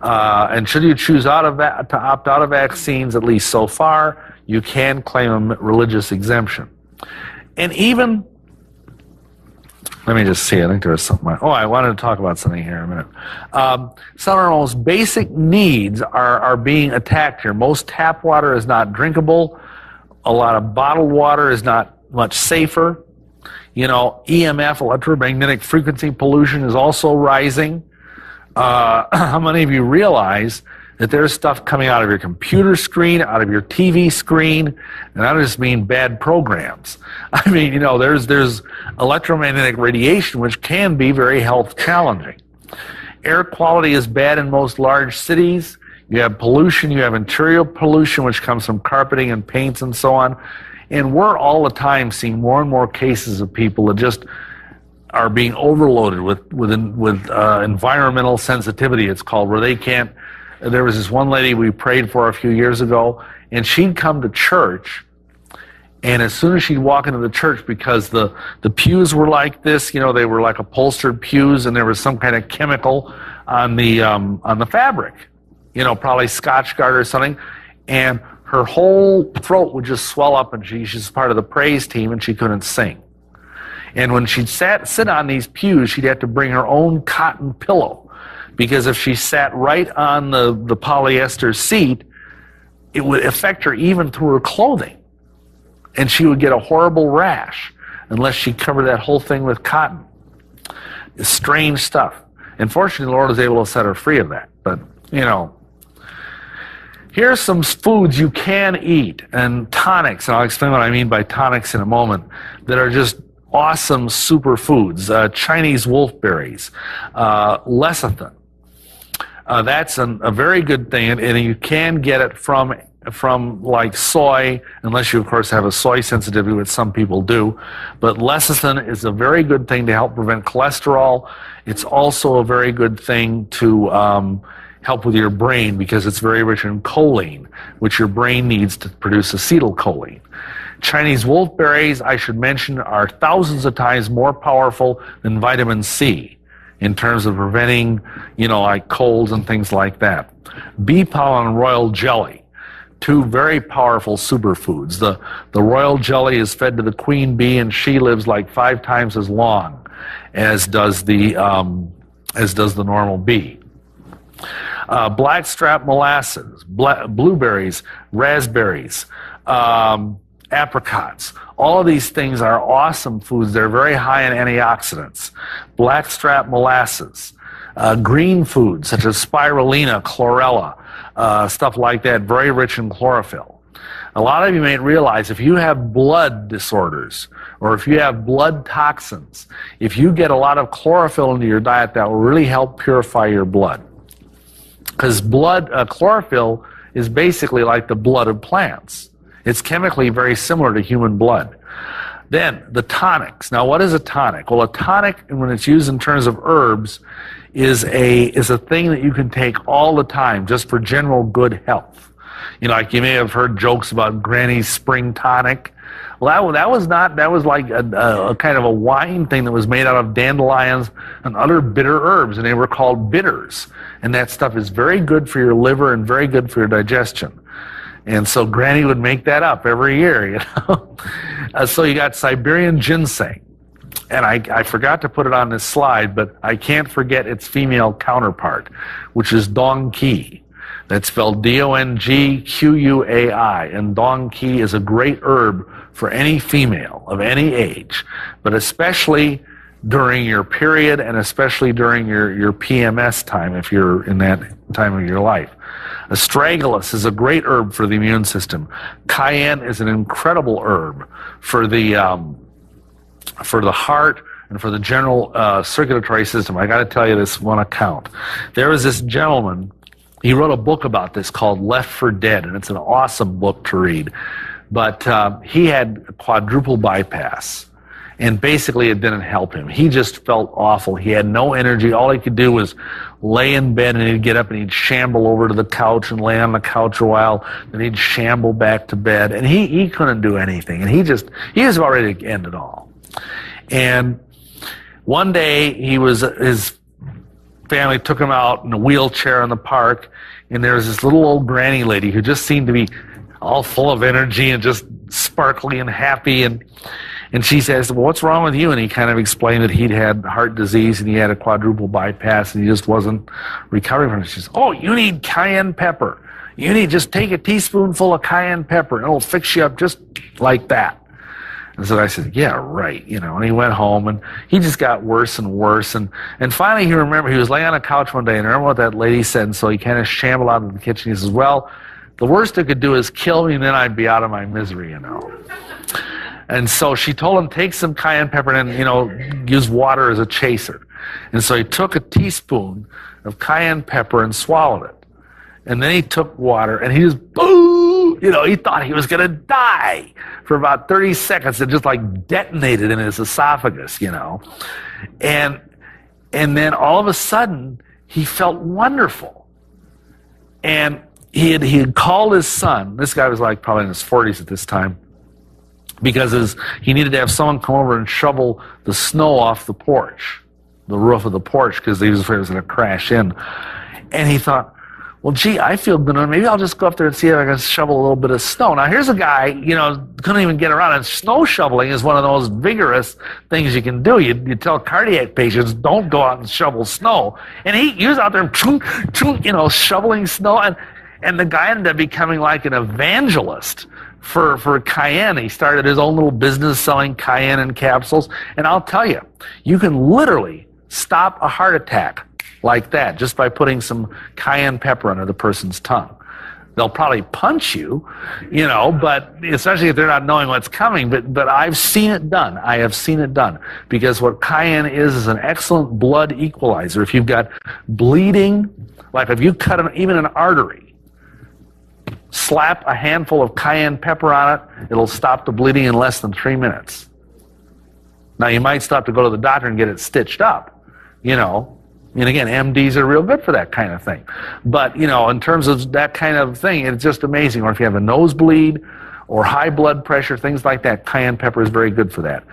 And should you choose to opt out of vaccines, at least so far, you can claim a religious exemption. And even, let me just see, I think there was something. Oh, I wanted to talk about something here in a minute. Some of our most basic needs are being attacked here. Most tap water is not drinkable. A lot of bottled water is not much safer. You know, EMF, electromagnetic frequency pollution, is also rising. How many of you realize that there's stuff coming out of your computer screen, out of your TV screen, and I don't just mean bad programs. I mean, you know, there's electromagnetic radiation, which can be very health challenging. Air quality is bad in most large cities. You have pollution, you have interior pollution, which comes from carpeting and paints and so on. And we're all the time seeing more and more cases of people that just are being overloaded with environmental sensitivity, it's called, where they can't. There was this one lady we prayed for a few years ago, and she'd come to church, and as soon as she'd walk into the church, because the pews were like this, you know, they were like upholstered pews, and there was some kind of chemical on the fabric, you know, probably Scotchgard or something, and her whole throat would just swell up, and she's part of the praise team, and she couldn't sing. And when she'd sit on these pews, she'd have to bring her own cotton pillow, because if she sat right on the polyester seat, it would affect her even through her clothing. And she would get a horrible rash unless she covered that whole thing with cotton. It's strange stuff. And fortunately, the Lord was able to set her free of that. But, you know, here's some foods you can eat, and tonics, and I'll explain what I mean by tonics in a moment, that are just awesome superfoods. Chinese wolfberries, lecithin. That's a very good thing, and you can get it from like soy, unless you of course have a soy sensitivity, which some people do. But lecithin is a very good thing to help prevent cholesterol. It's also a very good thing to help with your brain, because it's very rich in choline, which your brain needs to produce acetylcholine. Chinese wolfberries, I should mention, are thousands of times more powerful than vitamin C in terms of preventing, you know, like colds and things like that. Bee pollen and royal jelly, 2 very powerful superfoods. The royal jelly is fed to the queen bee, and she lives like 5 times as long as does the normal bee. Blackstrap molasses, blueberries, raspberries, apricots. All of these things are awesome foods. They're very high in antioxidants. Blackstrap molasses. Green foods such as spirulina, chlorella, stuff like that, very rich in chlorophyll. A lot of you may realize if you have blood disorders or if you have blood toxins, if you get a lot of chlorophyll into your diet, that will really help purify your blood. Because chlorophyll is basically like the blood of plants. It's chemically very similar to human blood. Then, the tonics. Now, what is a tonic? Well, a tonic, when it's used in terms of herbs, is a thing that you can take all the time just for general good health. You know, like you may have heard jokes about Granny's spring tonic. Well, that was like a kind of a wine thing that was made out of dandelions and other bitter herbs, and they were called bitters. And that stuff is very good for your liver and very good for your digestion. And so Granny would make that up every year, you know. So you got Siberian ginseng. And I forgot to put it on this slide, but I can't forget its female counterpart, which is Dong Qi. That's spelled D-O-N-G-Q-U-A-I. And Dong Qi is a great herb for any female of any age, but especially during your period and especially during your PMS time if you're in that time of your life. Astragalus is a great herb for the immune system. Cayenne is an incredible herb for the heart and for the general circulatory system. I got to tell you this one account. There was this gentleman, he wrote a book about this called Left for Dead, and it's an awesome book to read. But he had quadruple bypass, and basically it didn't help him. He just felt awful. He had no energy. All he could do was lay in bed, and he'd get up and he'd shamble over to the couch and lay on the couch a while, then he'd shamble back to bed, and he couldn't do anything. And he was about ready to end it all. And one day his family took him out in a wheelchair in the park, and there was this little old granny lady who just seemed to be all full of energy and just sparkly and happy, and she says, well, what's wrong with you? And he kind of explained that he'd had heart disease and he had a quadruple bypass and he just wasn't recovering from it. She says, oh, you need cayenne pepper. You need just take a teaspoonful of cayenne pepper and it'll fix you up just like that. And so I said, yeah, right, you know, and he went home and he just got worse and worse. And finally he remembered, he was laying on a couch one day and I remember what that lady said, and so he kind of shambled out of the kitchen. He says, well, the worst it could do is kill me and then I'd be out of my misery, you know. And so she told him, take some cayenne pepper and, you know, use water as a chaser. And so he took a teaspoon of cayenne pepper and swallowed it. And then he took water and he just, boo! You know, he thought he was going to die for about 30 seconds. It just like detonated in his esophagus, you know. And then all of a sudden, he felt wonderful. And he had called his son. This guy was like probably in his 40s at this time, because he needed to have someone come over and shovel the snow off the porch, the roof of the porch, because he was afraid it was going to crash in. And he thought, well, gee, I feel good. Maybe I'll just go up there and see if I can shovel a little bit of snow. Now, here's a guy, you know, couldn't even get around. And snow shoveling is one of the most vigorous things you can do. You tell cardiac patients, don't go out and shovel snow. And he was out there, you know, shoveling snow. And the guy ended up becoming like an evangelist for cayenne. He started his own little business selling cayenne in capsules. And I'll tell you, you can literally stop a heart attack like that just by putting some cayenne pepper under the person's tongue. They'll probably punch you, you know, but especially if they're not knowing what's coming. But I've seen it done. I have seen it done, because what cayenne is an excellent blood equalizer. If you've got bleeding, like if you cut even an artery, slap a handful of cayenne pepper on it, it'll stop the bleeding in less than 3 minutes. Now, you might stop to go to the doctor and get it stitched up, you know. And again, MDs are real good for that kind of thing. But, you know, in terms of that kind of thing, it's just amazing. Or if you have a nosebleed or high blood pressure, things like that, cayenne pepper is very good for that.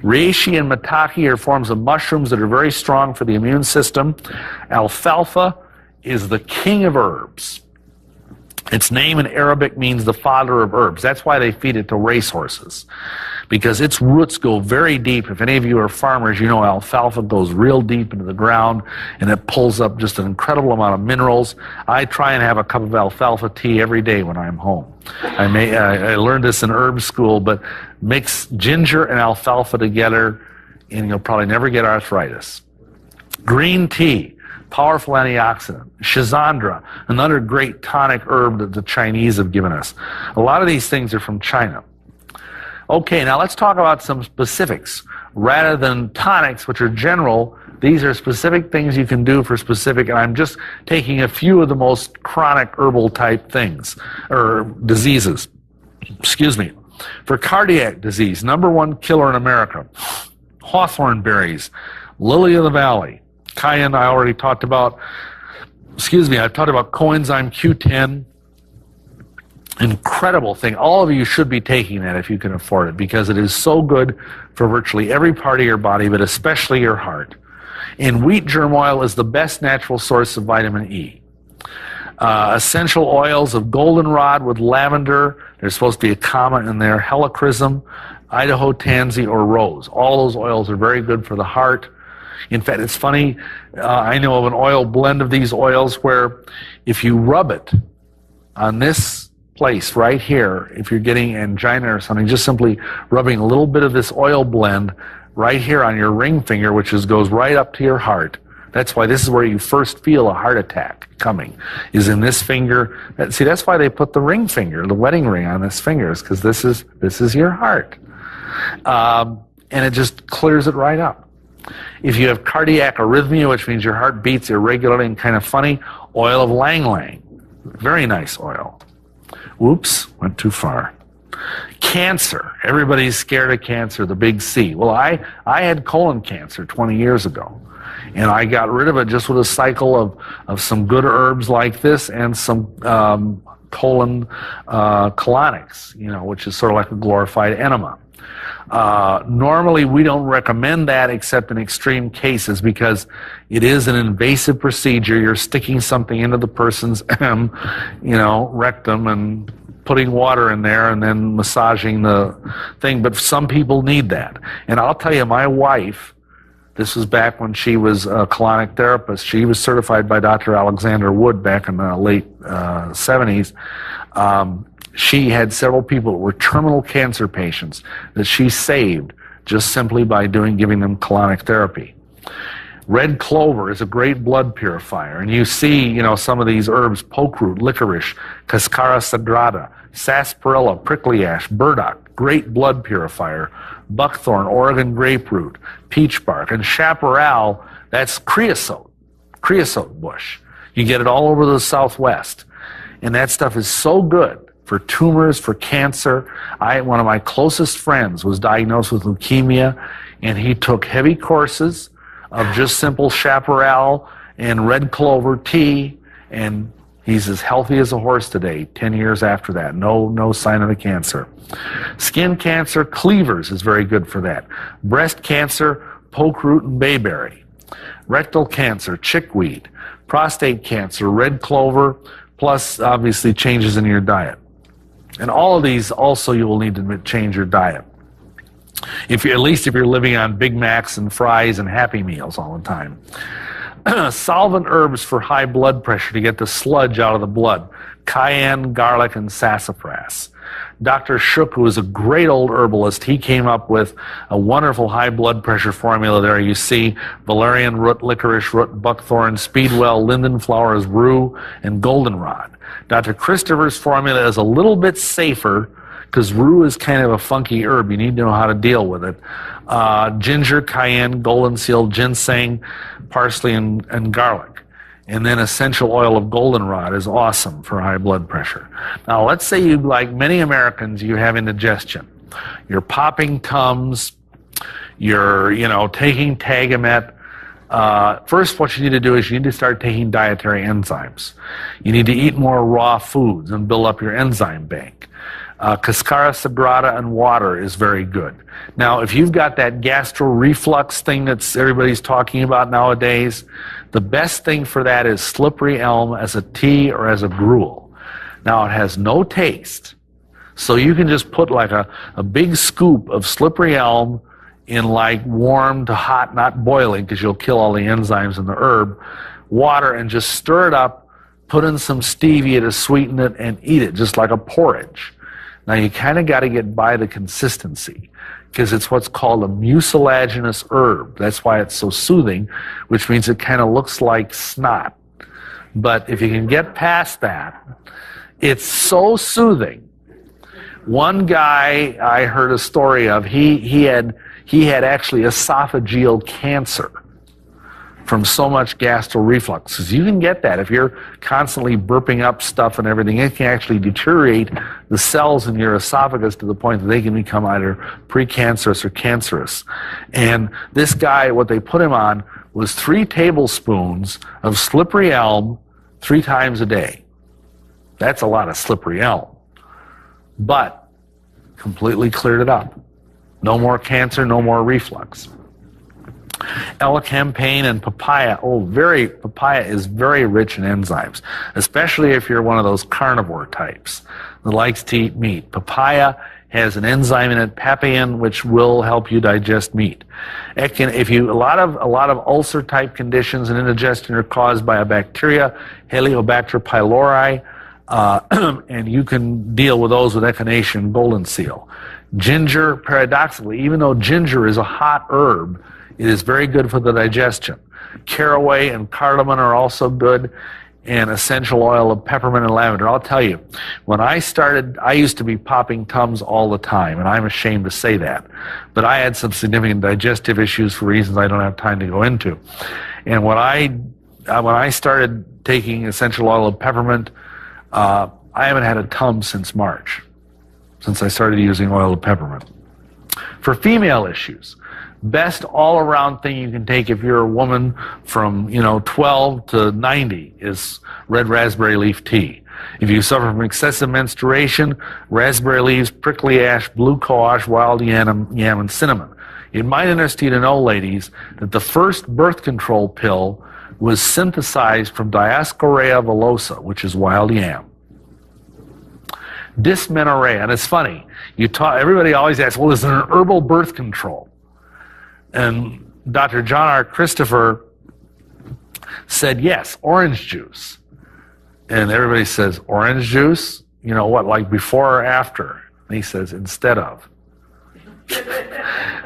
Reishi and maitake are forms of mushrooms that are very strong for the immune system. Alfalfa is the king of herbs. Its name in Arabic means the father of herbs. That's why they feed it to racehorses, because its roots go very deep. If any of you are farmers, you know alfalfa goes real deep into the ground and it pulls up just an incredible amount of minerals. I try and have a cup of alfalfa tea every day when I'm home. I learned this in herb school, but mix ginger and alfalfa together and you'll probably never get arthritis. Green tea, powerful antioxidant. Schizandra, another great tonic herb that the Chinese have given us. A lot of these things are from China. Okay, now let's talk about some specifics. Rather than tonics, which are general, these are specific things you can do for specific, and I'm just taking a few of the most chronic herbal type things, or diseases. Excuse me. For cardiac disease, #1 killer in America, hawthorn berries, lily of the valley, cayenne I already talked about. I've talked about coenzyme Q10. Incredible thing. All of you should be taking that if you can afford it, because it is so good for virtually every part of your body, but especially your heart. And wheat germ oil is the best natural source of vitamin E. Essential oils of goldenrod with lavender. There's supposed to be a comma in there. Helichrysum, Idaho tansy, or rose. All those oils are very good for the heart. In fact, it's funny, I know of an oil blend of these oils where if you rub it on this place right here, if you're getting angina or something, just simply rubbing a little bit of this oil blend right here on your ring finger, which goes right up to your heart. That's why this is where you first feel a heart attack coming, is in this finger. See, that's why they put the ring finger, the wedding ring on this finger, is because this is your heart. And it just clears it right up. If you have cardiac arrhythmia, which means your heart beats irregularly and kind of funny, oil of Lang Lang. Very nice oil. Whoops, went too far. Cancer. Everybody's scared of cancer, the big C. Well, I had colon cancer 20 years ago, and I got rid of it just with a cycle of some good herbs like this and some colon colonics, which is sort of like a glorified enema. Normally, we don't recommend that except in extreme cases because it is an invasive procedure. You're sticking something into the person's, rectum and putting water in there and then massaging the thing. But some people need that. And I'll tell you, my wife, this was back when she was a colonic therapist. She was certified by Dr. Alexander Wood back in the late 70s. She had several people that were terminal cancer patients that she saved just simply by giving them colonic therapy. Red clover is a great blood purifier, and you see, some of these herbs: pokeroot, licorice, cascara sagrada, sarsaparilla, prickly ash, burdock, great blood purifier. Buckthorn, Oregon graperoot, peach bark, and chaparral, that's creosote bush. You get it all over the Southwest, and that stuff is so good for tumors, for cancer. One of my closest friends was diagnosed with leukemia, and he took heavy courses of just simple chaparral and red clover tea, and he's as healthy as a horse today, 10 years after that. No sign of the cancer. Skin cancer, cleavers is very good for that. Breast cancer, pokeroot and bayberry. Rectal cancer, chickweed. Prostate cancer, red clover, plus obviously changes in your diet. And all of these also you will need to change your diet. At least if you're living on Big Macs and fries and Happy Meals all the time. Solvent herbs for high blood pressure to get the sludge out of the blood. Cayenne, garlic, and sassafras. Dr. Shook, who was a great old herbalist, he came up with a wonderful high blood pressure formula there. You see valerian root, licorice root, buckthorn, speedwell, linden flowers, rue, and goldenrod. Dr. Christopher's formula is a little bit safer because rue is kind of a funky herb. You need to know how to deal with it. Ginger, cayenne, golden seal, ginseng, parsley, and garlic. And then essential oil of goldenrod is awesome for high blood pressure. Now, let's say you, like many Americans, you have indigestion. You're popping Tums. You're, taking Tagamet. First, what you need to do is you need to start taking dietary enzymes. You need to eat more raw foods and build up your enzyme bank. Cascara sagrada and water is very good. Now, if you've got that gastro reflux thing that everybody's talking about nowadays, the best thing for that is slippery elm as a tea or as a gruel. Now, it has no taste, So you can just put like a big scoop of slippery elm in like warm to hot, not boiling because you'll kill all the enzymes in the herb, water, and just stir it up, put in some stevia to sweeten it, and eat it just like a porridge. Now you kind of got to get by the consistency because it's what's called a mucilaginous herb. That's why it's so soothing, which means it kind of looks like snot. But if you can get past that, it's so soothing. One guy I heard a story of, he had actually esophageal cancer from so much gastral reflux. Because you can get that if you're constantly burping up stuff and everything. It can actually deteriorate the cells in your esophagus to the point that they can become either precancerous or cancerous. And this guy, what they put him on was 3 tablespoons of slippery elm 3 times a day. That's a lot of slippery elm. But completely cleared it up. No more cancer, no more reflux. Elecampane and papaya. Papaya is very rich in enzymes, especially if you're one of those carnivore types that likes to eat meat. Papaya has an enzyme in it, papain, which will help you digest meat. It can, if you, a lot of ulcer type conditions and indigestion are caused by a bacteria, Helicobacter pylori, and you can deal with those with echinacea, golden seal. Ginger, paradoxically, even though ginger is a hot herb, it is very good for the digestion. Caraway and cardamom are also good, and essential oil of peppermint and lavender. I'll tell you, when I started, I used to be popping Tums all the time, and I'm ashamed to say that. But I had some significant digestive issues for reasons I don't have time to go into. And when I started taking essential oil of peppermint, I haven't had a Tums since March, since I started using oil of peppermint. For female issues, best all-around thing you can take if you're a woman from 12 to 90 is red raspberry leaf tea. If you suffer from excessive menstruation, raspberry leaves, prickly ash, blue cohosh, wild yam, and cinnamon. It might interest you to know, ladies, that the first birth control pill was synthesized from Dioscorea villosa, which is wild yam. Dysmenorrhea, and it's funny, everybody always asks, well, is there an herbal birth control? And Dr. John R. Christopher said, yes, orange juice. And everybody says, orange juice? You know what, like before or after? And he says, instead of.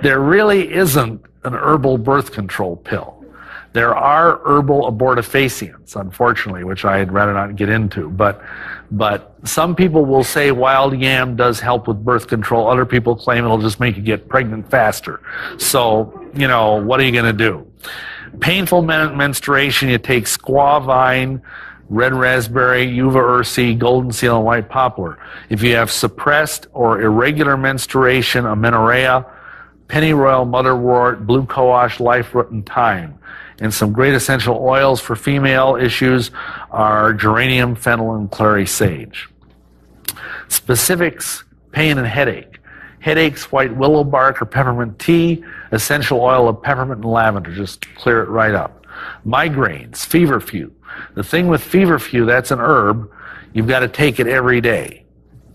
There really isn't an herbal birth control pill. There are herbal abortifacients, unfortunately, which I'd rather not get into. But some people will say wild yam does help with birth control. Other people claim it'll just make you get pregnant faster. So, what are you going to do? Painful menstruation, you take squaw vine, red raspberry, uva ursi, golden seal, and white poplar. If you have suppressed or irregular menstruation, amenorrhea, pennyroyal, motherwort, blue cohosh, life-root, and thyme. And some great essential oils for female issues are geranium, fennel, and clary sage. Specifics, pain and headache. Headaches, white willow bark or peppermint tea, essential oil of peppermint and lavender, just clear it right up. Migraines, feverfew. The thing with feverfew, that's an herb, you've got to take it every day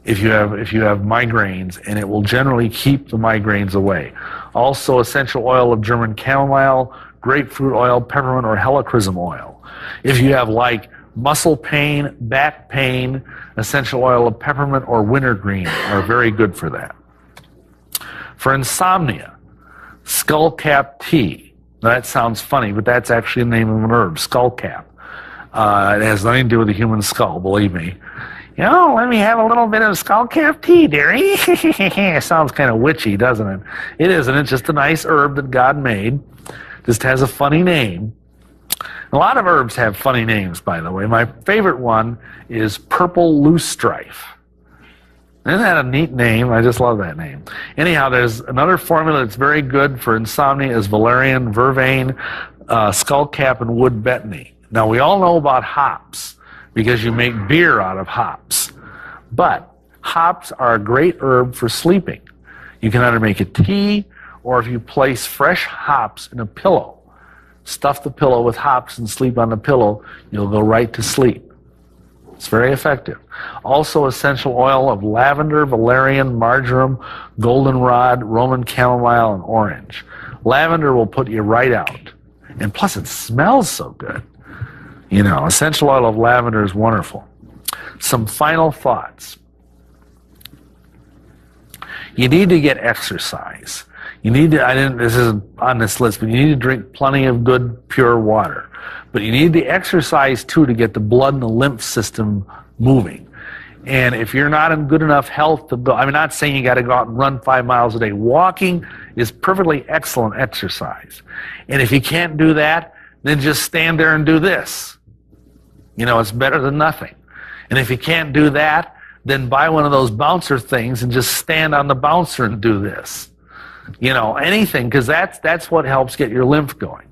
if you have migraines, and it will generally keep the migraines away. Also, essential oil of German chamomile, grapefruit oil, peppermint, or helichrysum oil. If you have like muscle pain, back pain, essential oil of peppermint or wintergreen are very good for that. For insomnia, skullcap tea. Now that sounds funny, but that's actually the name of an herb, skullcap. It has nothing to do with the human skull, believe me. Let me have a little bit of skullcap tea, dearie. It sounds kind of witchy, doesn't it? It isn't. It's just a nice herb that God made. Just has a funny name. A lot of herbs have funny names, by the way. My favorite one is purple loosestrife. Isn't that a neat name? I just love that name. Anyhow, there's another formula that's very good for insomnia is valerian, vervain, skullcap, and wood betony. Now, we all know about hops because you make beer out of hops. But hops are a great herb for sleeping. You can either make a tea, or if you place fresh hops in a pillow, stuff the pillow with hops and sleep on the pillow, you'll go right to sleep. It's very effective. Also, essential oil of lavender, valerian, marjoram, goldenrod, Roman chamomile, and orange. Lavender will put you right out. And plus, it smells so good. You know, essential oil of lavender is wonderful. Some final thoughts. You need to get exercise. You need to, this isn't on this list, but you need to drink plenty of good, pure water. But you need the exercise, too, to get the blood and the lymph system moving. And if you're not in good enough health to go, I'm not saying you got to go out and run 5 miles a day. Walking is perfectly excellent exercise. And if you can't do that, then just stand there and do this. You know, it's better than nothing. And if you can't do that, then buy one of those bouncer things and just stand on the bouncer and do this. You know, anything, because that's what helps get your lymph going.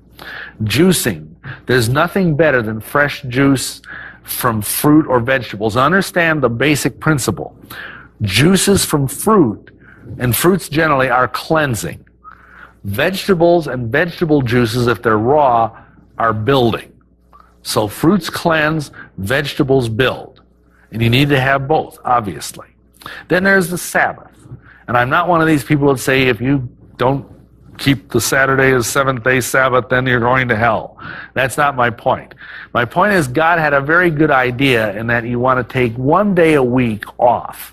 Juicing. There's nothing better than fresh juice from fruit or vegetables. Understand the basic principle. Juices from fruit, and fruits generally, are cleansing. Vegetables and vegetable juices, if they're raw, are building. So fruits cleanse, vegetables build. And you need to have both, obviously. Then there's the Sabbath. And I'm not one of these people that say if you don't keep the Saturday as seventh-day Sabbath, then you're going to hell. That's not my point. My point is God had a very good idea in that you want to take one day a week off.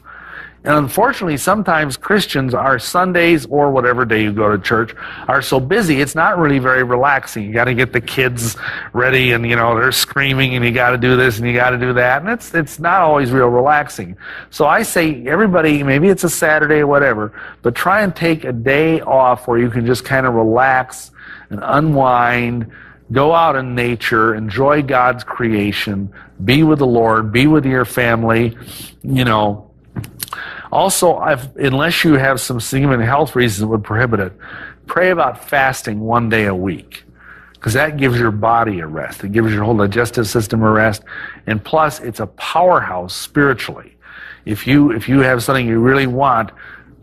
And unfortunately, sometimes Christians, our Sundays or whatever day you go to church, are so busy, it's not really very relaxing. You got to get the kids ready, and, you know, they're screaming, and you got to do this, and you got to do that, and it's not always real relaxing. So I say, everybody, maybe it's a Saturday or whatever, but try and take a day off where you can just kind of relax and unwind, go out in nature, enjoy God's creation, be with the Lord, be with your family, you know. Also, unless you have some human health reasons that would prohibit it, pray about fasting one day a week, because that gives your body a rest. It gives your whole digestive system a rest, and plus, it's a powerhouse spiritually. If you have something you really want,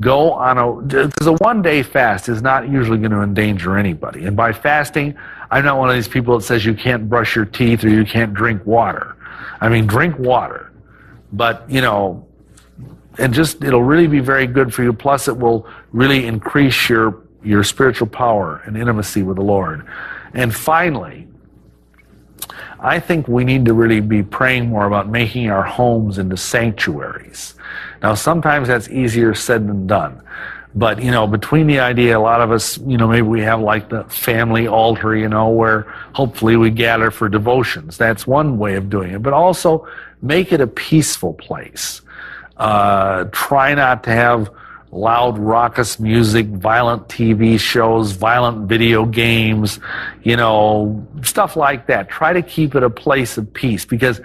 go on because a one-day fast is not usually going to endanger anybody. And by fasting, I'm not one of these people that says you can't brush your teeth or you can't drink water. I mean, drink water, but, you know, and just, it'll really be very good for you. Plus, it will really increase your spiritual power and intimacy with the Lord. And finally, I think we need to really be praying more about making our homes into sanctuaries. Now, sometimes that's easier said than done. But, you know, between the idea, a lot of us, you know, maybe we have like the family altar, you know, where hopefully we gather for devotions. That's one way of doing it. But also, make it a peaceful place. Try not to have loud, raucous music, violent TV shows, violent video games, you know, stuff like that. Try to keep it a place of peace, because,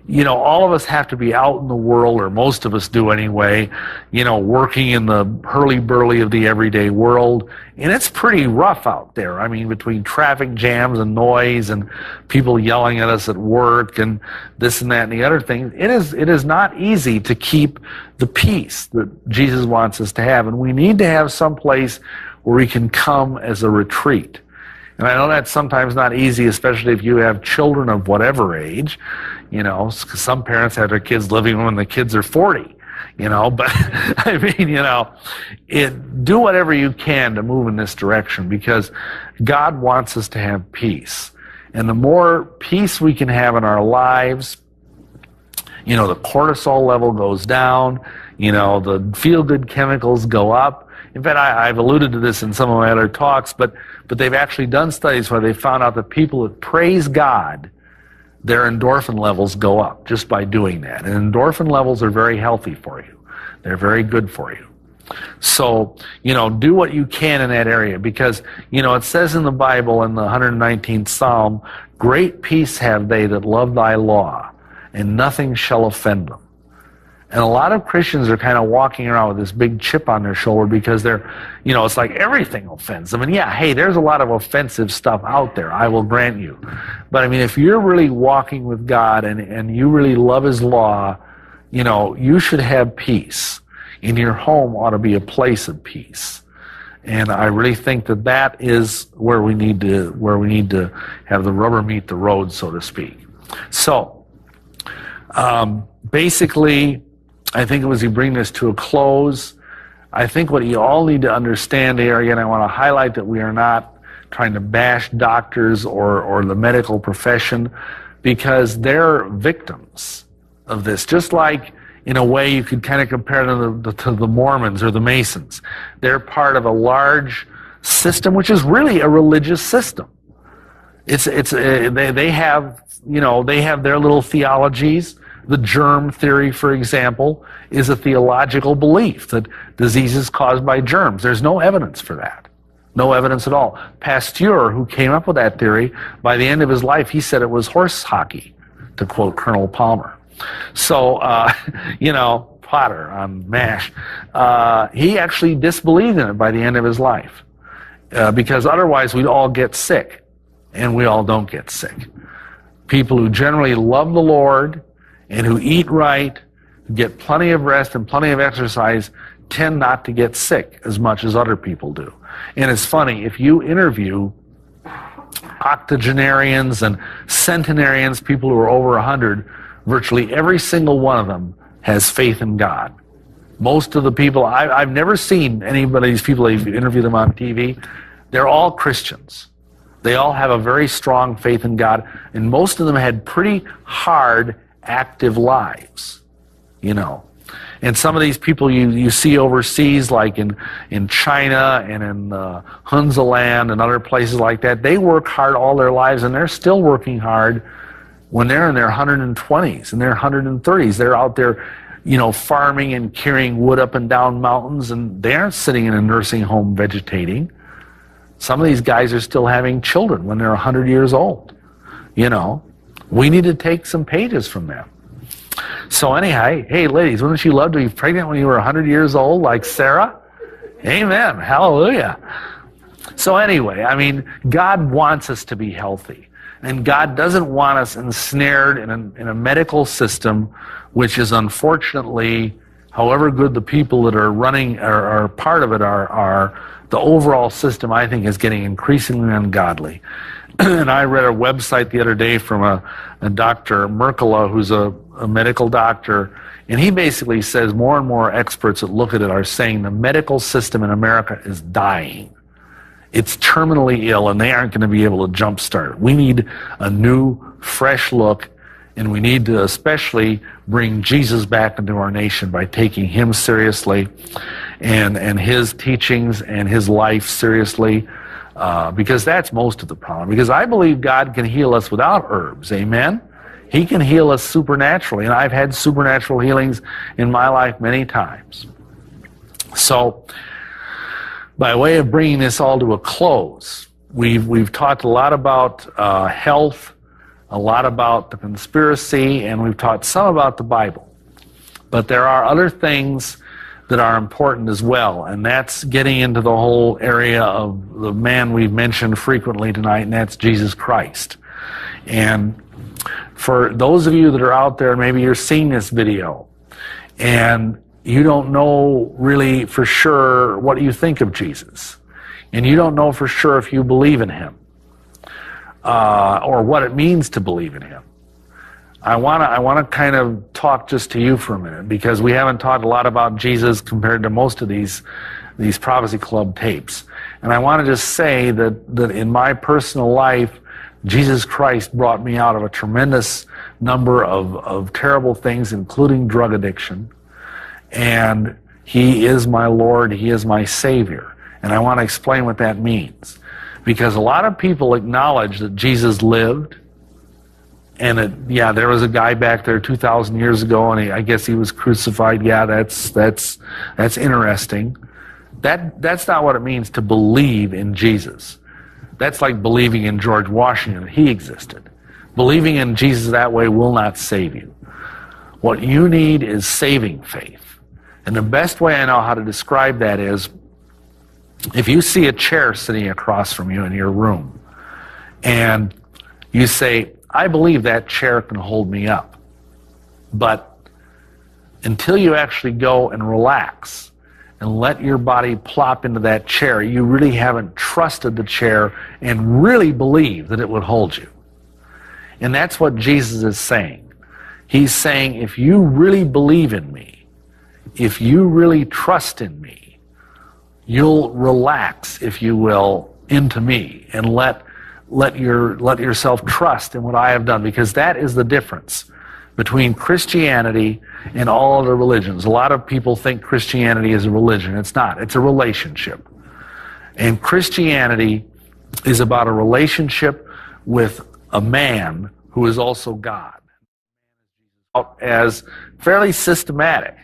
you know, all of us have to be out in the world, or most of us do anyway, you know, working in the hurly-burly of the everyday world. And it's pretty rough out there. I mean, between traffic jams and noise and people yelling at us at work and this and that and the other thing, it is not easy to keep the peace that Jesus wants us to have. And we need to have some place where we can come as a retreat. And I know that's sometimes not easy, especially if you have children of whatever age, you know, because some parents have their kids living when the kids are 40, you know, but I mean, you know, do whatever you can to move in this direction, because God wants us to have peace. And the more peace we can have in our lives, you know, the cortisol level goes down, you know, the feel-good chemicals go up. In fact, I've alluded to this in some of my other talks, but they've actually done studies where they found out that people that praise God, their endorphin levels go up just by doing that. And endorphin levels are very healthy for you. They're very good for you. So, you know, do what you can in that area, because, you know, it says in the Bible in the 119th Psalm, "Great peace have they that love thy law, and nothing shall offend them." And a lot of Christians are kind of walking around with this big chip on their shoulder because they're, you know, it's like everything offends them. And yeah, hey, there's a lot of offensive stuff out there, I will grant you. But I mean, if you're really walking with God and you really love His law, you know, you should have peace. And your home ought to be a place of peace. And I really think that that is where we need to have the rubber meet the road, so to speak. So, Basically, I think as we bring this to a close, I think what you all need to understand here, again, I want to highlight that we are not trying to bash doctors or the medical profession, because they're victims of this. Just like, in a way, you could kind of compare them to the Mormons or the Masons. They're part of a large system, which is really a religious system. They have, they have their little theologies. The germ theory, for example, is a theological belief that diseases caused by germs. There's no evidence for that. No evidence at all. Pasteur, who came up with that theory, by the end of his life, he said it was horse hockey, to quote Colonel Palmer. So, Potter on MASH, he actually disbelieved in it by the end of his life, because otherwise we'd all get sick, and we all don't get sick. People who generally love the Lord and who eat right, get plenty of rest and plenty of exercise, tend not to get sick as much as other people do. And it's funny, if you interview octogenarians and centenarians, people who are over 100, virtually every single one of them has faith in God. Most of the people, I've never seen anybody, these people, I've interviewed them on TV, they're all Christians. They all have a very strong faith in God, and most of them had pretty hard, active lives, And some of these people you see overseas, like in China and in Hunzaland and other places like that, they work hard all their lives, and they're still working hard when they're in their 120s and their 130s. They're out there, farming and carrying wood up and down mountains, and they aren't sitting in a nursing home vegetating. Some of these guys are still having children when they're 100 years old. We need to take some pages from them. So anyhow, hey ladies, wouldn't you love to be pregnant when you were 100 years old like Sarah? Amen. Hallelujah. So anyway, God wants us to be healthy. And God doesn't want us ensnared in a medical system, which is unfortunately, however good the people that are running or are part of it are, the overall system, I think, is getting increasingly ungodly. And I read a website the other day from a Dr. Merkala, who's a medical doctor, and he basically says more and more experts that look at it are saying the medical system in America is dying. It's terminally ill, and they aren't going to be able to jumpstart it. We need a new, fresh look, and we need to especially bring Jesus back into our nation by taking him seriously and his teachings and his life seriously, because that's most of the problem. Because I believe God can heal us without herbs, amen? He can heal us supernaturally, and I've had supernatural healings in my life many times. So, by way of bringing this all to a close, we've talked a lot about health, a lot about the conspiracy, and we've talked some about the Bible. But there are other things that are important as well, and that's getting into the whole area of the man we've mentioned frequently tonight, and that's Jesus Christ. And for those of you that are out there, maybe you're seeing this video, and you don't know really for sure what you think of Jesus, and you don't know for sure if you believe in him, or what it means to believe in him. I want to kind of talk just to you for a minute, because we haven't talked a lot about Jesus compared to most of these Prophecy Club tapes. And I want to just say that in my personal life, Jesus Christ brought me out of a tremendous number of terrible things, including drug addiction. And he is my Lord, he is my Savior. And I want to explain what that means. Because a lot of people acknowledge that Jesus lived, and that, there was a guy back there 2,000 years ago, and I guess he was crucified. Yeah, that's interesting. That's not what it means to believe in Jesus. That's like believing in George Washington. He existed. Believing in Jesus that way will not save you. What you need is saving faith. And the best way I know how to describe that is, if you see a chair sitting across from you in your room, and you say, I believe that chair can hold me up. But until you actually go and relax and let your body plop into that chair, you really haven't trusted the chair and really believe that it would hold you. And that's what Jesus is saying. He's saying, if you really believe in me, if you really trust in me, you'll relax, if you will, into me and let yourself trust in what I have done, because that is the difference between Christianity and all other religions. A lot of people think Christianity is a religion. It's not. It's a relationship. And Christianity is about a relationship with a man who is also God. As fairly systematic,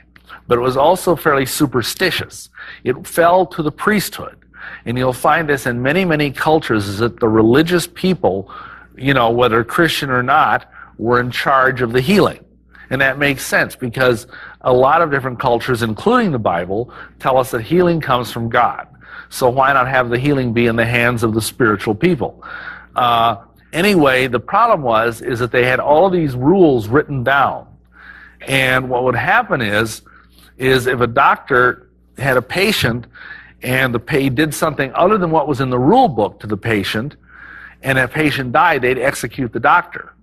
but it was also fairly superstitious. It fell to the priesthood. And you'll find this in many, many cultures, is that the religious people, whether Christian or not, were in charge of the healing. And that makes sense, because a lot of different cultures, including the Bible, tell us that healing comes from God. So why not have the healing be in the hands of the spiritual people? Anyway, the problem is that they had all of these rules written down. And what would happen is if a doctor had a patient and the did something other than what was in the rule book to the patient, and that patient died, they'd execute the doctor.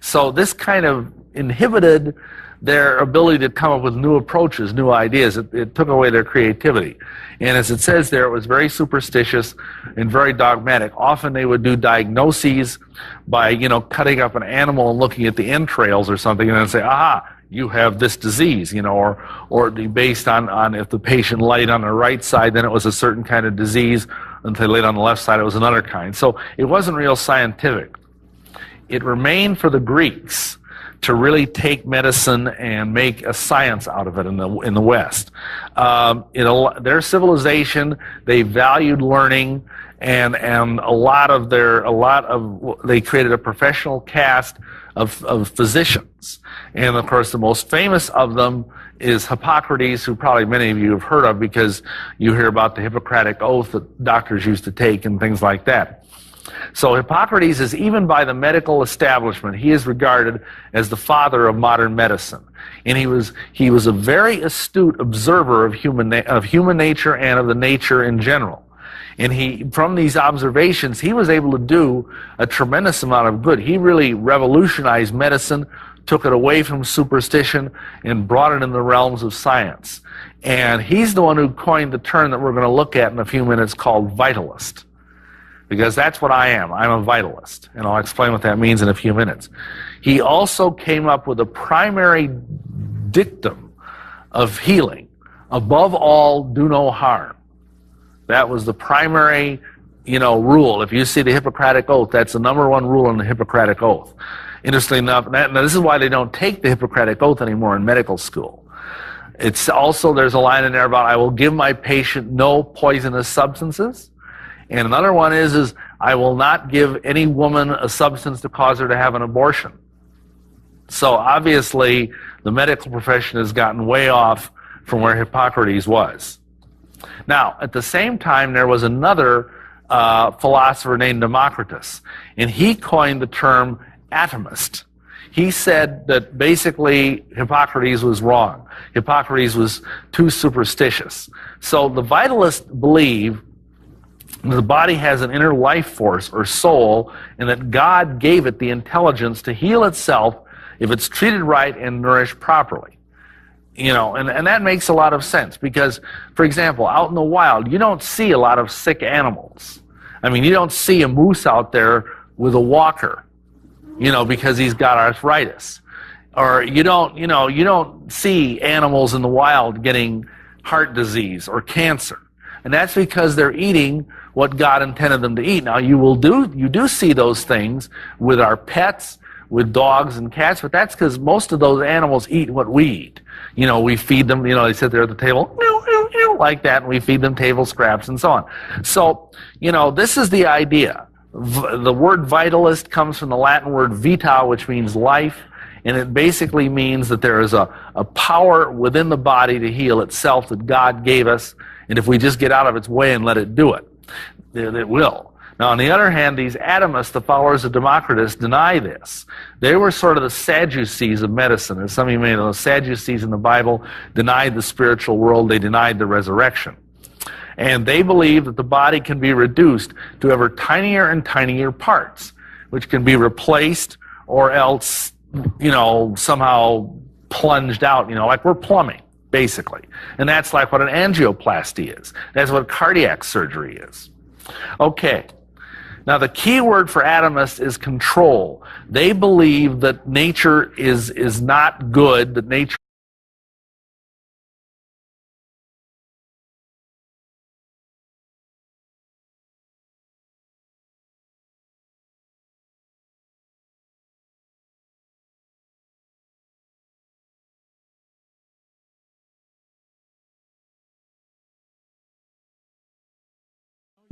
So this kind of inhibited their ability to come up with new approaches, new ideas. It took away their creativity. And as it says there, it was very superstitious and very dogmatic. Often they would do diagnoses by, cutting up an animal and looking at the entrails or something, and then say, aha, you have this disease, or based on if the patient laid on the right side, then it was a certain kind of disease, and if they laid on the left side, it was another kind. So it wasn't real scientific. It remained for the Greeks to really take medicine and make a science out of it in the West. Their civilization, they valued learning, and they created a professional caste of physicians. And of course, the most famous of them is Hippocrates, who probably many of you have heard of, because you hear about the Hippocratic Oath that doctors used to take and things like that. So Hippocrates is, even by the medical establishment, he is regarded as the father of modern medicine. And he was a very astute observer of human nature and of the nature in general. And from these observations, he was able to do a tremendous amount of good. He really revolutionized medicine, took it away from superstition, and brought it in the realms of science. And he's the one who coined the term that we're going to look at in a few minutes, called vitalist. Because that's what I am. I'm a vitalist. And I'll explain what that means in a few minutes. He also came up with a primary dictum of healing. Above all, do no harm. That was the primary, rule. If you see the Hippocratic Oath, that's the number one rule in the Hippocratic Oath. Interestingly enough, now this is why they don't take the Hippocratic Oath anymore in medical school. It's also, there's a line in there about, I will give my patient no poisonous substances. And another one is I will not give any woman a substance to cause her to have an abortion. So obviously, the medical profession has gotten way off from where Hippocrates was. Now, at the same time, there was another philosopher named Democritus, and he coined the term atomist. He said that basically Hippocrates was wrong. Hippocrates was too superstitious. So the vitalists believe the body has an inner life force or soul, and that God gave it the intelligence to heal itself if it's treated right and nourished properly. And that makes a lot of sense, because, for example, out in the wild, you don't see a lot of sick animals. I mean, you don't see a moose out there with a walker, because he's got arthritis. Or you don't see animals in the wild getting heart disease or cancer. And that's because they're eating what God intended them to eat. Now, you do see those things with our pets, with dogs and cats, but that's because most of those animals eat what we eat. We feed them, they sit there at the table, like that, and we feed them table scraps and so on. So, this is the idea. The word vitalist comes from the Latin word vita, which means life, and it basically means that there is a power within the body to heal itself that God gave us, and if we just get out of its way and let it do it, it will. Now, on the other hand, these atomists, the followers of Democritus, deny this. They were sort of the Sadducees of medicine. As some of you may know, the Sadducees in the Bible denied the spiritual world. They denied the resurrection. And they believe that the body can be reduced to ever tinier and tinier parts, which can be replaced or else somehow plunged out, like we're plumbing, basically. And that's like what an angioplasty is. That's what cardiac surgery is. Okay. Now, the key word for atomists is control. They believe that nature is not good, that nature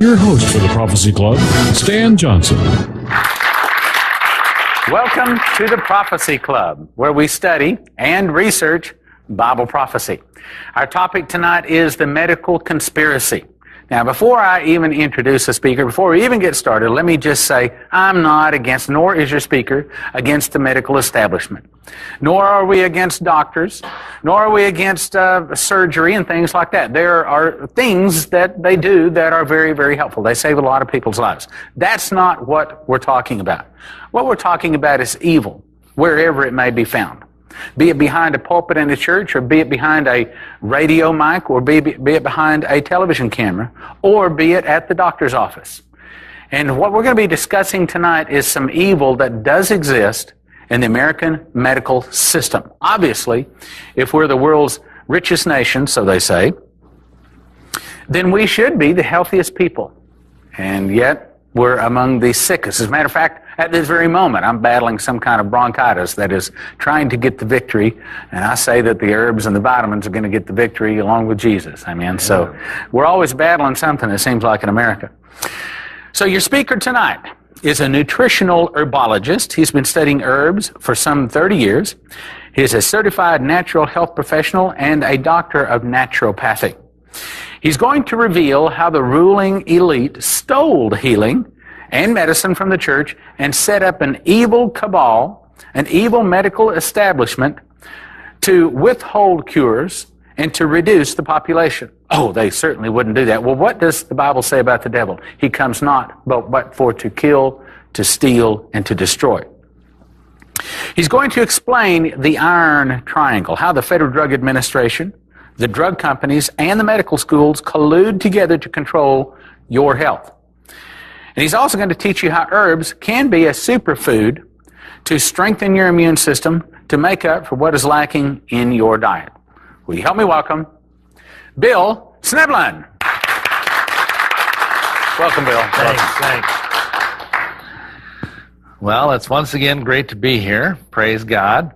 Your host for the Prophecy Club, Stan Johnson. Welcome to the Prophecy Club, where we study and research Bible prophecy. Our topic tonight is the medical conspiracy. Now, before I even introduce the speaker, before we even get started, let me just say I'm not against, nor is your speaker, against the medical establishment. Nor are we against doctors, nor are we against surgery and things like that. There are things that they do that are very, very helpful. They save a lot of people's lives. That's not what we're talking about. What we're talking about is evil, wherever it may be found. Be it behind a pulpit in a church, or be it behind a radio mic, or be it behind a television camera, or be it at the doctor's office. And what we're going to be discussing tonight is some evil that does exist in the American medical system. Obviously, if we're the world's richest nation, so they say, then we should be the healthiest people. And yet, we're among the sickest. As a matter of fact, at this very moment, I'm battling some kind of bronchitis that is trying to get the victory, and I say that the herbs and the vitamins are going to get the victory along with Jesus. Amen. So we're always battling something, it seems like, in America. So your speaker tonight is a nutritional herbologist. He's been studying herbs for some 30 years. He's a certified natural health professional and a doctor of naturopathy. He's going to reveal how the ruling elite stole healing and medicine from the church and set up an evil cabal, an evil medical establishment to withhold cures and to reduce the population. Oh, they certainly wouldn't do that. Well, what does the Bible say about the devil? He comes not but for to kill, to steal, and to destroy. He's going to explain the iron triangle, how the Federal Drug Administration, the drug companies, and the medical schools collude together to control your health. And he's also going to teach you how herbs can be a superfood to strengthen your immune system to make up for what is lacking in your diet. Will you help me welcome Bill Schnoebelen? Welcome, Bill. Thanks. Well, it's once again great to be here. Praise God.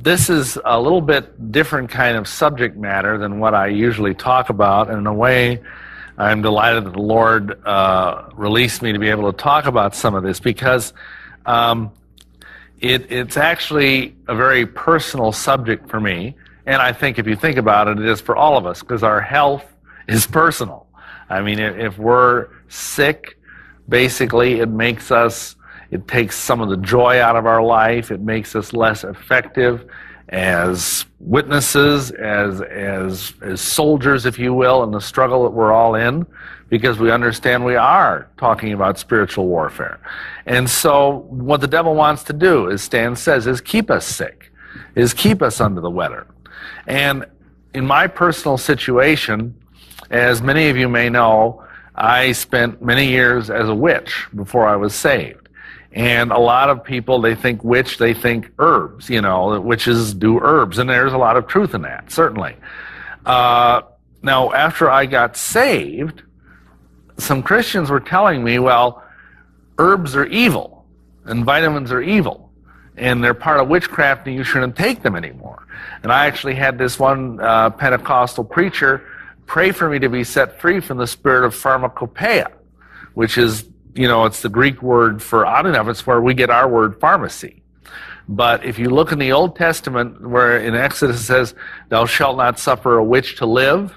This is a little bit different kind of subject matter than what I usually talk about, and in a way, I'm delighted that the Lord released me to be able to talk about some of this, because it's actually a very personal subject for me, and I think if you think about it, it is for all of us, because our health is personal. I mean, if we're sick, basically it takes some of the joy out of our life. It makes us less effective as witnesses, as soldiers, if you will, in the struggle that we're all in, because we understand we are talking about spiritual warfare. And so what the devil wants to do, as Stan says, is keep us sick, is keep us under the weather. And in my personal situation, as many of you may know, I spent many years as a witch before I was saved. And a lot of people, they think witch, they think herbs, that witches do herbs. And there's a lot of truth in that, certainly. Now, after I got saved, some Christians were telling me, well, herbs are evil and vitamins are evil, and they're part of witchcraft and you shouldn't take them anymore. And I actually had this one Pentecostal preacher pray for me to be set free from the spirit of pharmacopoeia, which is, it's the Greek word for, I don't know if it's where we get our word pharmacy. But if you look in the Old Testament, where in Exodus it says, thou shalt not suffer a witch to live.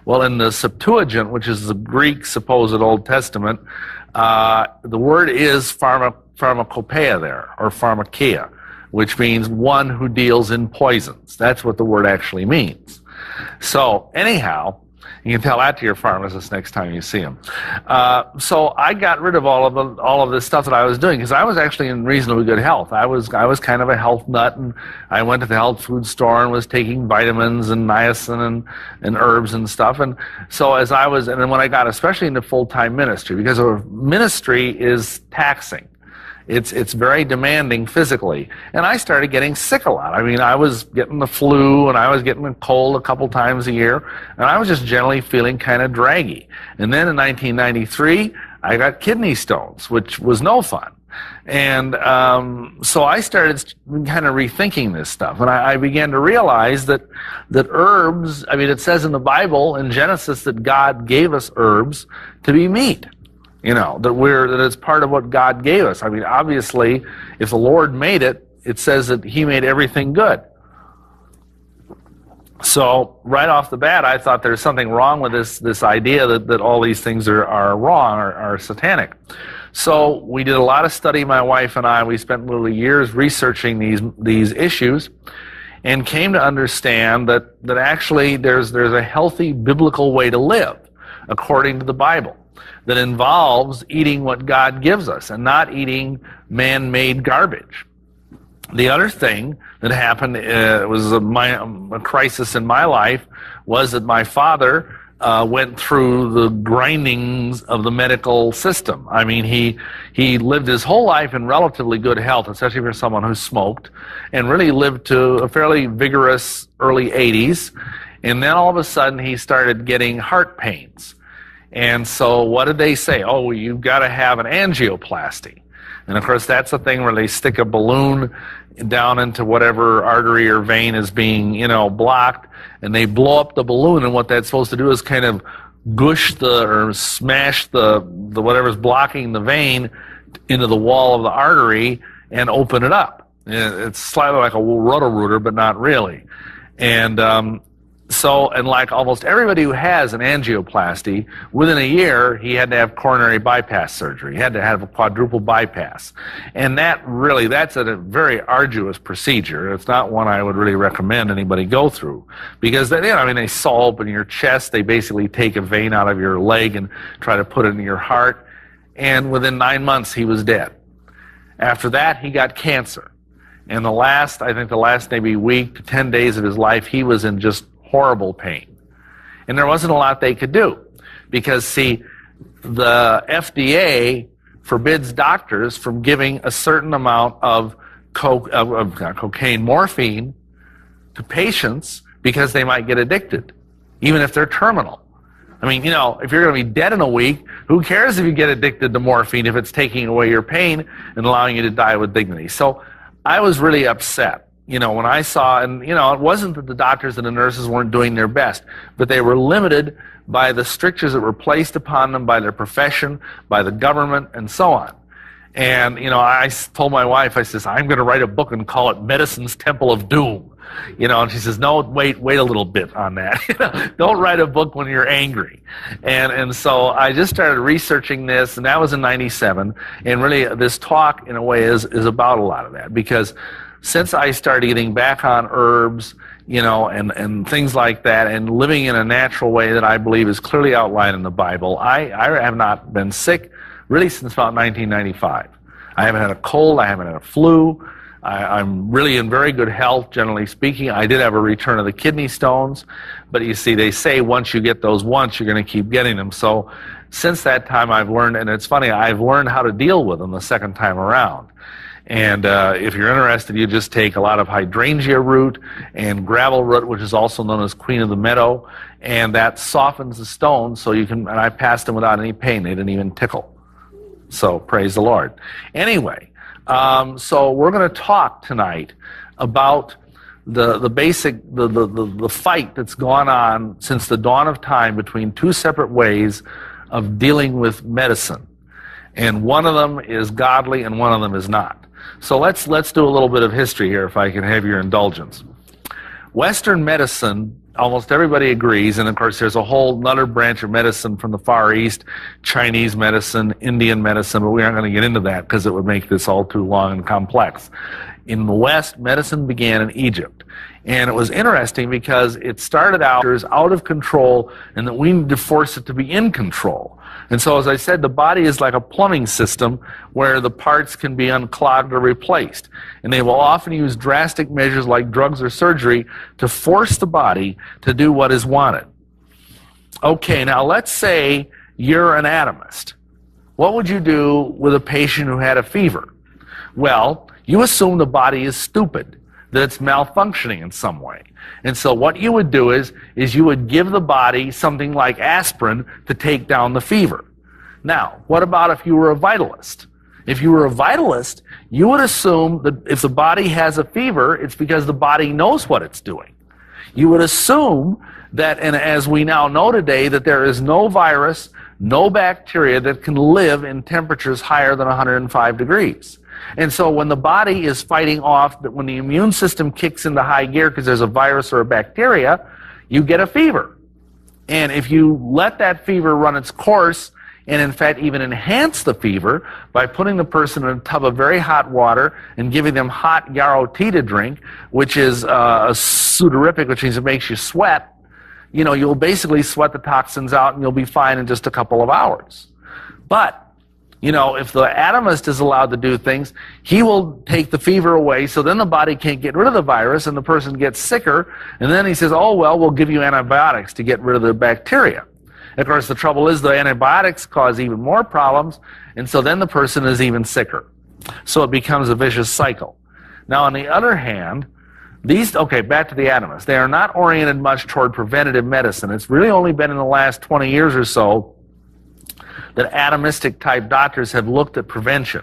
Well, in the Septuagint, which is the Greek supposed Old Testament, the word is pharmacopoeia there, or pharmakeia, which means one who deals in poisons. That's what the word actually means. So anyhow, You can tell that to your pharmacist next time you see him. So I got rid of all of this stuff that I was doing because I was actually in reasonably good health. I was kind of a health nut, and I went to the health food store and was taking vitamins and niacin and herbs and stuff. And so and then when I got especially into full-time ministry, because ministry is taxing. It's very demanding physically. And I started getting sick a lot. I mean, I was getting the flu, and I was getting a cold a couple times a year, and I was just generally feeling kind of draggy. And then in 1993, I got kidney stones, which was no fun. And so I started kind of rethinking this stuff, and I began to realize that herbs, I mean, it says in the Bible, in Genesis, that God gave us herbs to be meat. You know, that it's part of what God gave us. I mean, obviously, if the Lord made it, it says that He made everything good. So right off the bat, I thought there's something wrong with this idea that all these things are wrong, are satanic. So we did a lot of study, my wife and I. We spent literally years researching these issues, and came to understand that actually there's a healthy biblical way to live according to the Bible, that involves eating what God gives us and not eating man-made garbage. The other thing that happened was a crisis in my life, was that my father went through the grindings of the medical system. I mean, he lived his whole life in relatively good health, especially for someone who smoked, and really lived to a fairly vigorous early 80s. And then all of a sudden he started getting heart pains. And so what did they say? Oh, well, you've got to have an angioplasty. And of course, that's the thing where they stick a balloon down into whatever artery or vein is being, blocked, and they blow up the balloon. And what that's supposed to do is kind of gush or smash the whatever's blocking the vein into the wall of the artery and open it up. It's slightly like a roto-rooter, but not really. And and like almost everybody who has an angioplasty, within a year, he had to have coronary bypass surgery. He had to have a quadruple bypass. And that's a very arduous procedure. It's not one I would really recommend anybody go through. Because, they saw open your chest. They basically take a vein out of your leg and try to put it in your heart. And within 9 months, he was dead. After that, he got cancer. And the last maybe week to 10 days of his life, he was in just horrible pain. And there wasn't a lot they could do because, see, the FDA forbids doctors from giving a certain amount of cocaine, morphine, to patients because they might get addicted, even if they're terminal. I mean, if you're going to be dead in a week, who cares if you get addicted to morphine if it's taking away your pain and allowing you to die with dignity? So I was really upset. When I saw, and it wasn't that the doctors and the nurses weren't doing their best, but they were limited by the strictures that were placed upon them by their profession, by the government, and so on. And, I told my wife, I says, I'm going to write a book and call it Medicine's Temple of Doom. And she says, no, wait a little bit on that. Don't write a book when you're angry. And so I just started researching this, and that was in 97. And really, this talk, in a way, is about a lot of that, because since I started getting back on herbs, and things like that, and living in a natural way that I believe is clearly outlined in the Bible, I have not been sick really since about 1995. I haven't had a cold, I haven't had a flu. I'm really in very good health, generally speaking. I did have a return of the kidney stones, but you see, they say once you get those once, you're going to keep getting them. So since that time, I've learned, and it's funny, I've learned how to deal with them the second time around. And if you're interested, you just take a lot of hydrangea root and gravel root, which is also known as queen of the meadow, and that softens the stones so you can, and I passed them without any pain. They didn't even tickle. So praise the Lord. Anyway, so we're going to talk tonight about the basic, the fight that's gone on since the dawn of time between two separate ways of dealing with medicine. And one of them is godly and one of them is not. So let's do a little bit of history here, if I can have your indulgence. Western medicine almost everybody agrees, and of course there's a whole another branch of medicine from the Far East, Chinese medicine, Indian medicine, but we aren't going to get into that because it would make this all too long and complex. In the West, medicine began in Egypt. And it was interesting because it started out of control, and that we need to force it to be in control. And so, as I said, the body is like a plumbing system where the parts can be unclogged or replaced. And they will often use drastic measures like drugs or surgery to force the body to do what is wanted. Okay, now let's say you're an anatomist. What would you do with a patient who had a fever? Well, you assume the body is stupid, that it's malfunctioning in some way. And so what you would do is you would give the body something like aspirin to take down the fever. Now, what about if you were a vitalist? If you were a vitalist, you would assume that if the body has a fever, it's because the body knows what it's doing. You would assume that, and as we now know today, that there is no virus, no bacteria that can live in temperatures higher than 105 degrees. And so when the body is fighting off, that when the immune system kicks into high gear because there's a virus or a bacteria, you get a fever. And if you let that fever run its course, and in fact even enhance the fever by putting the person in a tub of very hot water and giving them hot yarrow tea to drink, which is a sudorific, which means it makes you sweat, you know, you'll basically sweat the toxins out and you'll be fine in just a couple of hours. But you know, if the atomist is allowed to do things, he will take the fever away, so then the body can't get rid of the virus and the person gets sicker, and then he says, oh, well, we'll give you antibiotics to get rid of the bacteria. Of course, the trouble is the antibiotics cause even more problems, and so then the person is even sicker. So it becomes a vicious cycle. Now, on the other hand, back to the atomists. They are not oriented much toward preventative medicine. It's really only been in the last 20 years or so that atomistic type doctors have looked at prevention.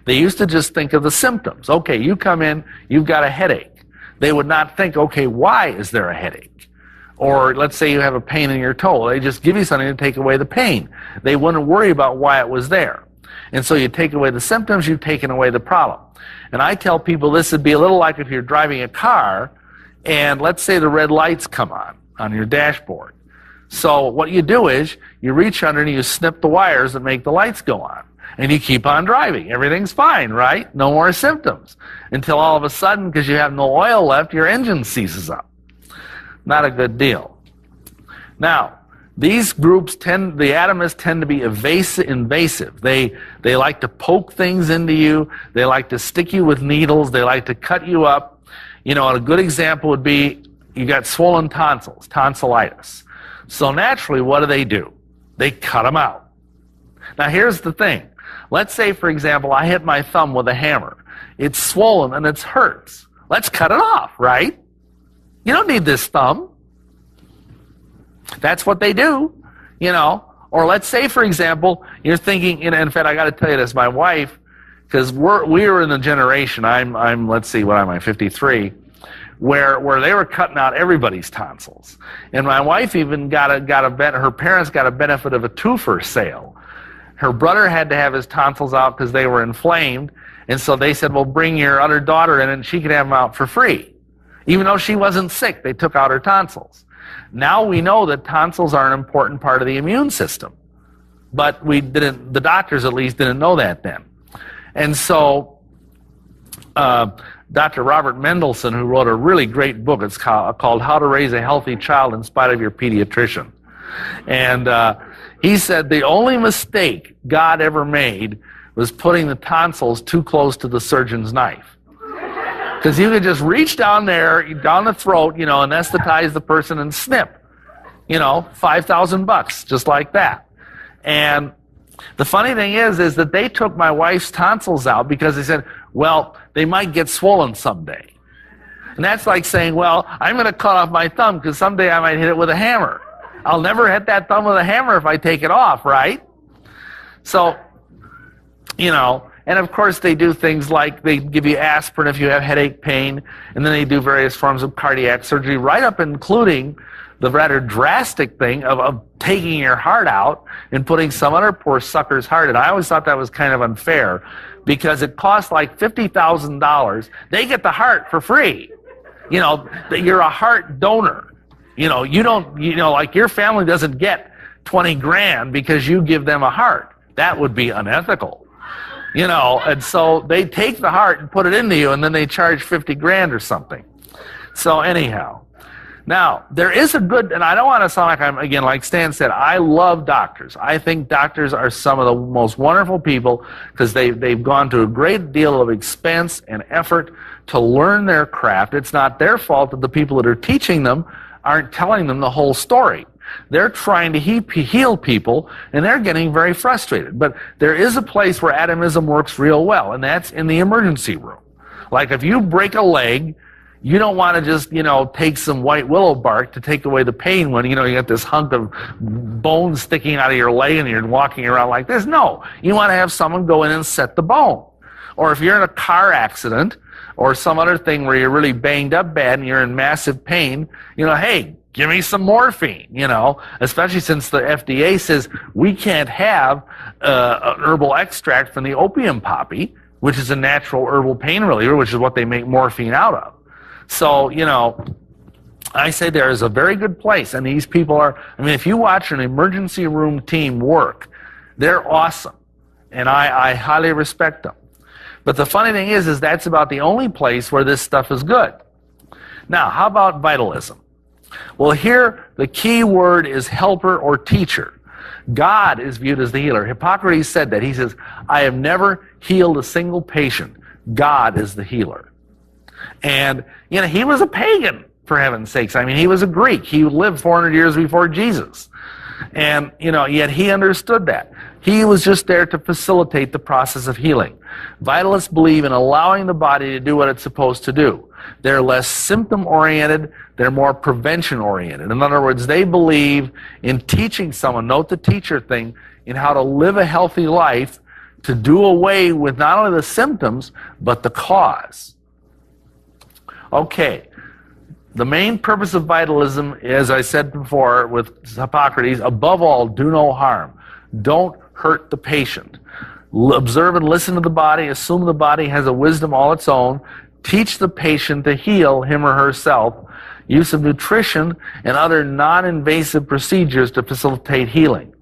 They used to just think of the symptoms. Okay, you come in, you've got a headache. They would not think, okay, why is there a headache? Or let's say you have a pain in your toe. They just give you something to take away the pain. They wouldn't worry about why it was there. And so you take away the symptoms, you've taken away the problem. And I tell people this would be a little like if you're driving a car and let's say the red lights come on your dashboard. So what you do is you reach under and you snip the wires that make the lights go on. And you keep on driving. Everything's fine, right? No more symptoms. Until all of a sudden, because you have no oil left, your engine seizes up. Not a good deal. Now, these groups the atomists tend to be invasive. They like to poke things into you. They like to stick you with needles. They like to cut you up. You know, a good example would be you got swollen tonsils, tonsillitis. So naturally, what do? They cut them out. Now here's the thing. Let's say, for example, I hit my thumb with a hammer. It's swollen and it hurts. Let's cut it off, right? You don't need this thumb. That's what they do, you know. Or let's say, for example, you're thinking, in fact, I got to tell you this, my wife, because we were in the generation, I'm let's see, what am I, 53, where they were cutting out everybody's tonsils. And my wife even her parents got a benefit of a twofer sale. Her brother had to have his tonsils out because they were inflamed, and so they said, well, bring your other daughter in and she can have them out for free. Even though she wasn't sick, they took out her tonsils. Now we know that tonsils are an important part of the immune system. But the doctors at least didn't know that then. And so Dr. Robert Mendelsohn, who wrote a really great book, it's called How to Raise a Healthy Child in Spite of Your Pediatrician. And he said the only mistake God ever made was putting the tonsils too close to the surgeon's knife. Because you could just reach down there, down the throat, you know, anesthetize the person and snip. You know, $5,000, just like that. And the funny thing is that they took my wife's tonsils out because they said, well, they might get swollen someday. And that's like saying, well, I'm going to cut off my thumb because someday I might hit it with a hammer. I'll never hit that thumb with a hammer if I take it off, right? So, you know, and of course they do things like they give you aspirin if you have headache pain, and then they do various forms of cardiac surgery, right up including the rather drastic thing of taking your heart out and putting some other poor sucker's heart in. I always thought that was kind of unfair because it costs like $50,000. They get the heart for free. You know, you're a heart donor. You don't, like your family doesn't get 20 grand because you give them a heart. That would be unethical. And so they take the heart and put it into you, and then they charge 50 grand or something. So anyhow, now there is a good, and I don't want to sound like I'm, again, like Stan said, I love doctors. I think doctors are some of the most wonderful people because they've gone to a great deal of expense and effort to learn their craft. It's not their fault that the people that are teaching them aren't telling them the whole story. They're trying to heal people, and they're getting very frustrated. But there is a place where atomism works real well, and that's in the emergency room. Like if you break a leg, you don't want to just, take some white willow bark to take away the pain when, you got this hunk of bone sticking out of your leg and you're walking around like this. No, you want to have someone go in and set the bone. Or if you're in a car accident or some other thing where you're really banged up bad and you're in massive pain, hey, give me some morphine, especially since the FDA says we can't have an herbal extract from the opium poppy, which is a natural herbal pain reliever, which is what they make morphine out of. So, I say there is a very good place, and these people are, if you watch an emergency room team work, they're awesome, and I highly respect them. But the funny thing is that's about the only place where this stuff is good. Now, how about vitalism? Well, here the key word is helper or teacher. God is viewed as the healer. Hippocrates said that. He says, I have never healed a single patient. God is the healer. And, he was a pagan, for heaven's sakes. He was a Greek. He lived 400 years before Jesus. And, yet he understood that. He was just there to facilitate the process of healing. Vitalists believe in allowing the body to do what it's supposed to do. They're less symptom-oriented. They're more prevention-oriented. In other words, they believe in teaching someone, note the teacher thing, in how to live a healthy life to do away with not only the symptoms, but the cause. Okay. The main purpose of vitalism, as I said before with Hippocrates, above all, do no harm. Don't hurt the patient. Observe and listen to the body. Assume the body has a wisdom all its own. Teach the patient to heal him or herself. Use of nutrition and other non-invasive procedures to facilitate healing.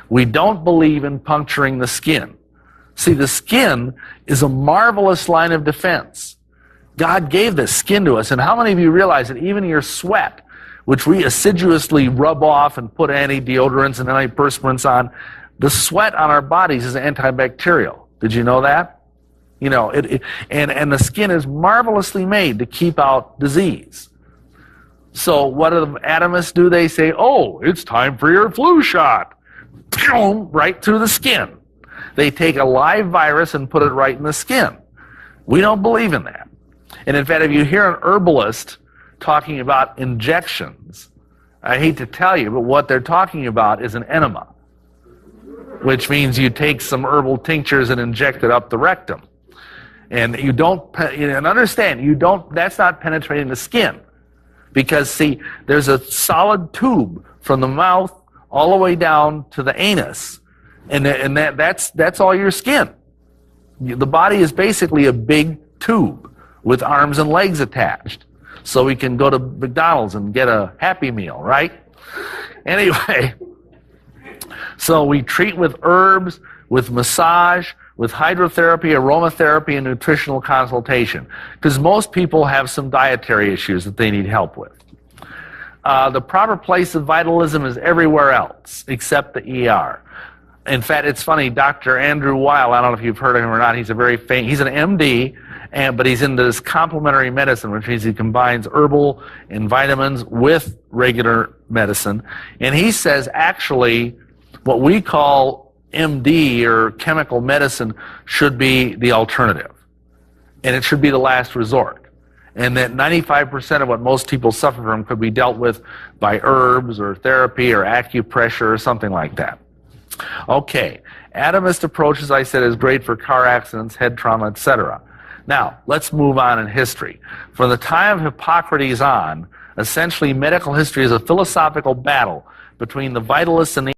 We don't believe in puncturing the skin. See, the skin is a marvelous line of defense. God gave this skin to us, and how many of you realize that even your sweat, which we assiduously rub off and put anti-deodorants and antiperspirants on, the sweat on our bodies is antibacterial. Did you know that? And the skin is marvelously made to keep out disease. So what do the atomists do? They say, oh, it's time for your flu shot. Right through the skin. They take a live virus and put it right in the skin. We don't believe in that. And in fact, if you hear an herbalist talking about injections, I hate to tell you, but what they're talking about is an enema, which means you take some herbal tinctures and inject it up the rectum. And you don't, and understand, that's not penetrating the skin. Because, see, there's a solid tube from the mouth all the way down to the anus. And that's all your skin. The body is basically a big tube with arms and legs attached. So we can go to McDonald's and get a Happy Meal, right? Anyway, so we treat with herbs, with massage, with hydrotherapy, aromatherapy, and nutritional consultation. Because most people have some dietary issues that they need help with. The proper place of vitalism is everywhere else except the ER. In fact, it's funny, Dr. Andrew Weil, I don't know if you've heard of him or not, he's he's an MD, but he's into this complementary medicine, which means he combines herbal and vitamins with regular medicine. And he says, actually, what we call MD or chemical medicine should be the alternative. And it should be the last resort. And that 95% of what most people suffer from could be dealt with by herbs or therapy or acupressure or something like that. Okay, atomist approach, as I said, is great for car accidents, head trauma, etc. Now, let's move on in history. From the time of Hippocrates on, essentially medical history is a philosophical battle between the vitalists and the